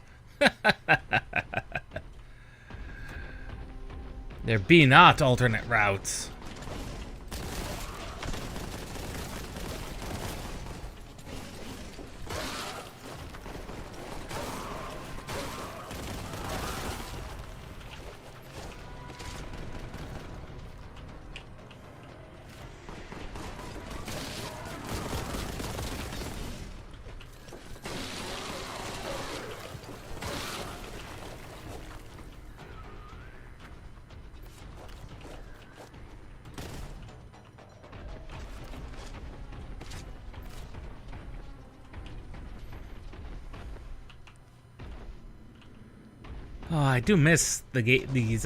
There be not alternate routes. Oh, I do miss these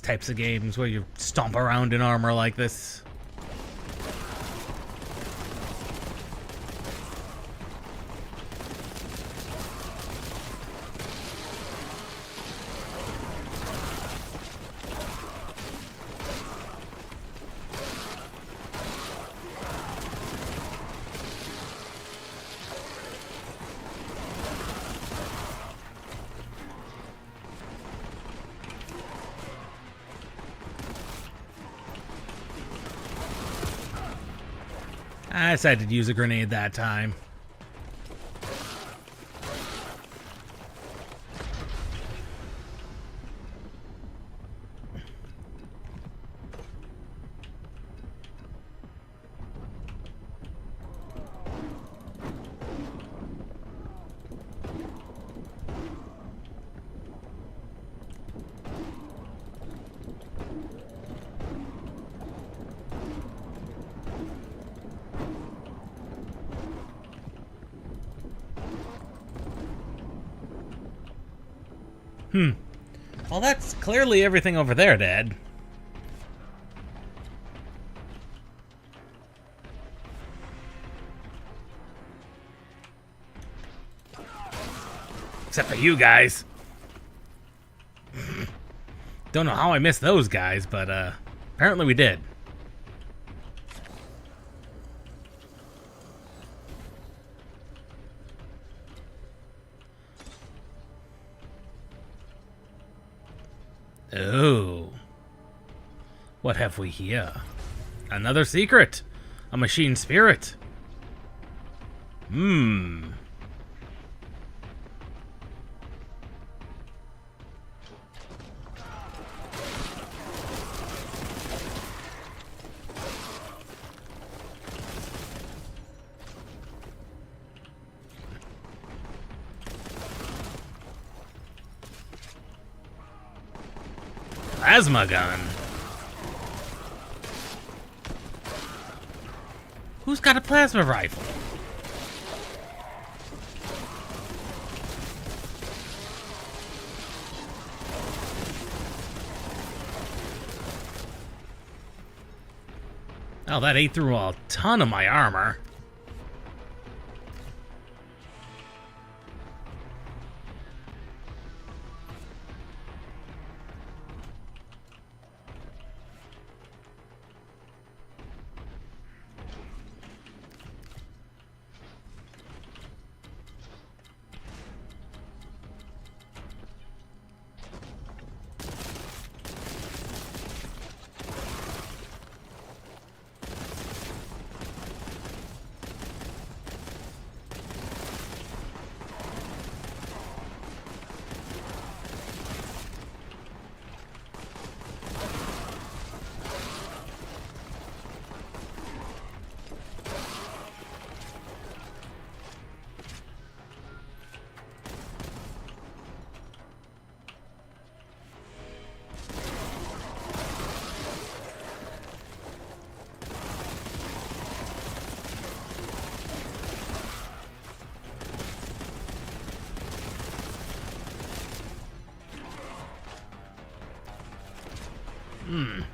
types of games where you stomp around in armor like this. I decided to use a grenade that time. Well, that's clearly everything over there, Dad. Except for you guys. Don't know how I missed those guys, but apparently we did. Oh. What have we here? Another secret. A machine spirit. Plasma gun. Who's got a plasma rifle? Oh, that ate through a ton of my armor.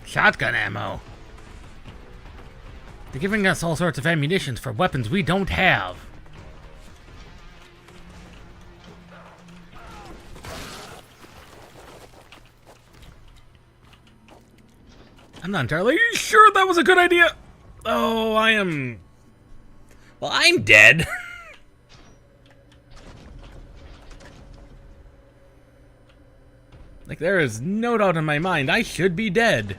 Shotgun ammo. They're giving us all sorts of ammunition for weapons we don't have. I'm not entirely sure that was a good idea. Oh, I am... Well, I'm dead. Like, there is no doubt in my mind I should be dead.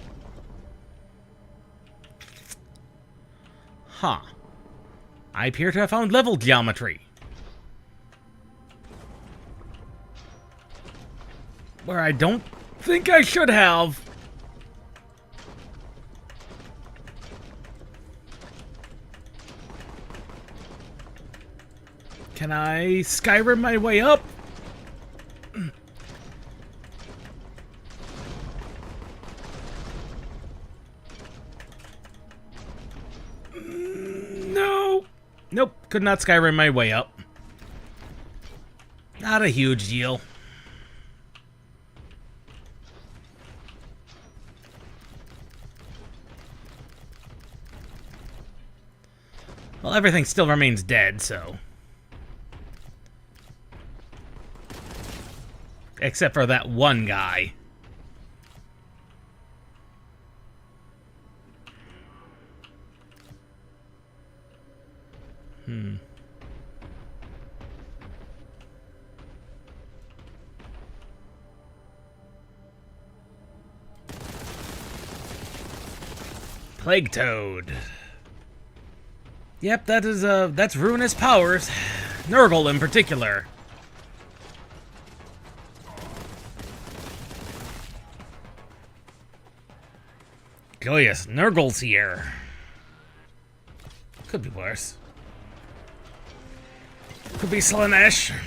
Huh. I appear to have found level geometry. Where I don't think I should have. Can I Skyrim my way up? No. Nope, could not Skyrim my way up. Not a huge deal. Well, everything still remains dead, so... Except for that one guy. Plague Toad. Yep, that's ruinous powers. Nurgle in particular. Oh yes, Nurgle's here. Could be worse. Could be Slanesh.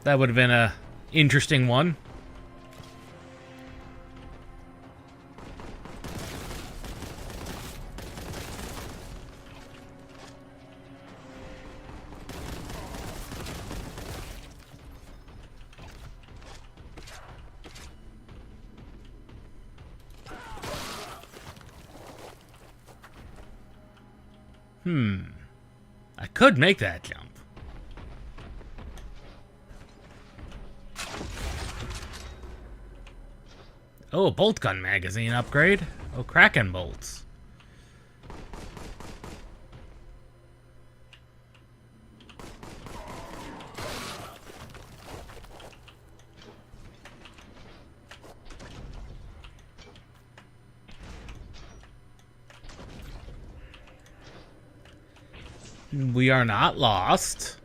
That would have been a interesting one. I could make that jump. Oh, a Boltgun magazine upgrade. Oh, Kraken bolts. We are not lost.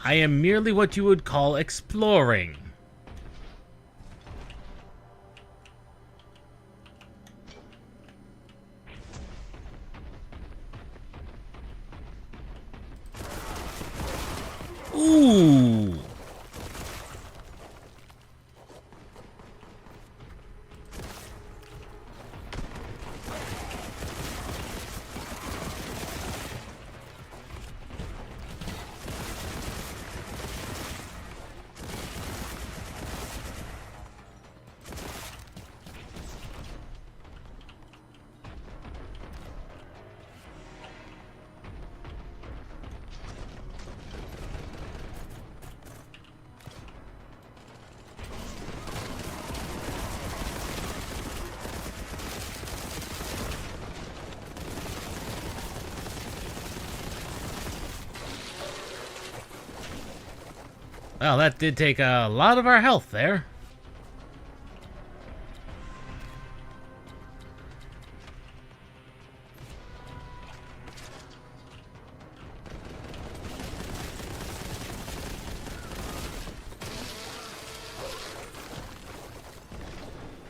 I am merely what you would call exploring. Ooh. Well, that did take a lot of our health there.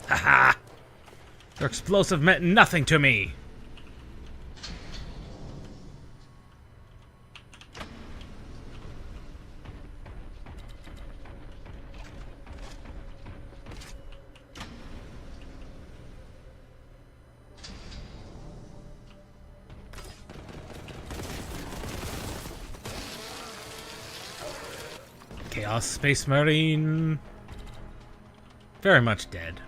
Haha! Your explosive meant nothing to me. Chaos Space Marine. Very much dead.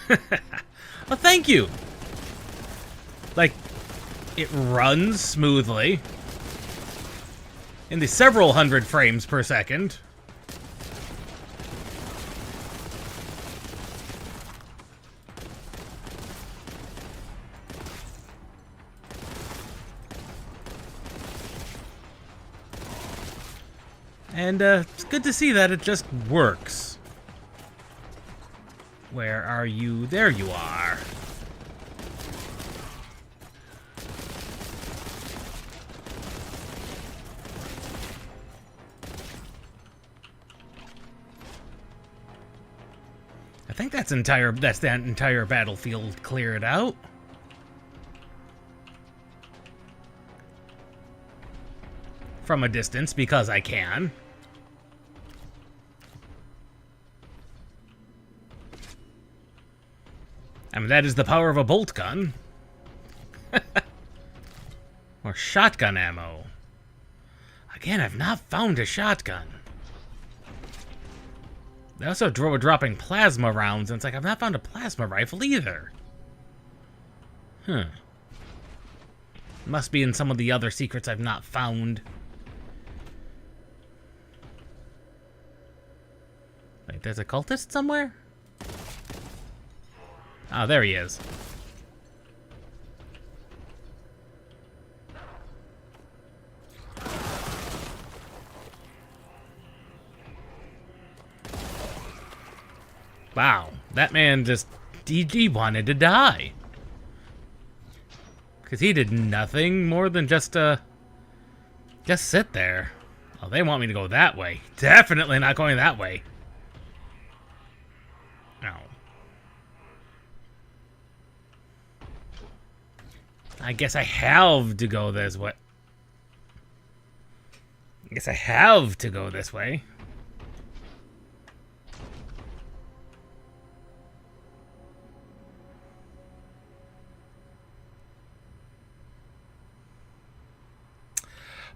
Well, thank you. Like, it runs smoothly in the several hundred frames per second. And it's good to see that it just works. Where are you? There you are. I think that's that entire battlefield cleared out. From a distance, because I can. I mean, that is the power of a bolt gun. Or shotgun ammo. Again, I've not found a shotgun. They also were dropping plasma rounds, and it's like, I've not found a plasma rifle either. Must be in some of the other secrets I've not found. Wait, there's a cultist somewhere? Oh, there he is. Wow, that man just he wanted to die. Because he did nothing more than just sit there. Oh, they want me to go that way. Definitely not going that way. No. I guess I have to go this way. I guess I have to go this way.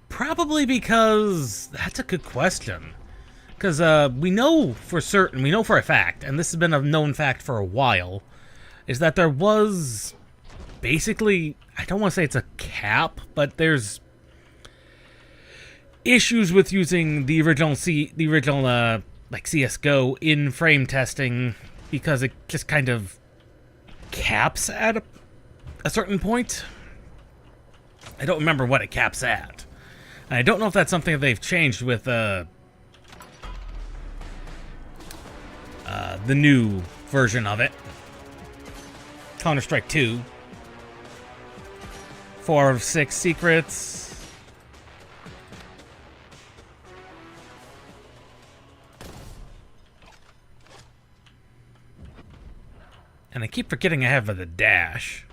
Probably because that's a good question. Because we know for certain, we know for a fact, and this has been a known fact for a while, is that there was basically, I don't want to say it's a cap, but there's issues with using the original like CS:GO in frame testing because it just kind of caps at a certain point. I don't remember what it caps at. And I don't know if that's something that they've changed with the new version of it. Counter-Strike 2. 4 of 6 secrets. And I keep forgetting I have the dash.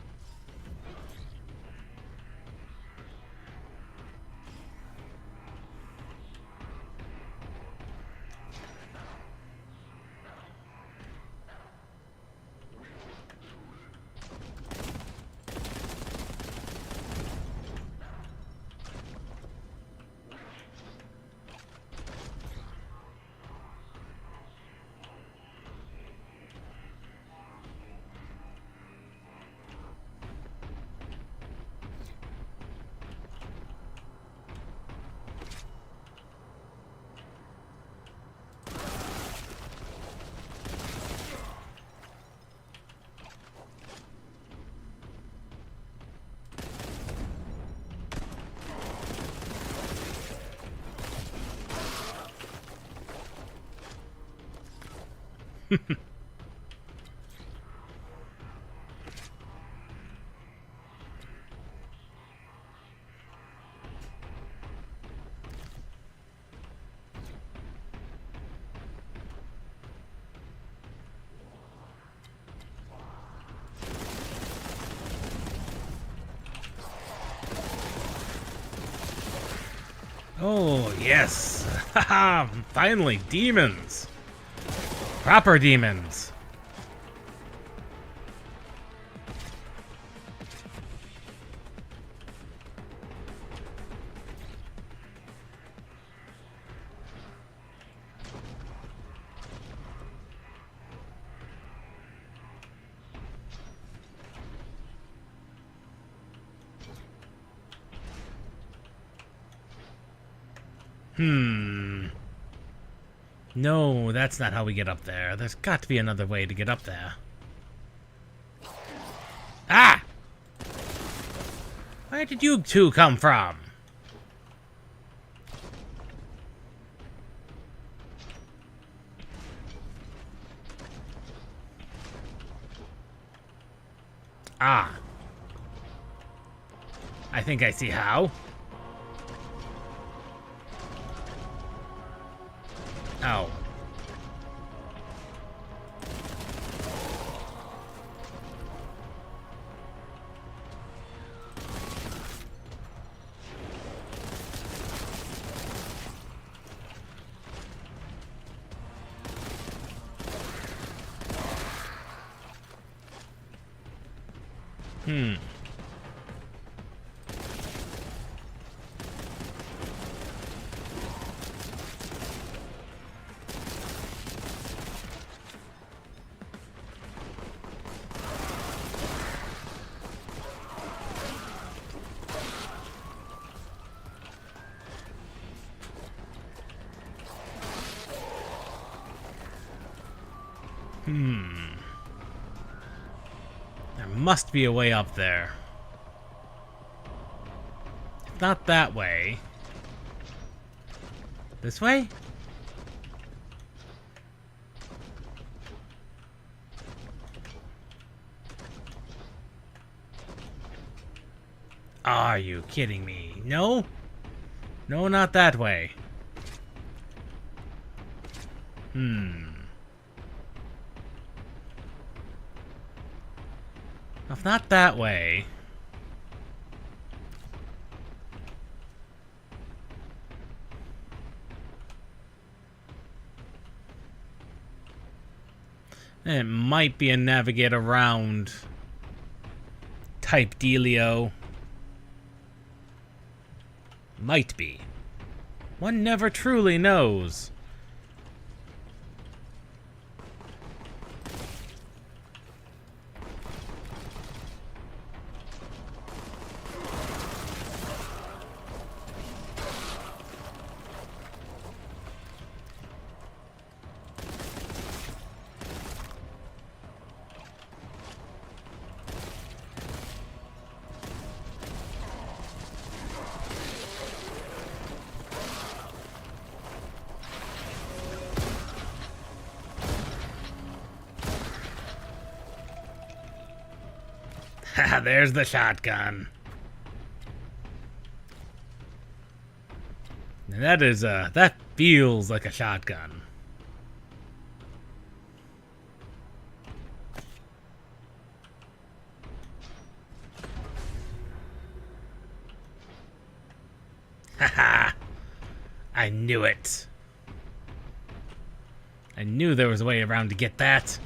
Oh, yes. Haha, finally, demons. Proper demons. No, that's not how we get up there. There's got to be another way to get up there. Ah! Where did you two come from? Ah. I think I see how. Oh. There must be a way up there. If not that way. This way? Are you kidding me? No? No, not that way. If not that way... It might be a navigate around type dealio. Might be. One never truly knows. There's the shotgun. And that is, that feels like a shotgun. Haha! I knew it. I knew there was a way around to get that.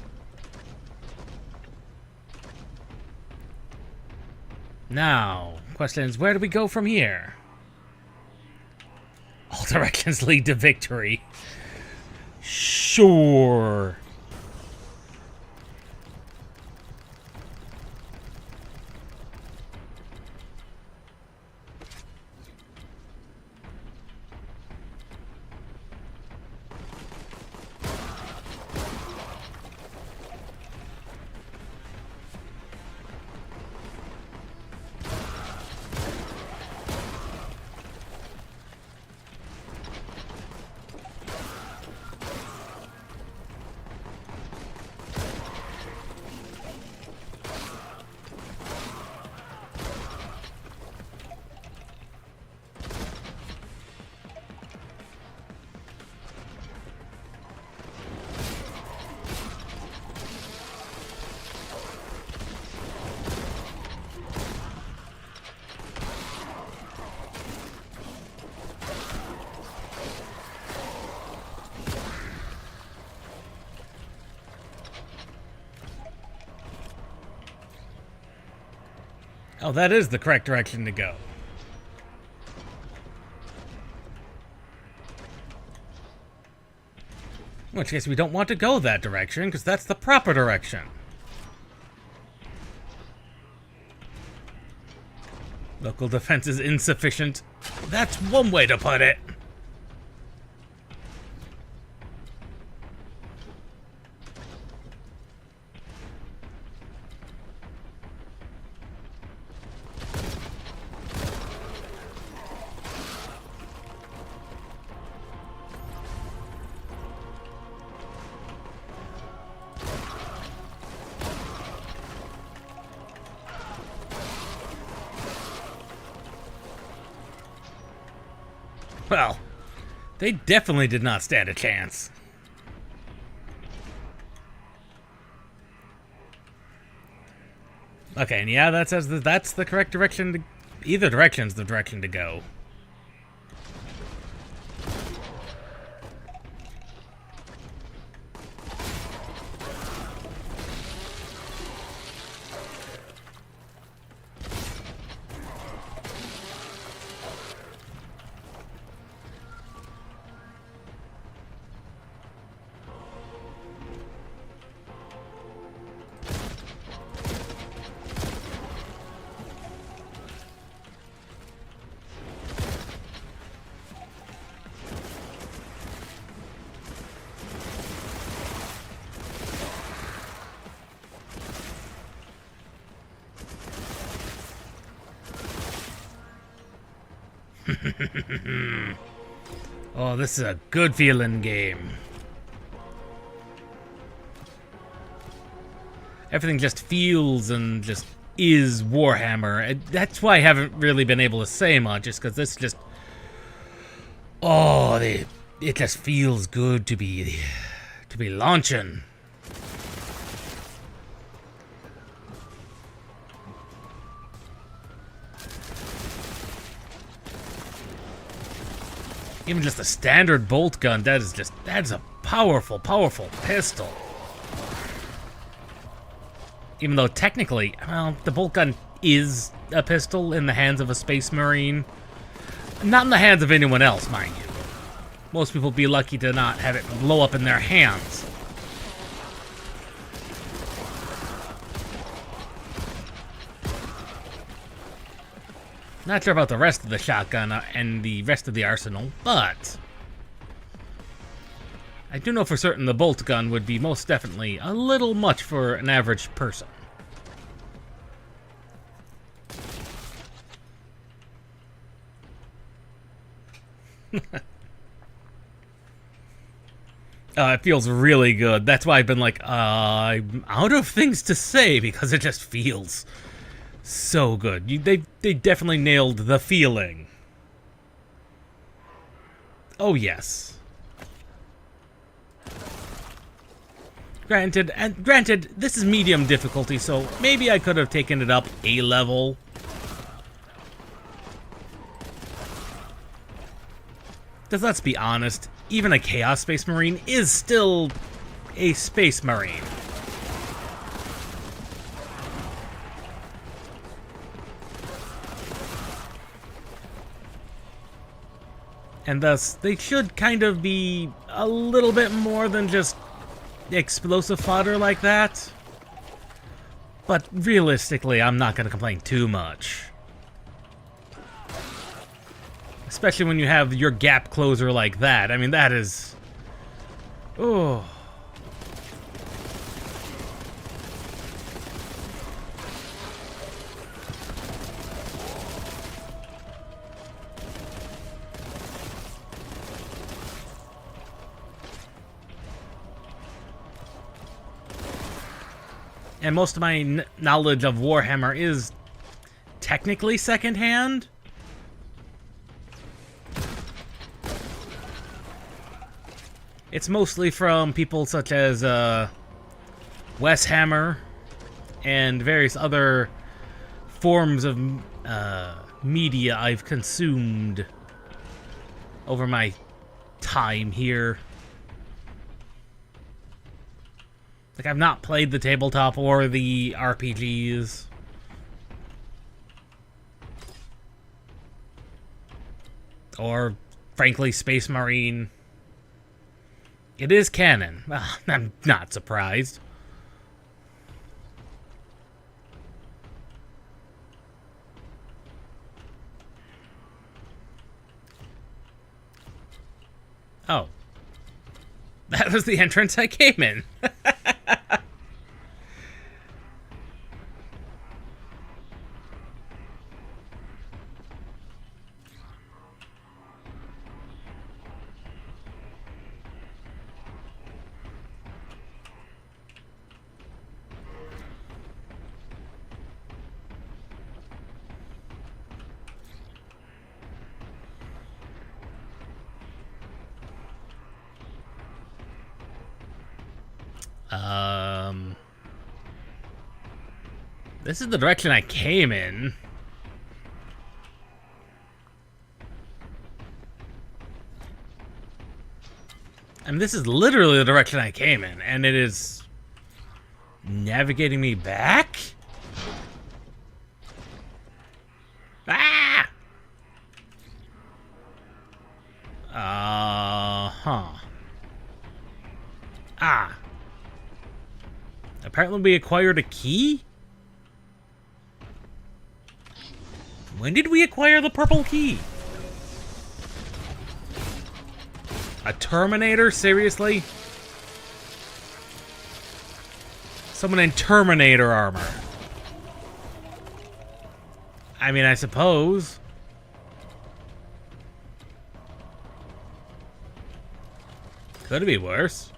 Now, question is, where do we go from here? All directions lead to victory. Sure. Oh, that is the correct direction to go. In which case we don't want to go that direction, because that's the proper direction. Local defense is insufficient. That's one way to put it. Well, they definitely did not stand a chance. Okay, and yeah, that says that that's the correct direction to... Either direction's the direction to go. Oh, this is a good feeling game. Everything just feels and just is Warhammer. And that's why I haven't really been able to say much, is because this just... Oh, it just feels good to be launching. Even just a standard bolt gun, that's a powerful, powerful pistol. Even though technically, well, the bolt gun is a pistol in the hands of a Space Marine. Not in the hands of anyone else, mind you. Most people would be lucky to not have it blow up in their hands. Not sure about the rest of the shotgun and the rest of the arsenal, but I do know for certain the bolt gun would be most definitely a little much for an average person. It feels really good. That's why I've been like, I'm out of things to say because it just feels so good. They definitely nailed the feeling. Oh yes. Granted, this is medium difficulty, so maybe I could have taken it up a level. Because let's be honest, even a Chaos Space Marine is still a Space Marine. And thus, they should kind of be a little bit more than just explosive fodder like that. But realistically, I'm not going to complain too much. Especially when you have your gap closer like that. I mean, that is... Oh. And most of my knowledge of Warhammer is technically secondhand. It's mostly from people such as Wes Hammer and various other forms of media I've consumed over my time here. Like, I've not played the tabletop or the RPGs. Or, frankly, Space Marine. It is canon. I'm not surprised. Oh. That was the entrance I came in. This is the direction I came in. And this is literally the direction I came in, and it is navigating me back? Ah! Uh-huh. Ah. Apparently we acquired a key? When did we acquire the purple key? A Terminator? Seriously? Someone in Terminator armor. I mean, I suppose. Could be worse.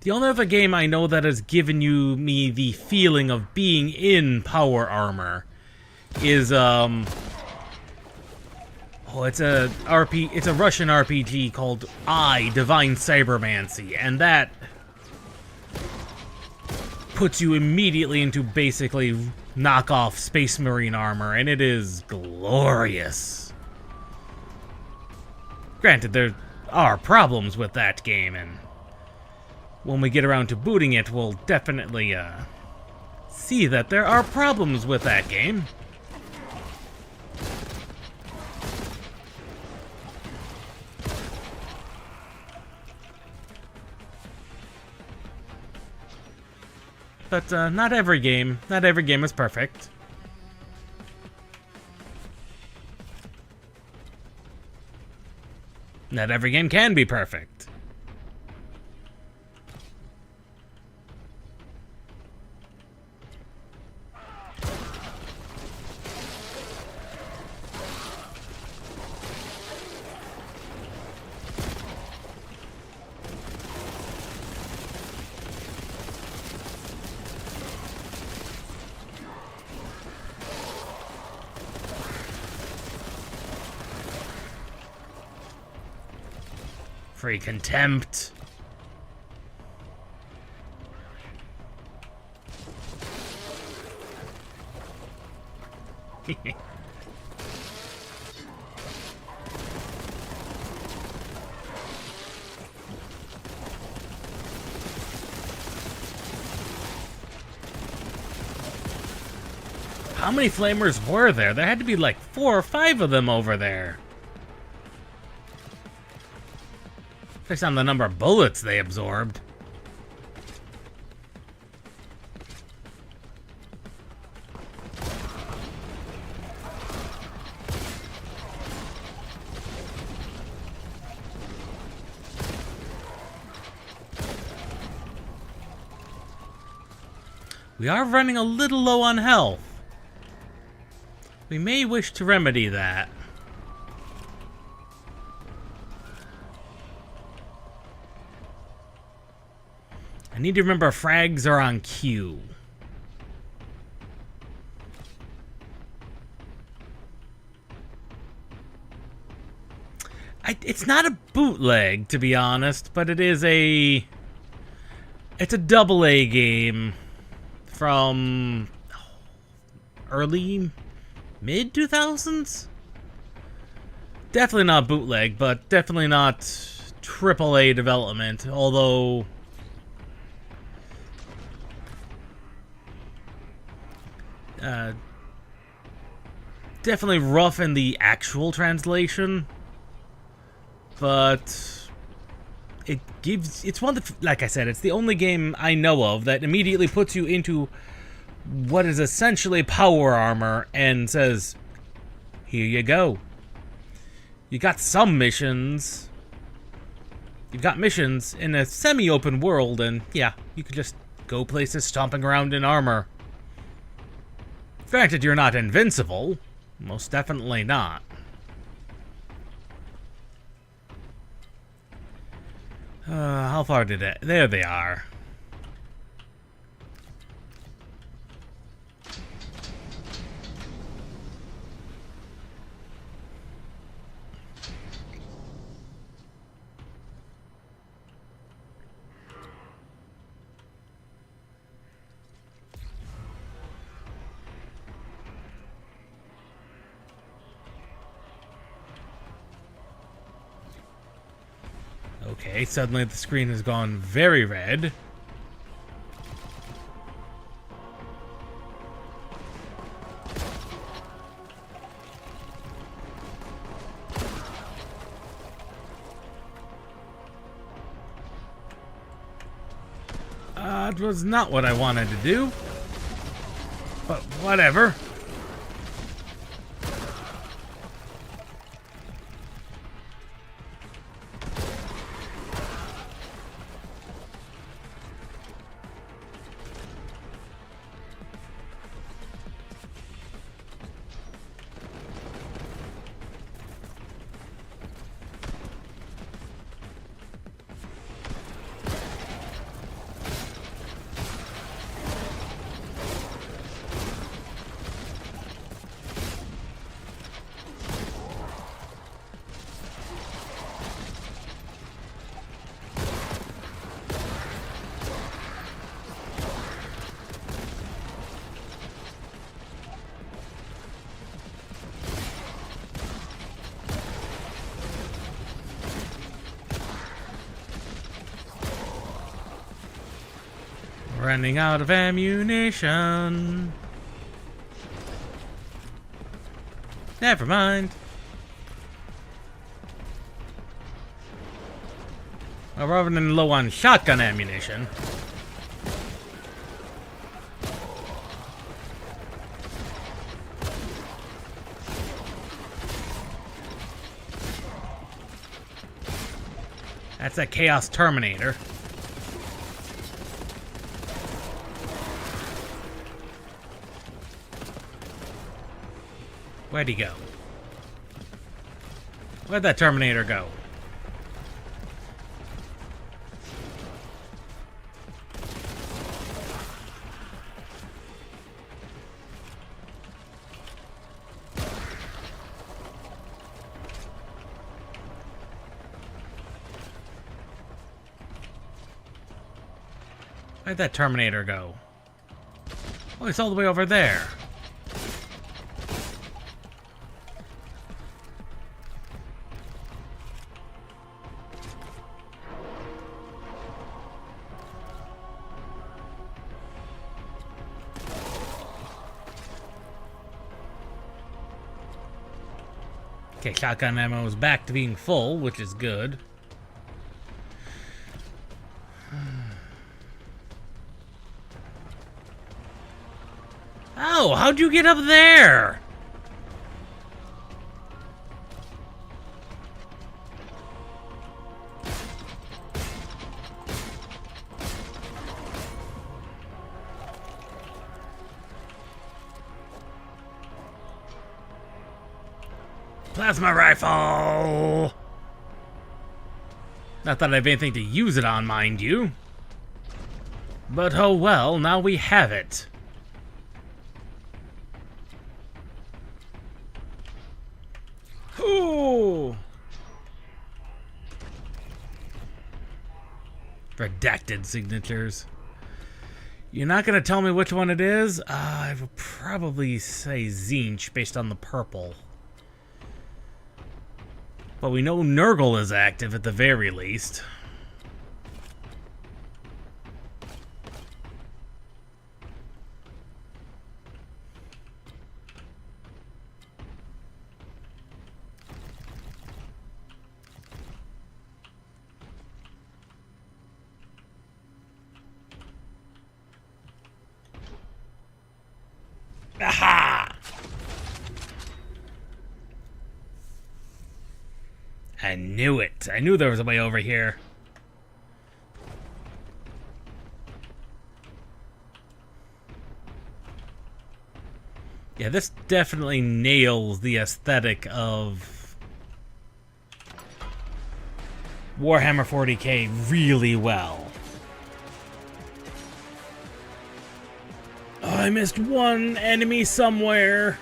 The only other game I know that has given me the feeling of being in power armor is it's a Russian RPG called Divine Cybermancy, and that puts you immediately into basically knockoff Space Marine armor, and it is glorious. Granted, there are problems with that game, and when we get around to booting it, we'll definitely see that there are problems with that game. But not every game is perfect. Not every game can be perfect. Free contempt. How many flamers were there? There had to be like 4 or 5 of them over there. Based on the number of bullets they absorbed. We are running a little low on health. We may wish to remedy that. I need to remember frags are on cue. It's not a bootleg, to be honest, but it's a AA game from early, mid 2000s? Definitely not bootleg, but definitely not AAA development, although definitely rough in the actual translation, but it's one that, like I said, it's the only game I know of that immediately puts you into what is essentially power armor and says, here you go. You got some missions. You've got missions in a semi-open world, and yeah, you could just go places stomping around in armor. Granted, you're not invincible. Most definitely not. How far did it? There they are. Okay, suddenly the screen has gone very red. It was not what I wanted to do, but whatever. Running out of ammunition. Never mind. Well, we're running low on shotgun ammunition. That's that Chaos Terminator. Where'd he go? Where'd that Terminator go? Where'd that Terminator go? Oh, he's all the way over there. Okay, shotgun ammo is back to being full, which is good. Oh, how'd you get up there? Plasma rifle! Not that I have anything to use it on, mind you. But oh well, now we have it. Ooh! Redacted signatures. You're not gonna tell me which one it is? I would probably say Zinch based on the purple. But we know Nurgle is active at the very least. Aha! I knew it. I knew there was a way over here. Yeah, this definitely nails the aesthetic of Warhammer 40k really well. Oh, I missed one enemy somewhere.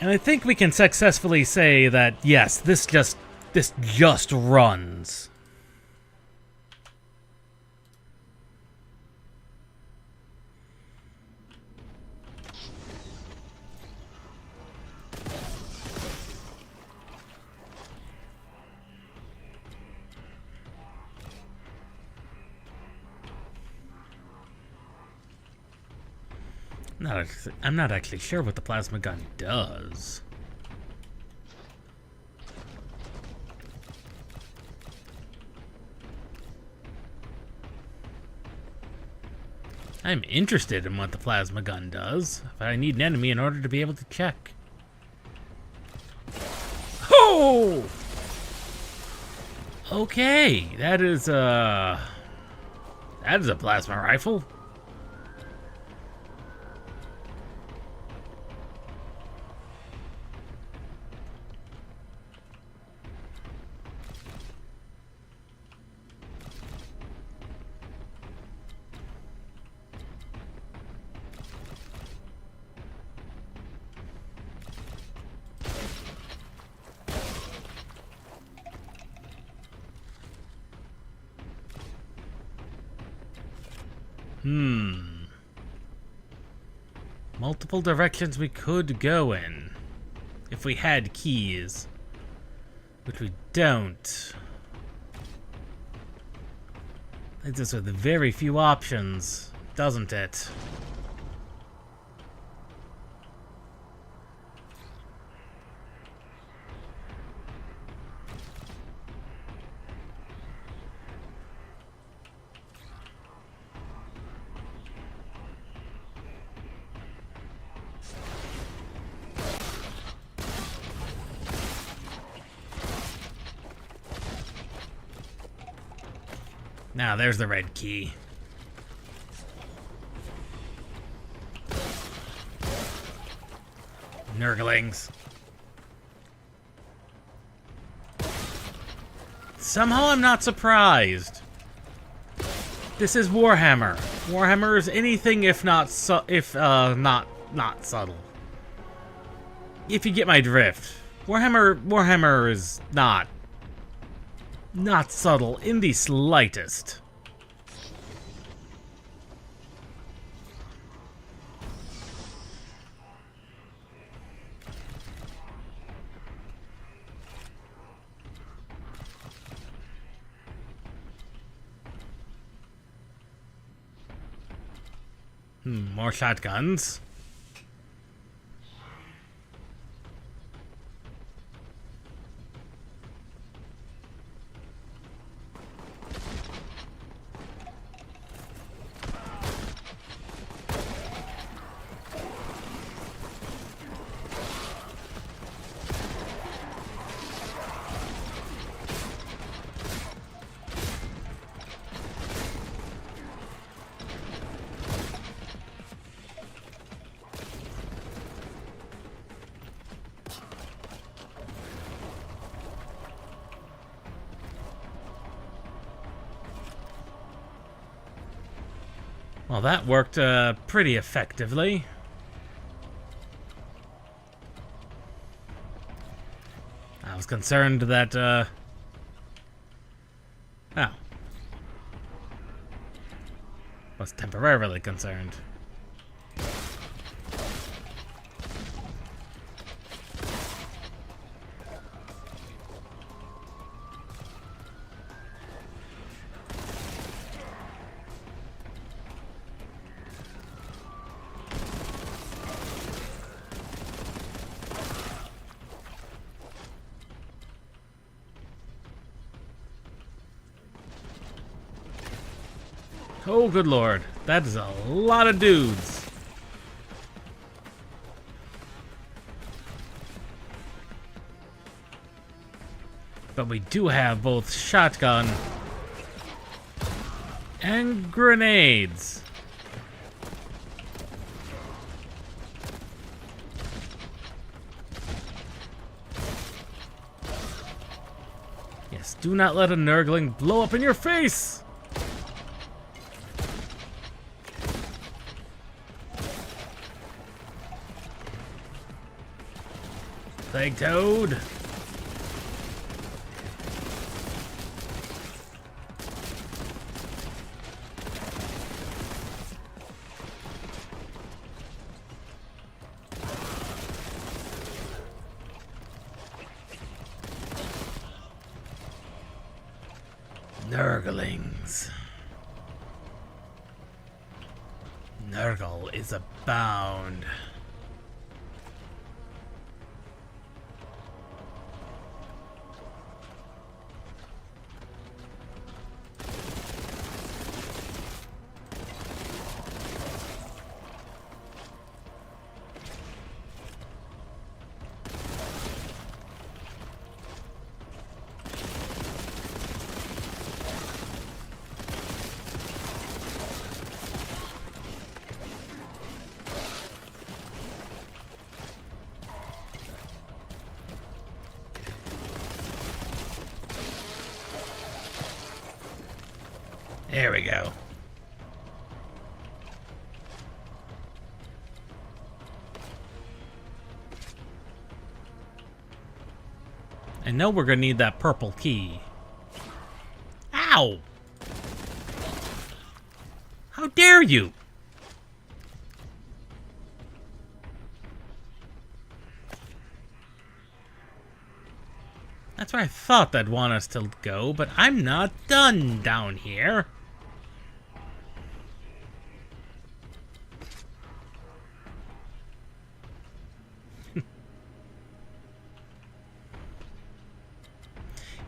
And I think we can successfully say that, yes, this just runs. I'm not actually sure what the plasma gun does. I'm interested in what the plasma gun does, but I need an enemy in order to be able to check. Oh! Okay, that is a plasma rifle. Multiple directions we could go in. If we had keys. Which we don't. Leaves us with very few options, doesn't it? Now, there's the red key. Nurglings. Somehow I'm not surprised. This is Warhammer. Warhammer is anything if not not subtle. If you get my drift. Warhammer is not subtle in the slightest. More shotguns. Well, that worked pretty effectively. I was concerned that, oh. Was temporarily concerned. Oh, good lord. That is a lot of dudes. But we do have both shotgun and grenades. Yes, do not let a Nurgling blow up in your face! Plague Toad. Nurglings. Nurgle is abound. There we go. I know we're gonna need that purple key. Ow! How dare you! That's where I thought they'd want us to go, but I'm not done down here.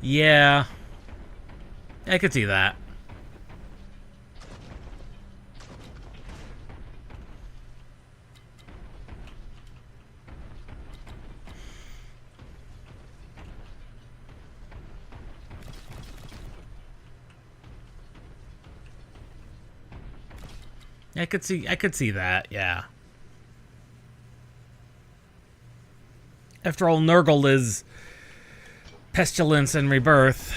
Yeah. I could see that. I could see that, yeah. After all, Nurgle is pestilence and rebirth.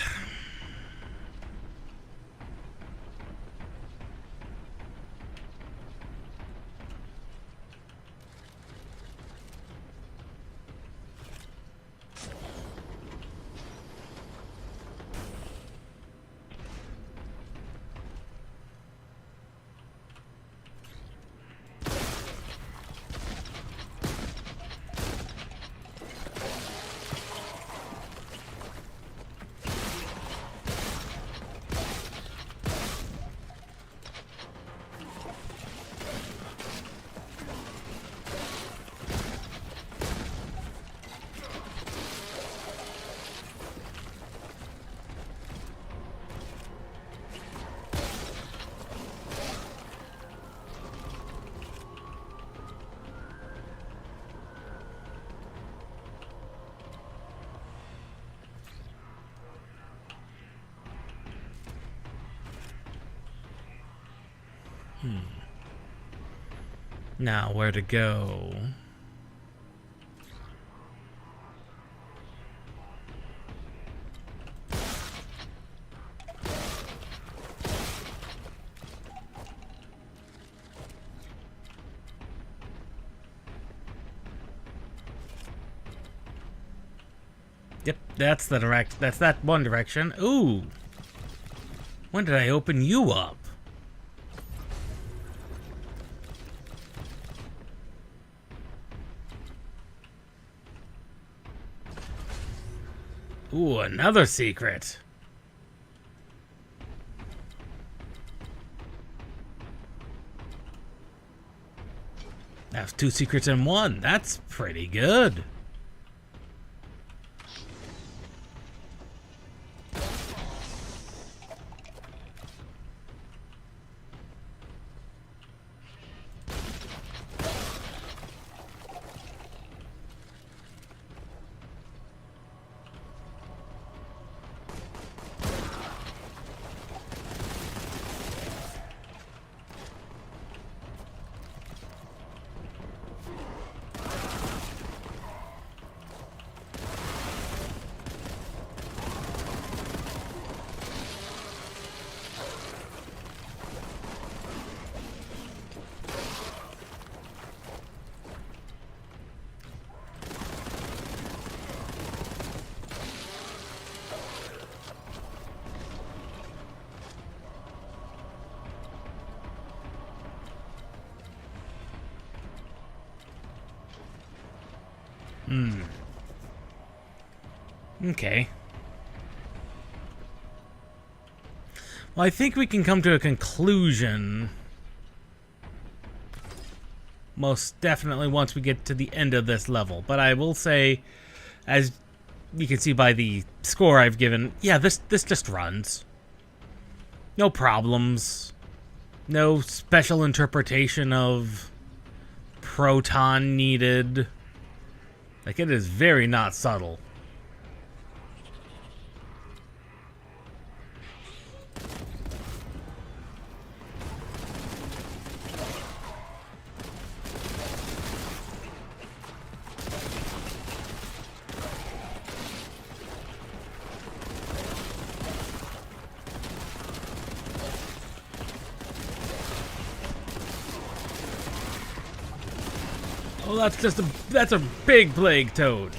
Now, where to go? Yep, that's that one direction. Ooh. When did I open you up? Ooh, another secret. That's 2 secrets in 1. That's pretty good. Okay. Well, I think we can come to a conclusion. Most definitely once we get to the end of this level. But I will say, as you can see by the score I've given, yeah, this just runs. No problems. No special interpretation of proton needed. Like, it is very not subtle. Oh, that's a big plague toad.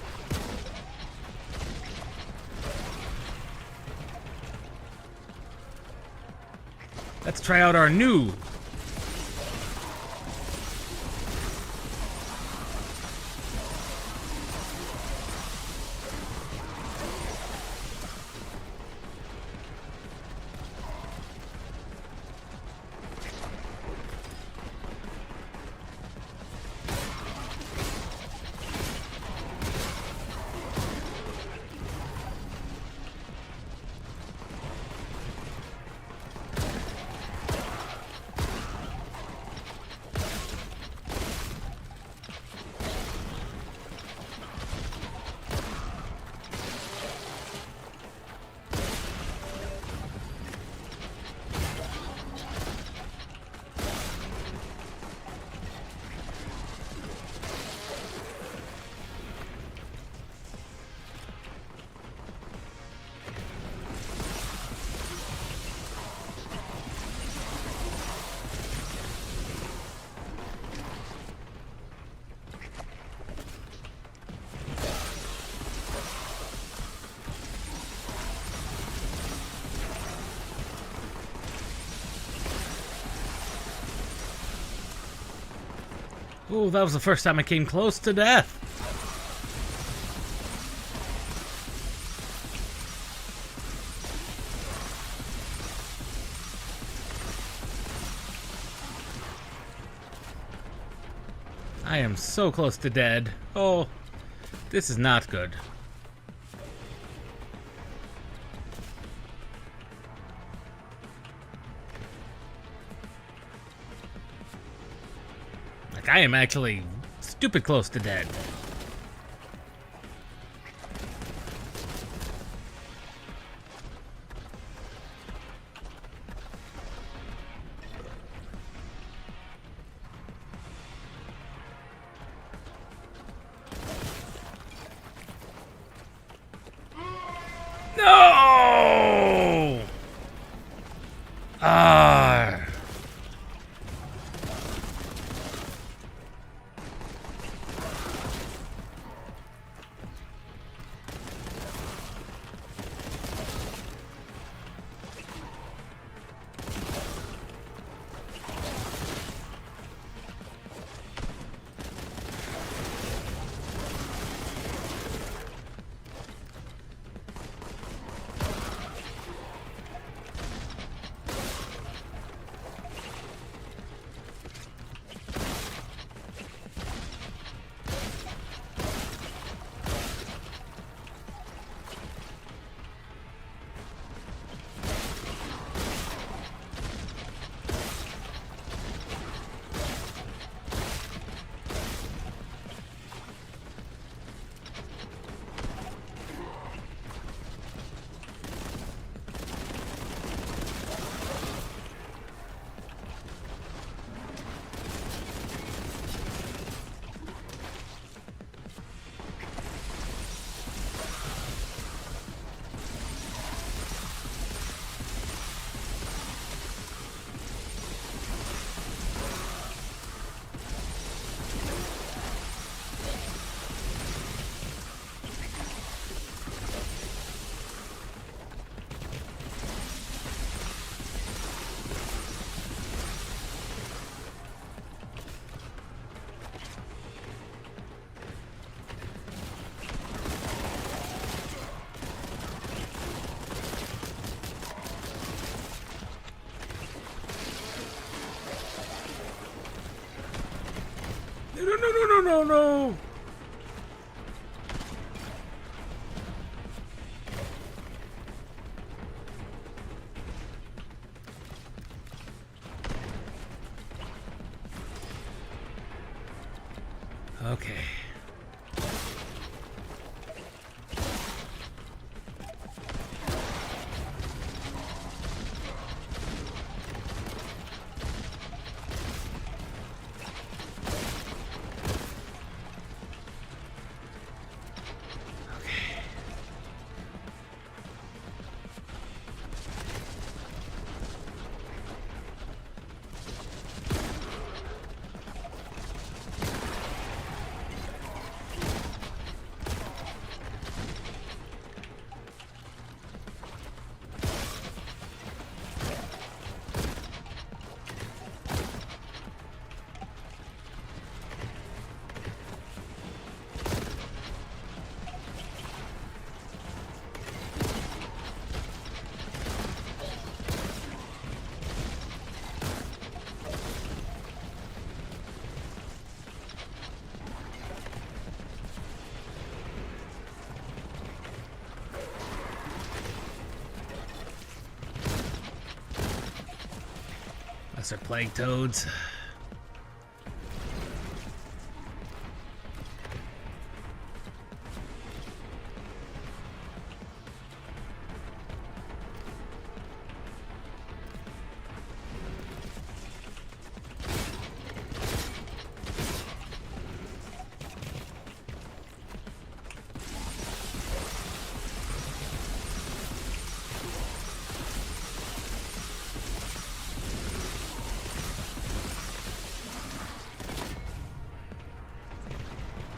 Let's try out our new. Oh, that was the first time I came close to death. I am so close to dead. Oh, this is not good. Like, I am actually stupid close to dead. No! Ah. No. Okay. Lesser plague toads.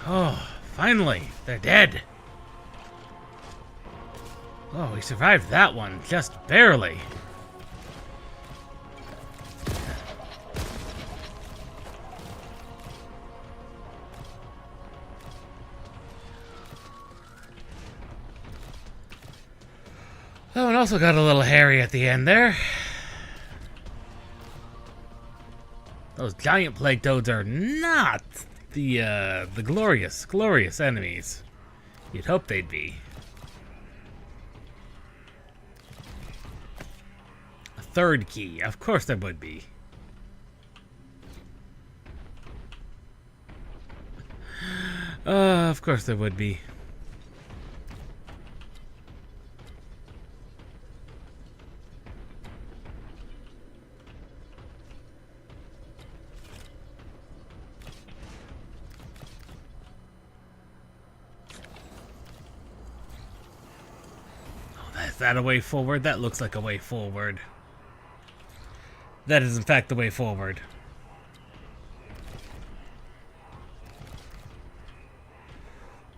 Oh, finally, they're dead. Oh, we survived that one, just barely. Oh, and also got a little hairy at the end there. Those giant plague toads are not the glorious enemies you'd hope they'd be. A third key, of course there would be. Of course there would be. Is that a way forward? That looks like a way forward. That is in fact the way forward.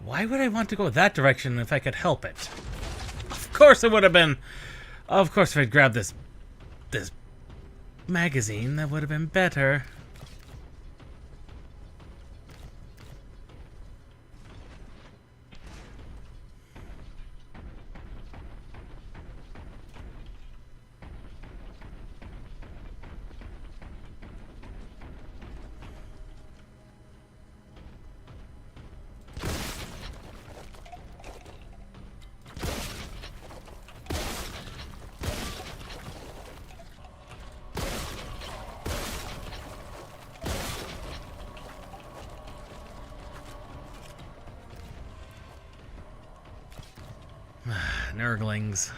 Why would I want to go that direction if I could help it? Of course it would have been... Of course if I'd grabbed this magazine, that would have been better. Nurglings.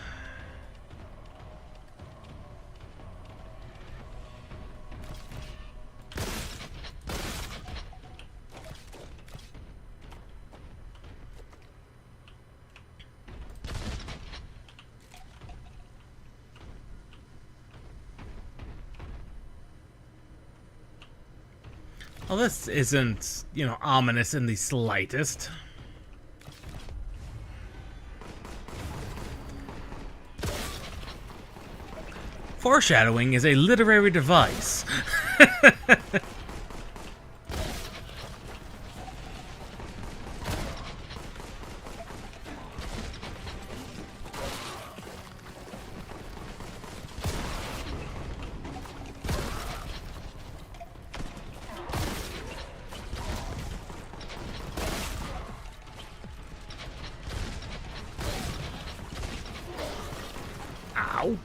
Well, this isn't, ominous in the slightest. Foreshadowing is a literary device. Ow.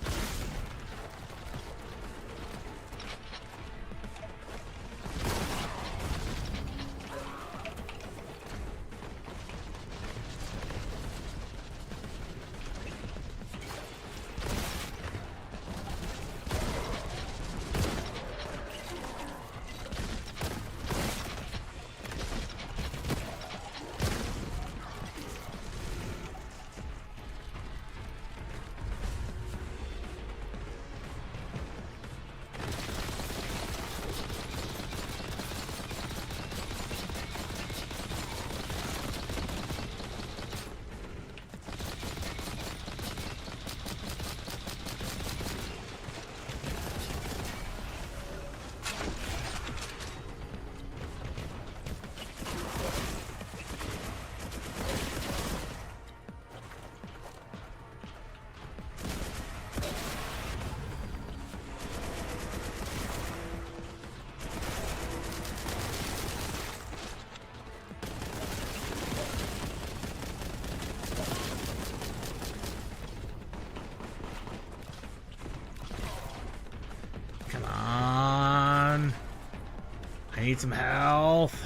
I need some health.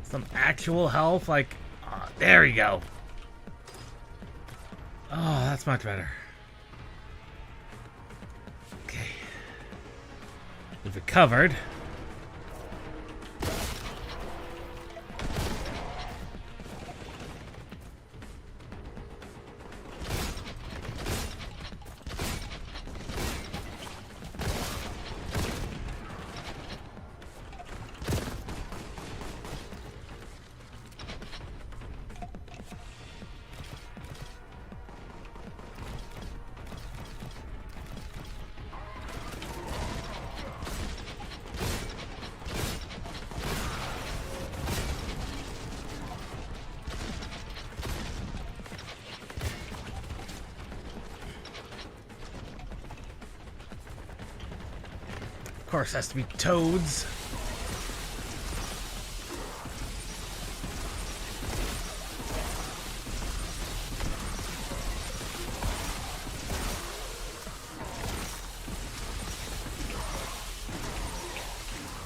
Some actual health, like... there we go. Oh, that's much better. Okay. We've recovered. Of course, has to be toads.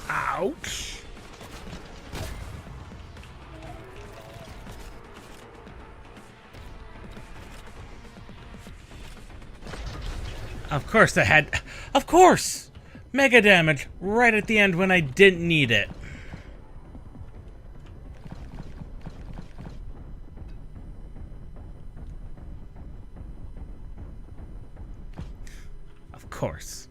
Ouch. Of course I had... Of course! Mega damage right at the end when I didn't need it. Of course.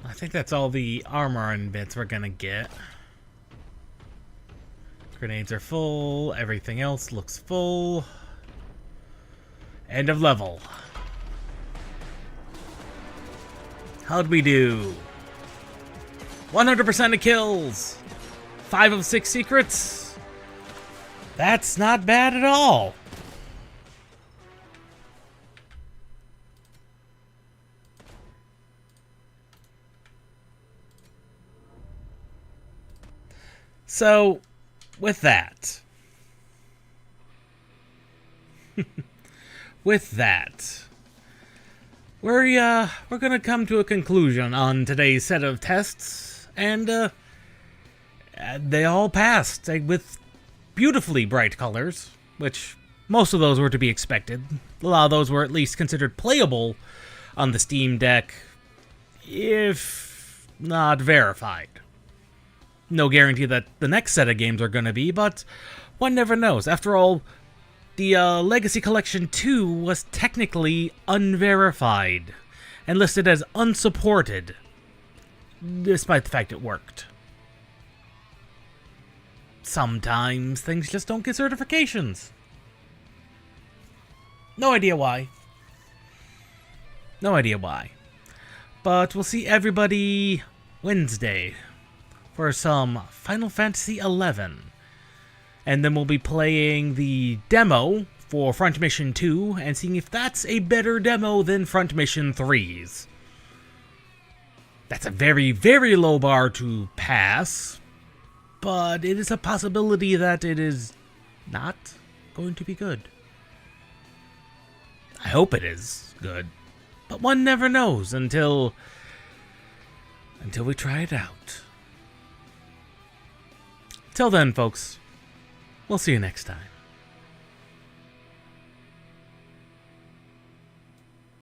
I think that's all the armor and bits we're gonna get. Grenades are full, everything else looks full. End of level. How'd we do? 100% of kills! 5 of 6 secrets? That's not bad at all! So, with that, we're gonna come to a conclusion on today's set of tests, and they all passed with beautifully bright colors, which most of those were to be expected. A lot of those were at least considered playable on the Steam Deck, if not verified. No guarantee that the next set of games are going to be, but one never knows. After all, the Legacy Collection 2 was technically unverified and listed as unsupported, despite the fact it worked. Sometimes things just don't get certifications. No idea why. No idea why. But we'll see everybody Wednesday for some Final Fantasy XI. And then we'll be playing the demo for Front Mission 2 and seeing if that's a better demo than Front Mission 3's. That's a very, very low bar to pass, but it is a possibility that it is not going to be good. I hope it is good, but one never knows until we try it out. Till then, folks, we'll see you next time.